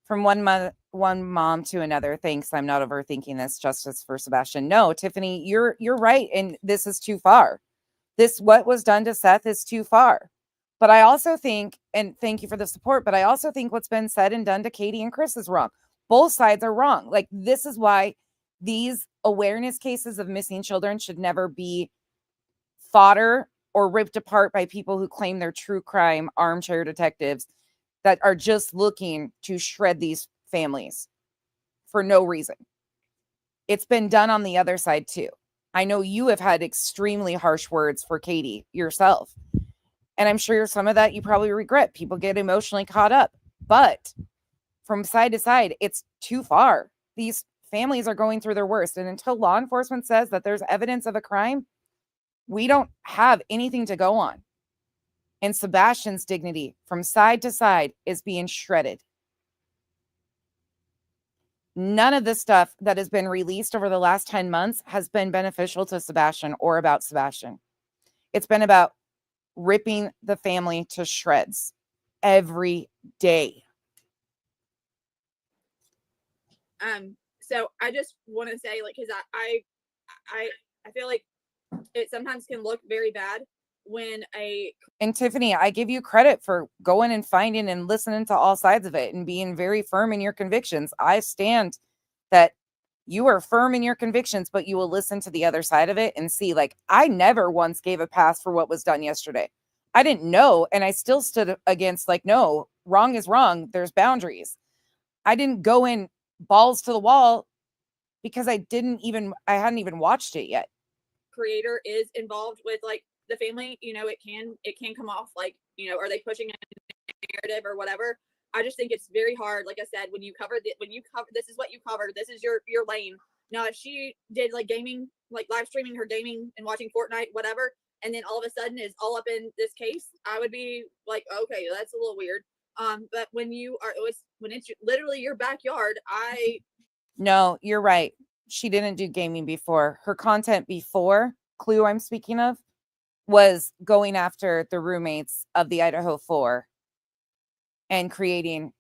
From one mom to another. Thanks. I'm not overthinking this. Justice for Sebastian. No, Tiffany, you're right. And this is too far. What was done to Seth is too far. But I also think, and thank you for the support, but I also think what's been said and done to Katie and Chris is wrong. Both sides are wrong. Like, this is why these awareness cases of missing children should never be fodder or ripped apart by people who claim they're true crime armchair detectives that are just looking to shred these families for no reason. It's been done on the other side too. I know you have had extremely harsh words for Katie yourself. And I'm sure some of that you probably regret. People get emotionally caught up. But from side to side, it's too far. These families are going through their worst. And until law enforcement says that there's evidence of a crime, we don't have anything to go on. And Sebastian's dignity from side to side is being shredded. None of the stuff that has been released over the last 10 months has been beneficial to Sebastian or about Sebastian. It's been about ripping the family to shreds every day. So I just want to say, like, because I feel like it sometimes can look very bad when And Tiffany, I give you credit for going and finding and listening to all sides of it and being very firm in your convictions. I stand that you are firm in your convictions, but you will listen to the other side of it and see, like, I never once gave a pass for what was done yesterday. I didn't know. And I still stood against, like, no, wrong is wrong. There's boundaries. I didn't go in balls to the wall because I hadn't even watched it yet. Creator is involved with, like, the family, it can come off like, are they pushing a narrative or whatever? I just think it's very hard. Like I said, when you cover, this is what you covered. This is your lane. Now, if she did like gaming, like live streaming her gaming and watching Fortnite, whatever, and then all of a sudden is all up in this case, I would be like, okay, that's a little weird. But when it's literally your backyard, No, you're right. She didn't do gaming before. Her content before Clue I'm speaking of was going after the roommates of the Idaho 4 and creating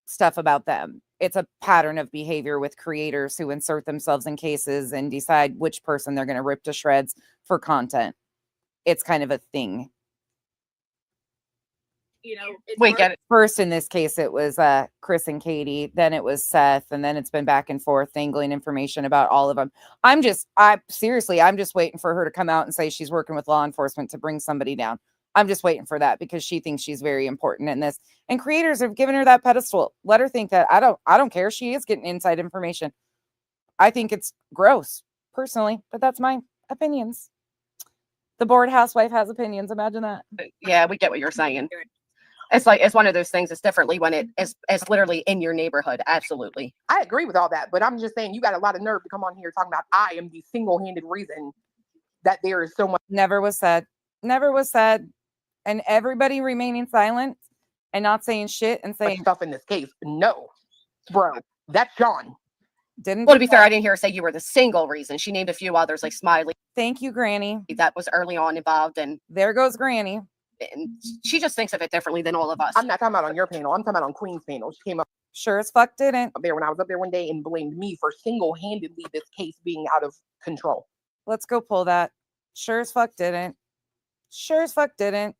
stuff about them. It's a pattern of behavior with creators who insert themselves in cases and decide which person they're going to rip to shreds for content. It's kind of a thing. We get it. First, in this case, it was Chris and Katie. Then it was Seth. And then it's been back and forth, dangling information about all of them. I'm just waiting for her to come out and say she's working with law enforcement to bring somebody down. I'm just waiting for that because she thinks she's very important in this. And creators have given her that pedestal. Let her think that. I don't care. She is getting inside information. I think it's gross, personally, but that's my opinions. The bored housewife has opinions. Imagine that. Yeah, we get what you're saying. It's like, it's one of those things. It's differently when it's literally in your neighborhood. Absolutely. I agree with all that, but I'm just saying you got a lot of nerve to come on here talking about I am the single-handed reason that there is so much. Never was said. And everybody remaining silent and not saying shit and saying stuff in this case. No, bro, that's Sean. Well, to be fair, I didn't hear her say you were the single reason. She named a few others like Smiley. Thank you, Granny. That was early on involved. And there goes Granny. And she just thinks of it differently than all of us. I'm not talking about on your panel. I'm talking about on Queen's panel. She came up. Sure as fuck didn't. Up there when I was up there one day and blamed me for single-handedly this case being out of control. Let's go pull that. Sure as fuck didn't. Sure as fuck didn't.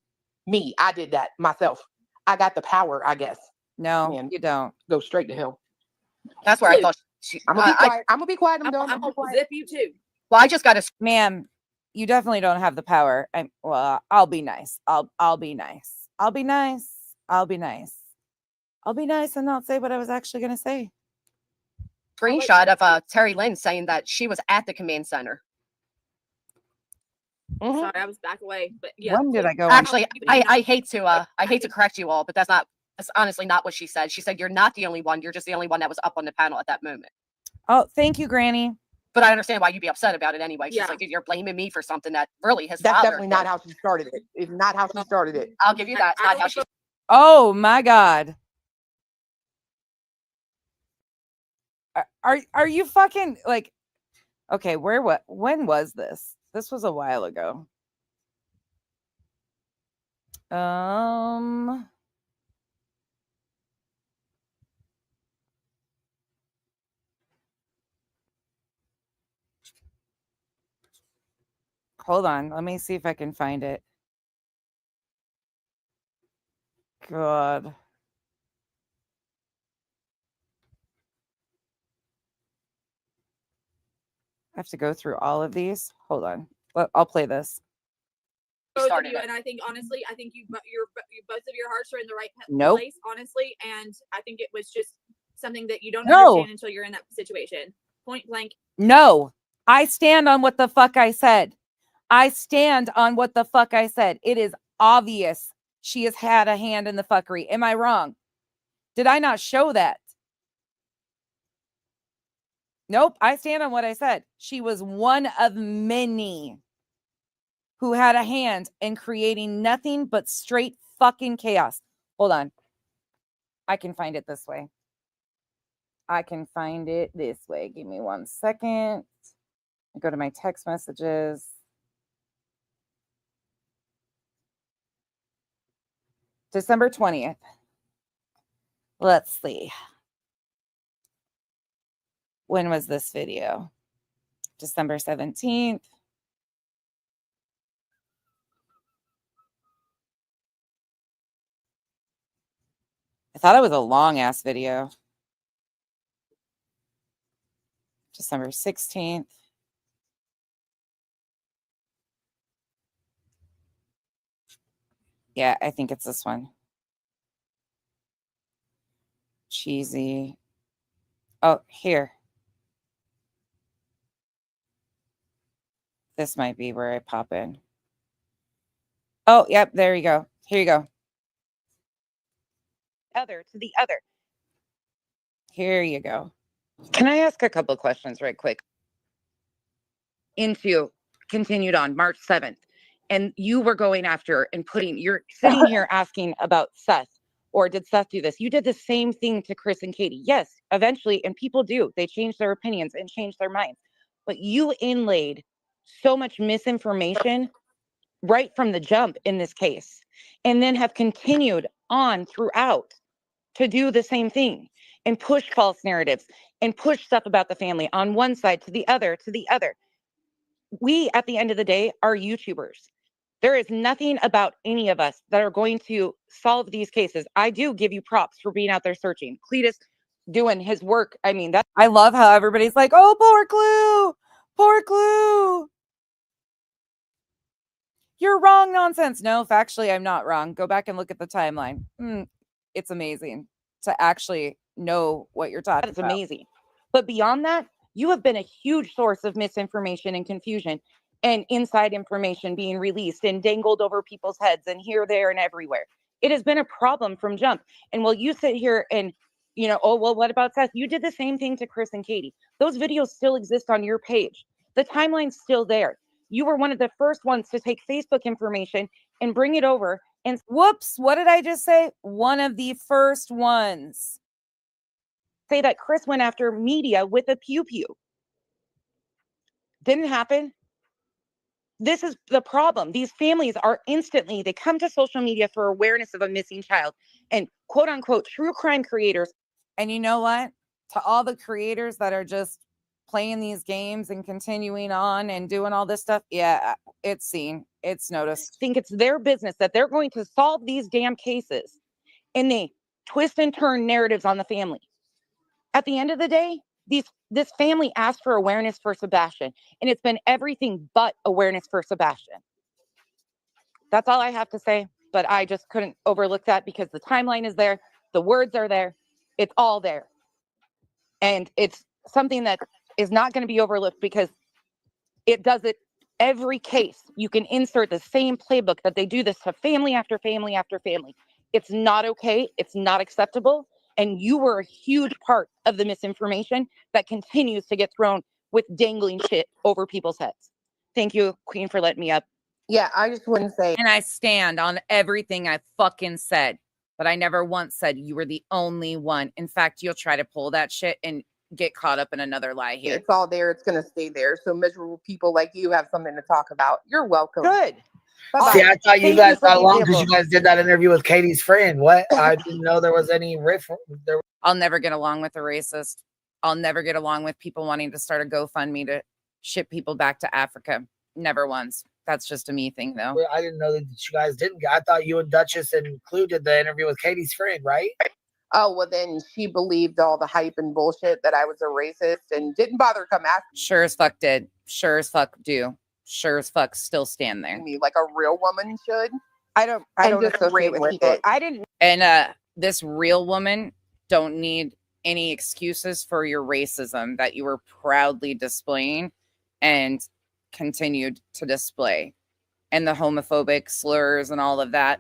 Me, I did that myself. I got the power, I guess. No, Man, you don't. go straight to hell. That's where I thought she. I'm gonna be quiet. I'm gonna be quiet. I'm done. I'm gonna zip you too. Well, I just got to. Ma'am, you definitely don't have the power. I'll be nice. I'll be nice. I'll be nice. I'll be nice. I'll be nice and not say what I was actually gonna say. Screenshot of Terry Lynn saying that she was at the command center. Sorry, I was back away, but yeah. When did I go? Actually, I hate to correct you all, but that's honestly not what she said. She said you're not the only one. You're just the only one that was up on the panel at that moment. Oh, thank you, Granny. But I understand why you'd be upset about it anyway. She's Yeah. like, you're blaming me for something that really his That's father definitely not how she started it. It's not how she started it. I'll give you that. It's not how she. Oh my God. Are you fucking like? Okay, when was this? This was a while ago. Hold on. Let me see if I can find it. God. I have to go through all of these. Hold on. I'll play this. Both of you, and I think honestly, you both of your hearts are in the right Nope. place, honestly, and I think it was just something that you don't No. understand until you're in that situation. Point blank. No, I stand on what the fuck I said. I stand on what the fuck I said. It is obvious she has had a hand in the fuckery. Am I wrong? Did I not show that? Nope, I stand on what I said. She was one of many who had a hand in creating nothing but straight fucking chaos. Hold on. I can find it this way. Give me 1 second. I go to my text messages. December 20th. Let's see. When was this video? December 17th. I thought it was a long ass video. December 16th. Yeah, I think it's this one. Cheesy. Oh, here. This might be where I pop in. Oh, yep, there you go. Here you go. Other to the other. Here you go. Can I ask a couple of questions right quick? Continued on March 7th. And you were going after and you're sitting here asking about Seth, or did Seth do this? You did the same thing to Chris and Katie. Yes, eventually, and people do. They change their opinions and change their minds. But you inlaid so much misinformation right from the jump in this case, and then have continued on throughout to do the same thing and push false narratives and push stuff about the family on one side to the other, to the other. We, at the end of the day, are YouTubers. There is nothing about any of us that are going to solve these cases. I do give you props for being out there searching. Cletus doing his work. I mean, I love how everybody's like, oh, poor Clue, poor Clue. You're wrong, nonsense. No, factually, I'm not wrong. Go back and look at the timeline. It's amazing to actually know what you're talking about. It's amazing. But beyond that, you have been a huge source of misinformation and confusion and inside information being released and dangled over people's heads and here, there, and everywhere. It has been a problem from jump. And while you sit here and, oh, well, what about Seth? You did the same thing to Chris and Katie. Those videos still exist on your page. The timeline's still there. You were one of the first ones to take Facebook information and bring it over. And whoops, what did I just say? One of the first ones. Say that Chris went after media with a pew-pew. Didn't happen. This is the problem. These families are they come to social media for awareness of a missing child, and quote unquote true crime creators. And you know what? To all the creators that are just playing these games and continuing on and doing all this stuff, yeah, it's seen, it's noticed. Think it's their business that they're going to solve these damn cases, and they twist and turn narratives on the family. At the end of the day, this family asked for awareness for Sebastian, and it's been everything but awareness for Sebastian. That's all I have to say, but I just couldn't overlook that because the timeline is there, the words are there, it's all there. And it's something that is not going to be overlooked because it does it every case. You can insert the same playbook that they do this to family after family after family. It's not okay. It's not acceptable. And you were a huge part of the misinformation that continues to get thrown with dangling shit over people's heads. Thank you, Queen, for letting me up. Yeah, I just wouldn't say. And I stand on everything I fucking said, but I never once said you were the only one. In fact, you'll try to pull that shit and get caught up in another lie here. It's all there. It's going to stay there. So miserable people like you have something to talk about. You're welcome. Good. See, I thought you guys got along because you guys did that interview with Katie's friend. What? I didn't know there was any riff. I'll never get along with a racist. I'll never get along with people wanting to start a GoFundMe to ship people back to Africa. Never once. That's just a me thing, though. I didn't know that you guys didn't. I thought you and Duchess and Clue did the interview with Katie's friend, right? Oh, well, then she believed all the hype and bullshit that I was a racist and didn't bother to come after Sure as fuck did. Sure as fuck do. Sure as fuck still stand there. me like a real woman should. I don't associate with people. I didn't. And this real woman don't need any excuses for your racism that you were proudly displaying and continued to display. And the homophobic slurs and all of that.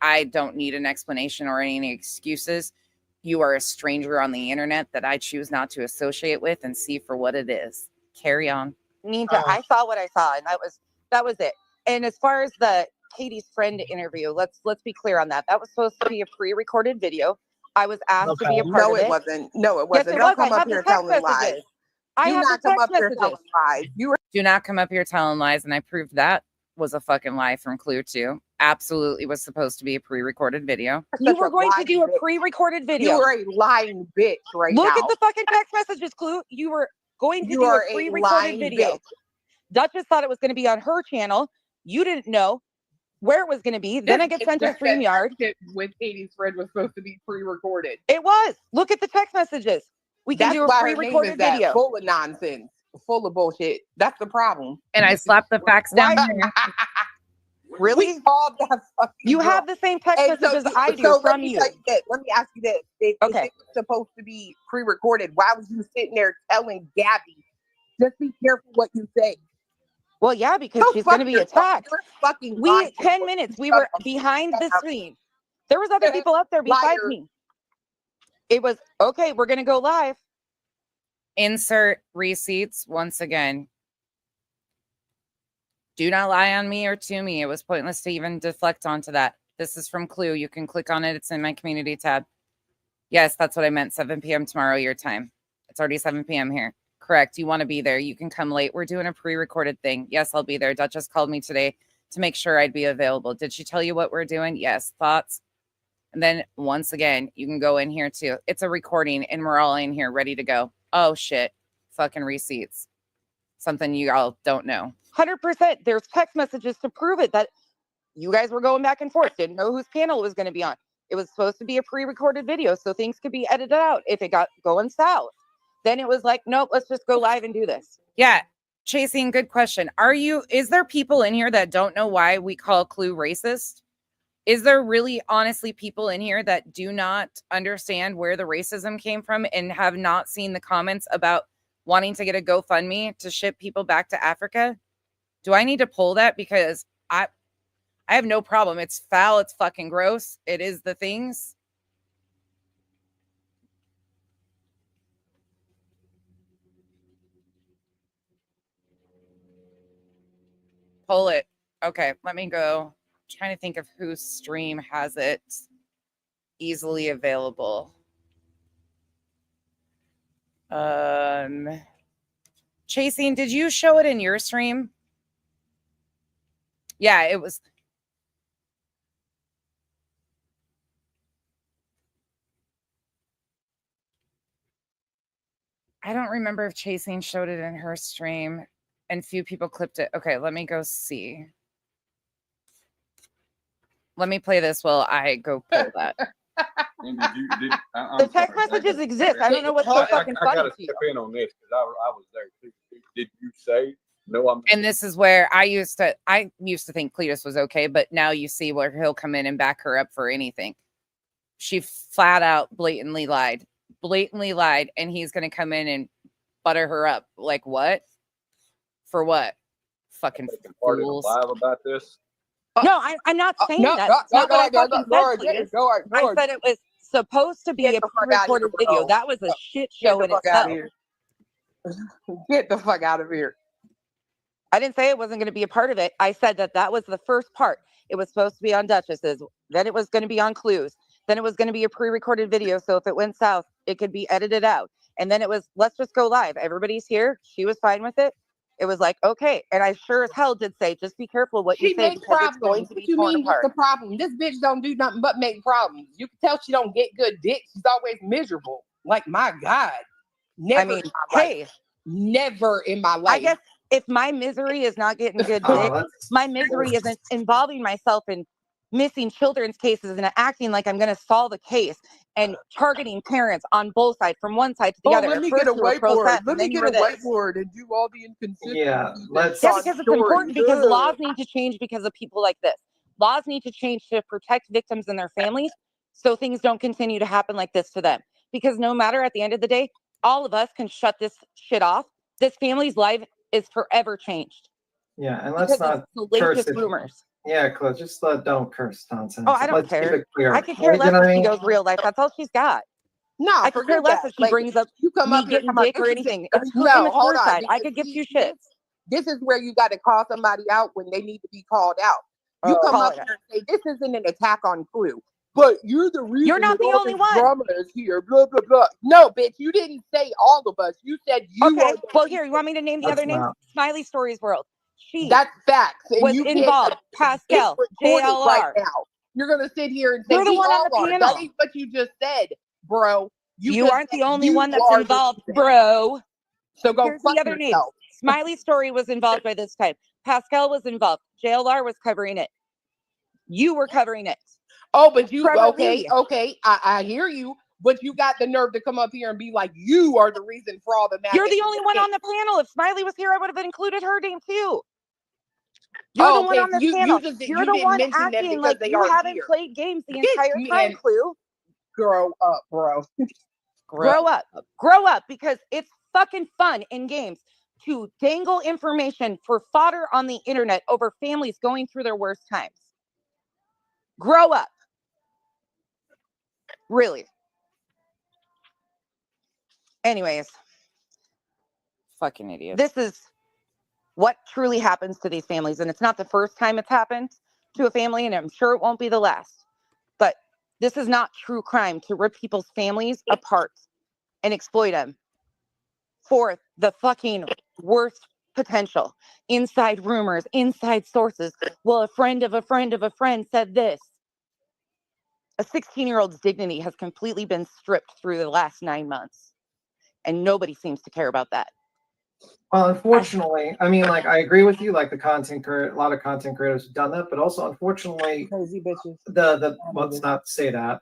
I don't need an explanation or any excuses. You are a stranger on the internet that I choose not to associate with and see for what it is. Carry on. I saw what I saw, and that was it. And as far as the Katie's friend interview, let's be clear on that. That was supposed to be a pre-recorded video. I was asked to be a part of it. No, it wasn't. No, it wasn't. Yes, it Don't was. come up here telling lies. I Do have not the come text up here messages. telling lies. Do not come up here telling lies, and I proved that was a fucking lie from Clue 2. Absolutely was supposed to be a pre-recorded video. You were going to do a pre-recorded video. You are a lying bitch right now. Look at the fucking text messages, Clue. You were going to You do are a a pre-recorded lying video. bitch. Duchess thought it was going to be on her channel. You didn't know where it was going to be. Then I get sent to StreamYard. With Katie's friend was supposed to be pre-recorded. It was. Look at the text messages. We can That's do a why her name pre-recorded is that, video. full of nonsense, full of bullshit. That's the problem. And I slapped the facts down there. Really? You have the same text messages I do from you. Let me ask you this. If it was supposed to be pre-recorded, why was you sitting there telling Gabby, just be careful what you say? Well, yeah, because she's going to be attacked. Fucking 10 minutes. We were behind the screen. There was other people up there besides me. It was, okay, we're going to go live. Insert receipts once again. Do not lie on me or to me. It was pointless to even deflect onto that. This is from Clue. You can click on it. It's in my community tab. Yes, that's what I meant. 7 p.m. tomorrow, your time. It's already 7 p.m. here. Correct. You want to be there. You can come late. We're doing a pre-recorded thing. Yes, I'll be there. Duchess called me today to make sure I'd be available. Did she tell you what we're doing? Yes. Thoughts? And then once again, you can go in here too. It's a recording and we're all in here ready to go. Oh, shit. Fucking receipts. Something you all don't know. 100%. There's text messages to prove it that you guys were going back and forth. Didn't know whose panel it was going to be on. It was supposed to be a pre-recorded video, so things could be edited out if it got going south. Then it was like, nope, let's just go live and do this. Yeah. Chasing, good question. Is there people in here that don't know why we call Clue racist? Is there really honestly people in here that do not understand where the racism came from and have not seen the comments about wanting to get a GoFundMe to ship people back to Africa? Do I need to pull that? Because I have no problem. It's foul. It's fucking gross. It is the things. Pull it. Okay, let me go. I'm trying to think of whose stream has it easily available. Chasing, did you show it in your stream? Yeah, it was. I don't remember if Chasing showed it in her stream and few people clipped it. Okay, let me go see. Let me play this while I go pull that. The text messages exist. I don't know what's so fucking funny gotta to you. step in on this because I was there too. Did you say no? I'm And this is where I used to think Cletus was okay, but now you see where he'll come in and back her up for anything. She flat out blatantly lied, and he's going to come in and butter her up. Like what? For what? Fucking part of the fools. live about this. No, I'm not saying that. That's not what I fucking said, Cletus. I said it was supposed to be a pre-recorded video. That was a shit show in itself. Get the fuck out of here. I didn't say it wasn't going to be a part of it. I said that was the first part. It was supposed to be on Duchess's. Then it was going to be on Clues. Then it was going to be a pre-recorded video. So if it went south, it could be edited out. And then it was, let's just go live. Everybody's here. She was fine with it. It was like, okay. And I sure as hell did say, just be careful what you She say makes because it's going problems. to What be you torn mean apart. what's the problem? This bitch don't do nothing but make problems. You can tell she don't get good dick. She's always miserable. Like, my God. Never in my life. Never in my life. I guess if my misery is not getting good dick, my misery isn't involving myself in missing children's cases and acting like I'm going to solve a case and targeting parents on both sides, from one side to the other. Let me First get a you were pro whiteboard. Seth, Let and me then you get a were this. whiteboard and do all the inconsistencies. Yeah, let's. Yeah, because it's important because laws need to change because of people like this. Laws need to change to protect victims and their families so things don't continue to happen like this to them. Because no matter at the end of the day, all of us can shut this shit off. This family's life is forever changed. Yeah, and let's Because not of curse salacious it. rumors. Yeah, Chloe, just don't curse nonsense. Oh, I don't Let's keep care. it clear. I could care You less know what if I she mean? goes real life. That's all she's got. No, I could care forget less that. if she Like, brings up you come me up here getting talking dick about or this is anything. the- It's no, too hold immature on. side. I could give two shits. This is where you got to call somebody out when they need to be called out. You come Call up it here and say, this isn't an attack on Clue, but you're the reason You're not that the all only this one. drama is here, blah, blah, blah. No, bitch, you didn't say all of us. You said you Okay, are the well, reason. here, you want me to name the That's other names? not. Smiley Stories World. She That's facts. And was you can't. involved. It's Pascal, recorded right JLR. now. You're going to sit here and say, You're the we one on all the are. panel. That ain't what you just said, bro. You just aren't the said only you one that's are the involved, reason. bro. So go Here's fuck the other names. yourself. Smiley Story was involved by this time. Pascal was involved. JLR was covering it. You were covering it. Oh, but you, Trevor okay, Lee. okay, I hear you, but you got the nerve to come up here and be like, you are the reason for all the madness. You're the only one on the panel. If Smiley was here, I would have included her name too. You're the one on this panel. You You're the didn't one mention them acting because like they you aren't haven't here. played games the This entire time, man- Clue. Grow up, bro. Grow up. Grow up, because it's fucking fun in games to dangle information for fodder on the internet over families going through their worst times. Grow up. Really. Anyways. Fucking idiot. This is what truly happens to these families. And it's not the first time it's happened to a family, and I'm sure it won't be the last. But this is not true crime to rip people's families apart and exploit them for the fucking worst potential. Inside rumors, inside sources. Well, a friend of a friend of a friend said this. A 16-year-old's dignity has completely been stripped through the last 9 months. And nobody seems to care about that. Well, unfortunately, I mean, like, I agree with you. Like, a lot of content creators have done that, but also, unfortunately, crazy bitches. Let's not say that.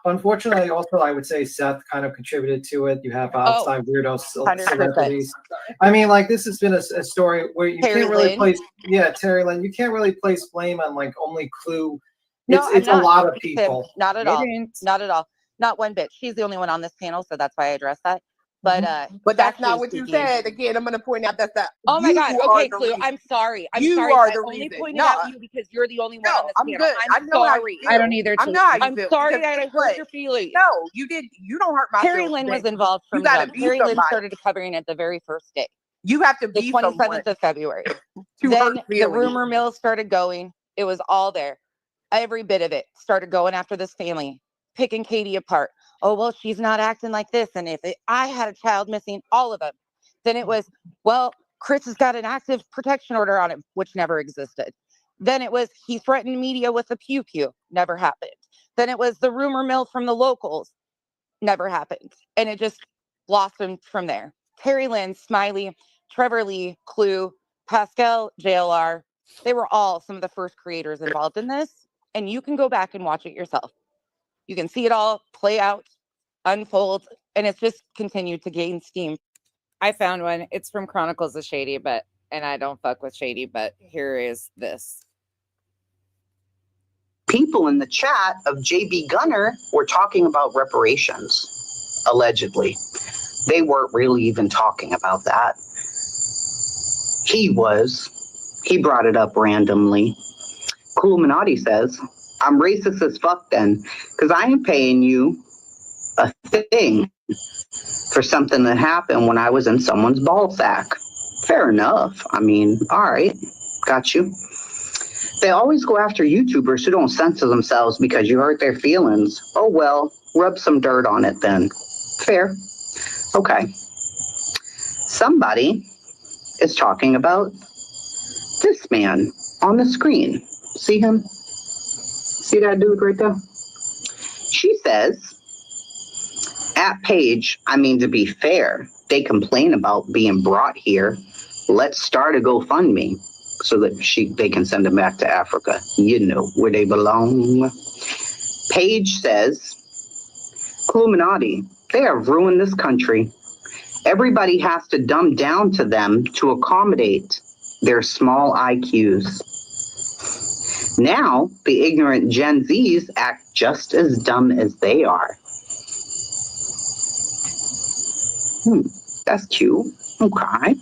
Unfortunately, also, I would say Seth kind of contributed to it. You have outside weirdos, 100%. celebrities. I mean, like, this has been a story where you Terry can't really Lynn. place. Yeah, Terry Lynn. You can't really place blame on like only Clue. No, It's I'm a not. lot of Tim, people. not at all. Not at all. Not one bit. She's the only one on this panel, so that's why I addressed that. But But that's not factually what you speaking- said. Again, I'm going to point out that Oh my you God. are Okay, the Clue. reason. I'm sorry. I'm You sorry. are I the only reason. pointed No, out you because you're the only one on this I'm panel. good. I I'm know how you sorry. feel. I don't either. I know how you I'm feel. sorry because that I guess hurt what? your feelings. No, you didn't. You don't hurt my Terry feelings. Lynn was bitch. involved from You gotta jump. be Terry Lynn somebody. started covering it the very first day. You have to The be 27th someone of February. to Then hurt the feelings. rumor mill started going. It was all there. Every bit of it started going after this family, picking Katie apart. Oh, well, she's not acting like this. And if I had a child missing, all of them. Then it was, well, Chris has got an active protection order on him, which never existed. Then it was, he threatened media with a pew-pew. Never happened. Then it was the rumor mill from the locals. Never happened. And it just blossomed from there. Terry Lynn, Smiley, Trevor Lee, Clue, Pascal, JLR, they were all some of the first creators involved in this. And you can go back and watch it yourself. You can see it all play out, unfold, and it's just continued to gain steam. I found one. It's from Chronicles of Shady, and I don't fuck with Shady, but here is this. People in the chat of JB Gunner were talking about reparations, allegedly. They weren't really even talking about that. He brought it up randomly. Illuminati says, I'm racist as fuck then, because I ain't paying you a thing for something that happened when I was in someone's ball sack. Fair enough. I mean, all right, got you. They always go after YouTubers who don't censor themselves because you hurt their feelings. Oh, well, rub some dirt on it then. Fair. Okay. Somebody is talking about this man on the screen. See him? See that dude right there? She says, at Page, I mean, to be fair, they complain about being brought here. Let's start a GoFundMe so that they can send them back to Africa. You know where they belong. Page says, Illuminati, they have ruined this country. Everybody has to dumb down to them to accommodate their small IQs. Now, the ignorant Gen Zs act just as dumb as they are. That's cute. Okay.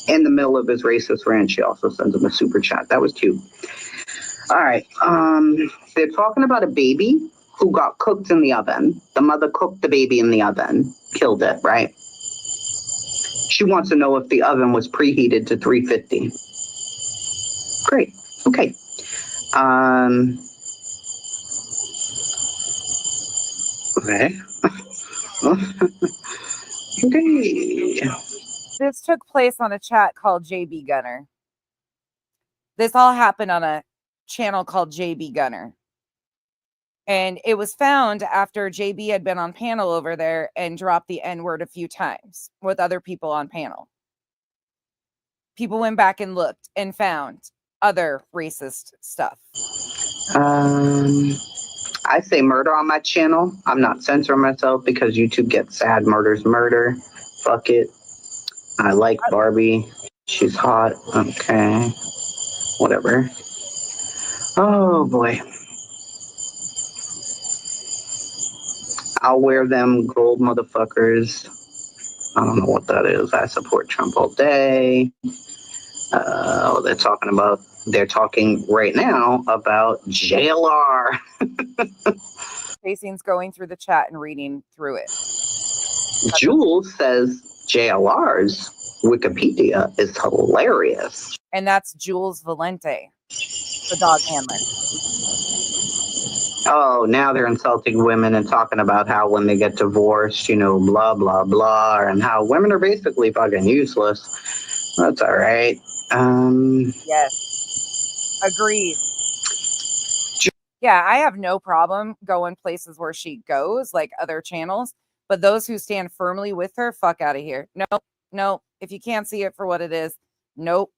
In the middle of his racist rant, she also sends him a super chat. That was cute. All right. They're talking about a baby who got cooked in the oven. The mother cooked the baby in the oven, killed it, right? She wants to know if the oven was preheated to 350. Great. Okay. Okay. Okay. This took place on a chat called JB Gunner. This all happened on a channel called JB Gunner. And it was found after JB had been on panel over there and dropped the N-word a few times with other people on panel. People went back and looked and found other racist stuff. I say murder on my channel. I'm not censoring myself because YouTube gets sad. Murder's murder. Fuck it. I like Barbie. She's hot. Okay. Whatever. Oh boy. I'll wear them gold motherfuckers. I don't know what that is. I support Trump all day. They're talking right now about JLR. Casey's going through the chat and reading through it. Jules says JLR's Wikipedia is hilarious. And that's Jules Valente, the dog handler. Oh, now they're insulting women and talking about how when they get divorced, blah, blah, blah, and how women are basically fucking useless. That's all right. Yes. Agreed. Yeah, I have no problem going places where she goes, like other channels, but those who stand firmly with her, fuck out of here. Nope. If you can't see it for what it is, nope.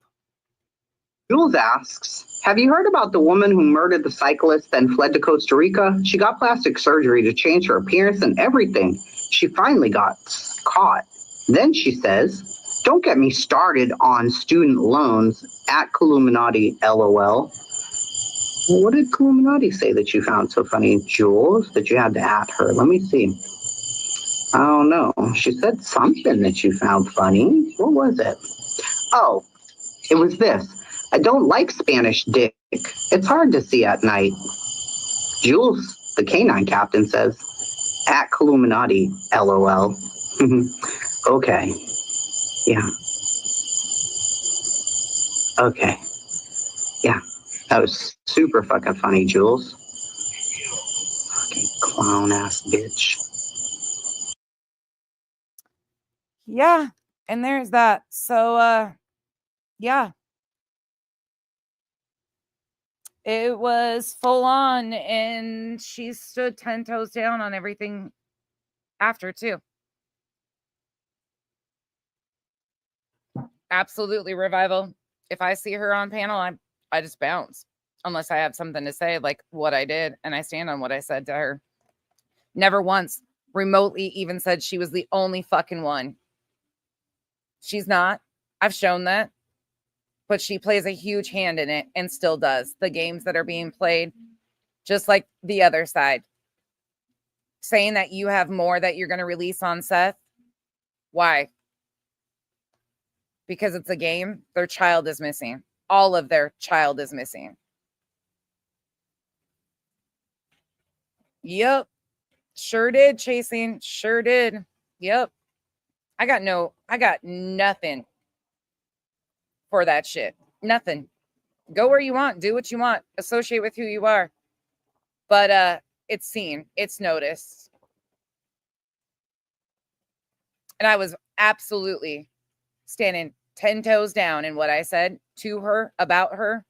Jules asks, have you heard about the woman who murdered the cyclist then fled to Costa Rica? She got plastic surgery to change her appearance and everything. She finally got caught. Then she says, don't get me started on student loans at Illuminati, LOL. What did Illuminati say that you found so funny, Jules, that you had to at her? Let me see. I don't know. She said something that you found funny. What was it? Oh, it was this. I don't like Spanish dick. It's hard to see at night. Jules, the canine captain, says, at Illuminati, LOL. Okay. Yeah. Okay. Yeah. That was super fucking funny, Jules. Fucking clown ass bitch. Yeah. And there's that. So, yeah. It was full on, and she stood 10 toes down on everything after, too. Absolutely, Revival. If I see her on panel, I just bounce. Unless I have something to say, like what I did, and I stand on what I said to her. Never once remotely even said she was the only fucking one. She's not. I've shown that. But she plays a huge hand in it and still does. The games that are being played, just like the other side. Saying that you have more that you're going to release on Seth. Why? Because it's a game. Their child is missing. All of their child is missing. Yep. Sure did, Chasing. Sure did. Yep. I got nothing for that shit. Nothing. Go where you want. Do what you want. Associate with who you are. But it's seen. It's noticed. And I was absolutely standing 10 toes down in what I said to her, about her,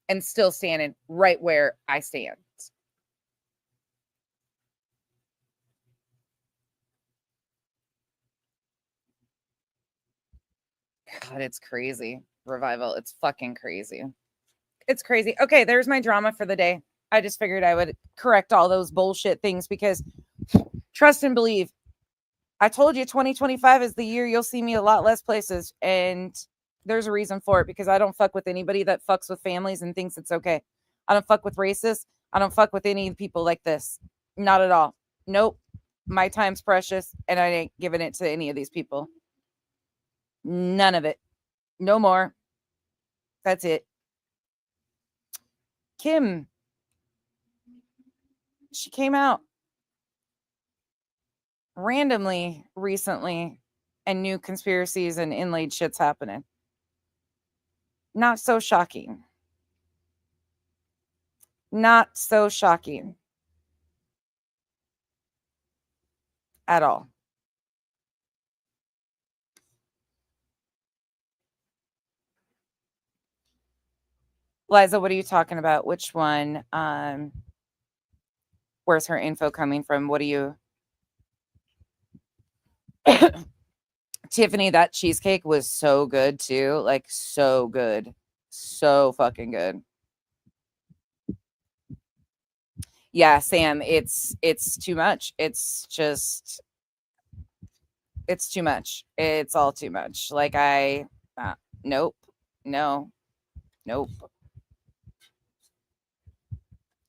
and still standing right where I stand. God, it's crazy. Revival. It's fucking crazy. It's crazy. Okay, there's my drama for the day. I just figured I would correct all those bullshit things because trust and believe. I told you 2025 is the year you'll see me a lot less places, and there's a reason for it because I don't fuck with anybody that fucks with families and thinks it's okay. I don't fuck with racists. I don't fuck with any people like this. Not at all. Nope. My time's precious, and I ain't giving it to any of these people. None of it. No more. That's it. Kim. She came out randomly recently and new conspiracies and inlaid shit's happening. Not so shocking. Not so shocking. At all. Liza, what are you talking about? Which one? Where's her info coming from? What do you... Tiffany, that cheesecake was so good too. Like, so good. So fucking good. Yeah, Sam, it's too much. It's just... It's too much. It's all too much. Like, nope. No. Nope.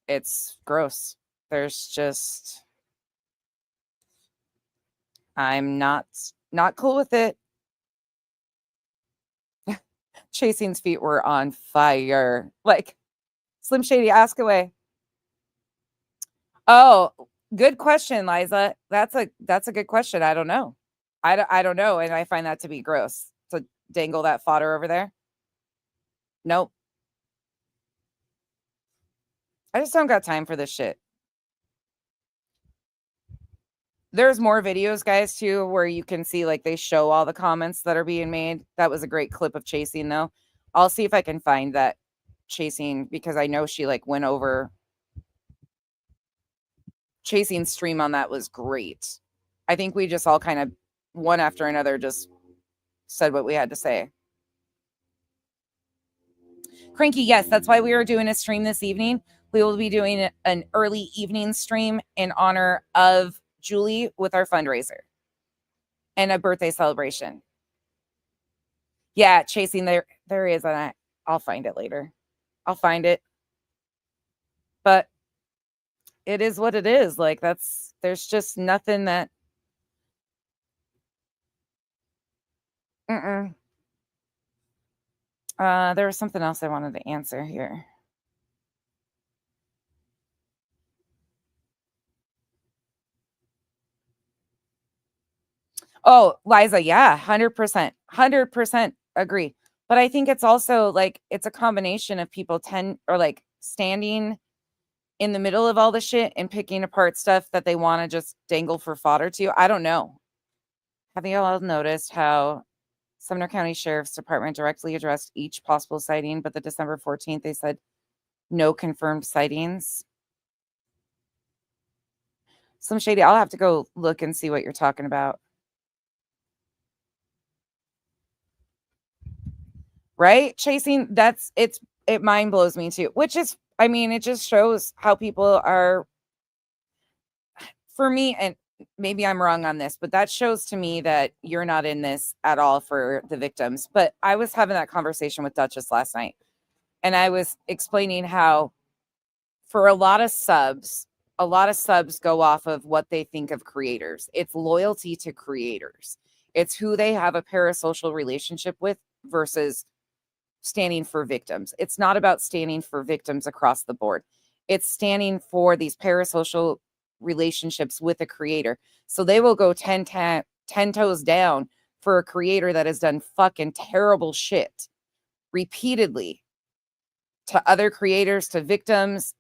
It's gross. There's just... I'm not cool with it. Chasing's feet were on fire. Like, Slim Shady, ask away. Oh, good question, Liza. That's a good question. I don't know. I don't know, and I find that to be gross. To dangle that fodder over there. Nope. I just don't got time for this shit. There's more videos, guys, too, where you can see, like, they show all the comments that are being made. That was a great clip of Chasing, though. I'll see if I can find that Chasing, because I know she, like, went over. Chasing's stream on that was great. I think we just all kind of, one after another, just said what we had to say. Cranky, yes, that's why we are doing a stream this evening. We will be doing an early evening stream in honor of Julie with our fundraiser and a birthday celebration. Yeah, Chasing, there is, and I'll find it later. I'll find it. But it is what it is. Like, there's just nothing that... There was something else I wanted to answer here. Oh, Liza, yeah, 100%. 100% agree. But I think it's also like it's a combination of people standing in the middle of all the shit and picking apart stuff that they want to just dangle for fodder to. I don't know. Have you all noticed how Sumner County Sheriff's Department directly addressed each possible sighting, but the December 14th, they said no confirmed sightings? Some shady. I'll have to go look and see what you're talking about. Right? Chasing, it mind blows me too, which is, I mean, it just shows how people are, for me, and maybe I'm wrong on this, but that shows to me that you're not in this at all for the victims. But I was having that conversation with Duchess last night, and I was explaining how for a lot of subs go off of what they think of creators. It's loyalty to creators. It's who they have a parasocial relationship with versus standing for victims. It's not about standing for victims across the board. It's standing for these parasocial relationships with a creator. So they will go 10 toes down for a creator that has done fucking terrible shit repeatedly to other creators, to victims,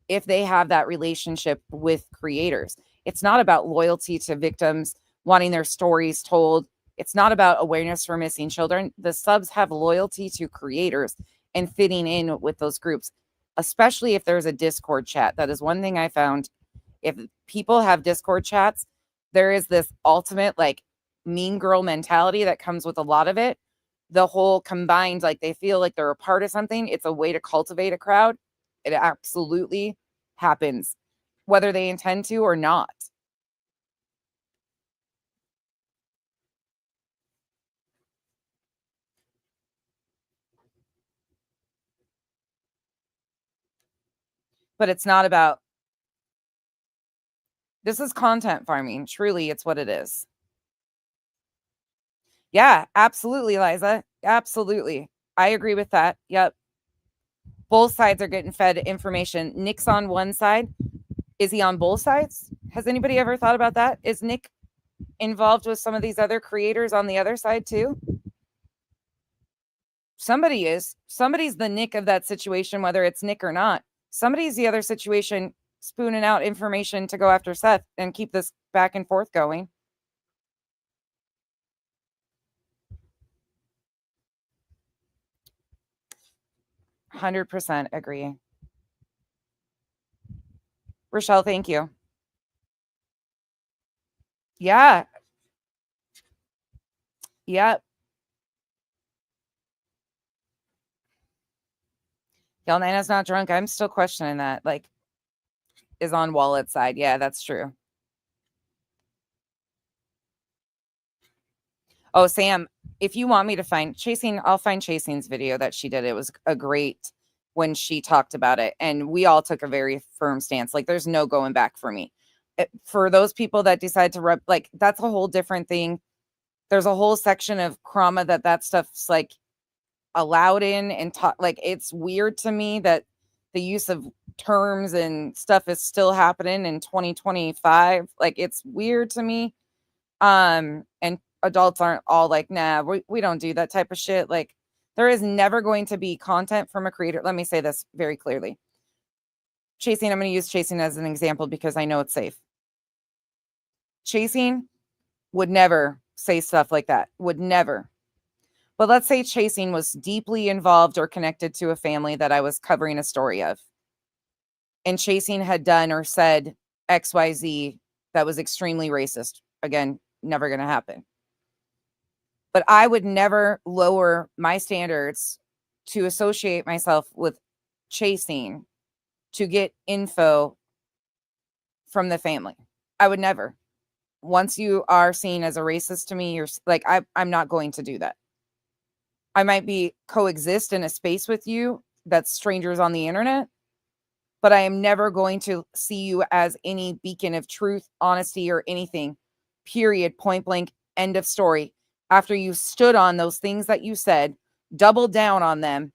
if they have that relationship with creators. It's not about loyalty to victims, wanting their stories told. It's not about awareness for missing children. The subs have loyalty to creators and fitting in with those groups, especially if there's a Discord chat. That is one thing I found. If people have Discord chats, there is this ultimate like mean girl mentality that comes with a lot of it. The whole combined, like they feel like they're a part of something. It's a way to cultivate a crowd. It absolutely happens, whether they intend to or not. But it's not about, this is content farming. Truly, it's what it is. Yeah, absolutely, Liza. Absolutely. I agree with that. Yep. Both sides are getting fed information. Nick's on one side. Is he on both sides? Has anybody ever thought about that? Is Nick involved with some of these other creators on the other side too? Somebody is. Somebody's the Nick of that situation, whether it's Nick or not. Somebody's the other situation spooning out information to go after Seth and keep this back and forth going. %100% agree. Rochelle, thank you. Yeah. Yep. Y'all, Nana's not drunk. I'm still questioning that. Like, is on Wallet's side. Yeah, that's true. Oh, Sam, if you want me to find Chasing, I'll find Chasing's video that she did. It was a great when she talked about it. And we all took a very firm stance. Like, there's no going back for me. For those people that decide to like, that's a whole different thing. There's a whole section of trauma that stuff's like allowed in and taught. Like, it's weird to me that the use of terms and stuff is still happening in 2025. Like, it's weird to me. And adults aren't all like, nah, we don't do that type of shit. Like, there is never going to be content from a creator. Let me say this very clearly. Chasing, I'm going to use Chasing as an example because I know it's safe. Chasing would never say stuff like that. Would never. But let's say Chasing was deeply involved or connected to a family that I was covering a story of. And Chasing had done or said XYZ that was extremely racist. Again, never going to happen. But I would never lower my standards to associate myself with Chasing to get info from the family. I would never. Once you are seen as a racist to me, you're like, I'm not going to do that. I might be coexist in a space with you that's strangers on the internet, but I am never going to see you as any beacon of truth, honesty, or anything. Period. Point blank. End of story. After you stood on those things that you said, doubled down on them,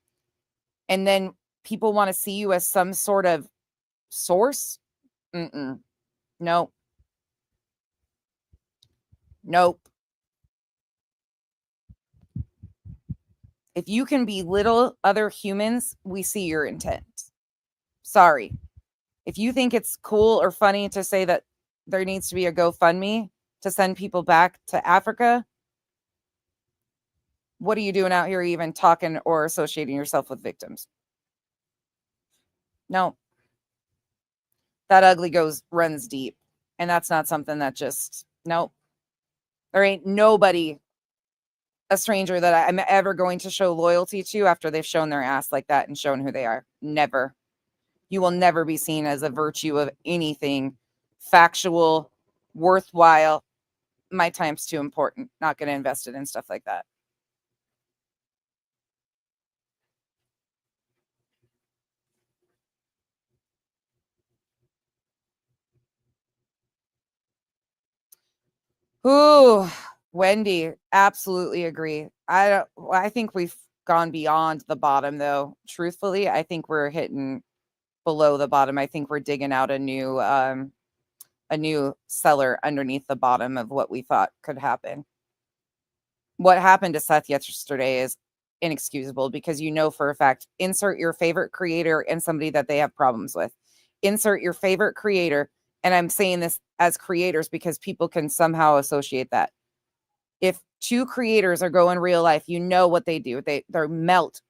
and then people want to see you as some sort of source? Nope. Nope. If you can belittle other humans, we see your intent. Sorry. If you think it's cool or funny to say that there needs to be a GoFundMe to send people back to Africa, what are you doing out here even talking or associating yourself with victims? No. That ugly runs deep. And that's not something that just, nope. There ain't nobody, a stranger, that I'm ever going to show loyalty to after they've shown their ass like that and shown who they are. Never. You will never be seen as a virtue of anything factual, worthwhile. My time's too important. Not going to invest it in stuff like that. Ooh, Wendy, absolutely agree. I think we've gone beyond the bottom, though. Truthfully, I think we're hitting below the bottom. I think we're digging out a new cellar underneath the bottom of what we thought could happen. What happened to Seth yesterday is inexcusable, because you know for a fact, insert your favorite creator and somebody that they have problems with. Insert your favorite creator, and I'm saying this as creators because people can somehow associate that. If two creators are going real life, you know what they do. They're melt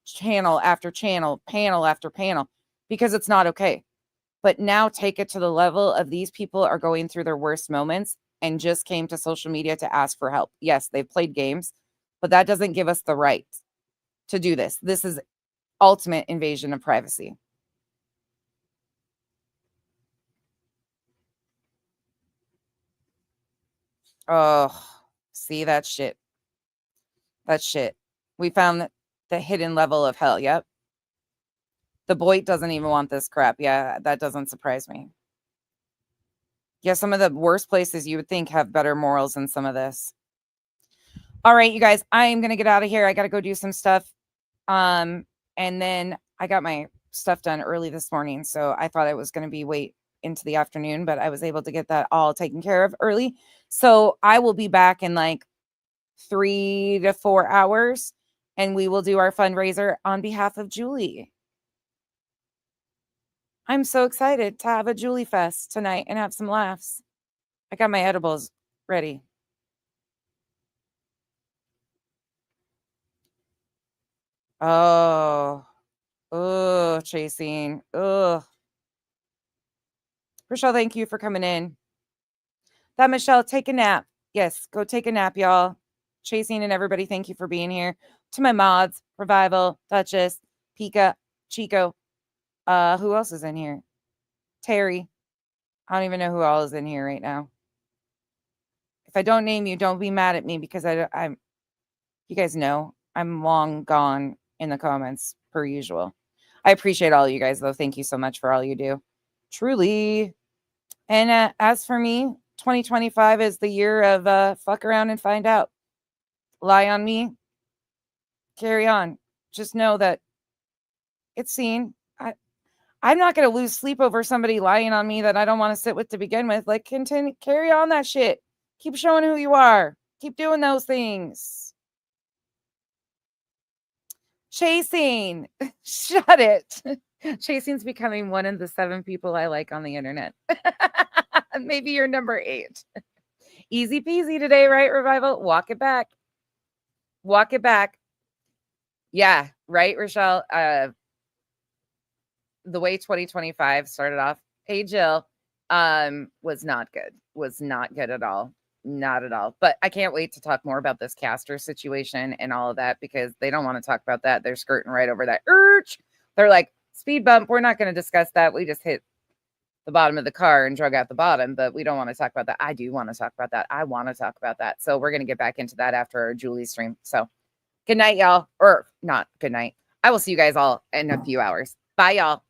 channel after channel, panel after panel, because it's not okay. But now take it to the level of these people are going through their worst moments and just came to social media to ask for help. Yes, they've played games, but that doesn't give us the right to do this. This is ultimate invasion of privacy. Oh, see that shit. That shit. We found the hidden level of hell. Yep. The Boyd doesn't even want this crap. Yeah, that doesn't surprise me. Yeah, some of the worst places you would think have better morals than some of this. All right, you guys, I am going to get out of here. I got to go do some stuff. And then I got my stuff done early this morning, so I thought it was going to be wait into the afternoon, but I was able to get that all taken care of early. So I will be back in like 3 to 4 hours, and we will do our fundraiser on behalf of Julie. I'm so excited to have a Julie Fest tonight and have some laughs. I got my edibles ready. Oh, chasing. Rochelle, thank you for coming in. That Michelle, take a nap. Yes, go take a nap, y'all. Chasing and everybody, thank you for being here. To my mods, Revival, Duchess, Pika, Chico. Who else is in here? Terry. I don't even know who all is in here right now. If I don't name you, don't be mad at me, because I'm. You guys know I'm long gone in the comments per usual. I appreciate all you guys, though. Thank you so much for all you do. Truly. And as for me, 2025 is the year of fuck around and find out. Lie on me. Carry on. Just know that it's seen. I'm not going to lose sleep over somebody lying on me that I don't want to sit with to begin with. Like, carry on that shit. Keep showing who you are. Keep doing those things. Chasing. Shut it. Chasing's becoming one of the 7 people I like on the internet. Maybe you're number 8. Easy peasy today, right, Revival? Walk it back. Walk it back. Yeah, right, Rochelle? The way 2025 started off, hey, Jill, was not good. Was not good at all. Not at all. But I can't wait to talk more about this caster situation and all of that, because they don't want to talk about that. They're skirting right over that. They're like, speed bump. We're not going to discuss that. We just hit the bottom of the car and drug out the bottom, but we don't want to talk about that. I do want to talk about that. I want to talk about that. So we're going to get back into that after our Julie stream. So good night, y'all. Or not good night. I will see you guys all in a few hours. Bye, y'all.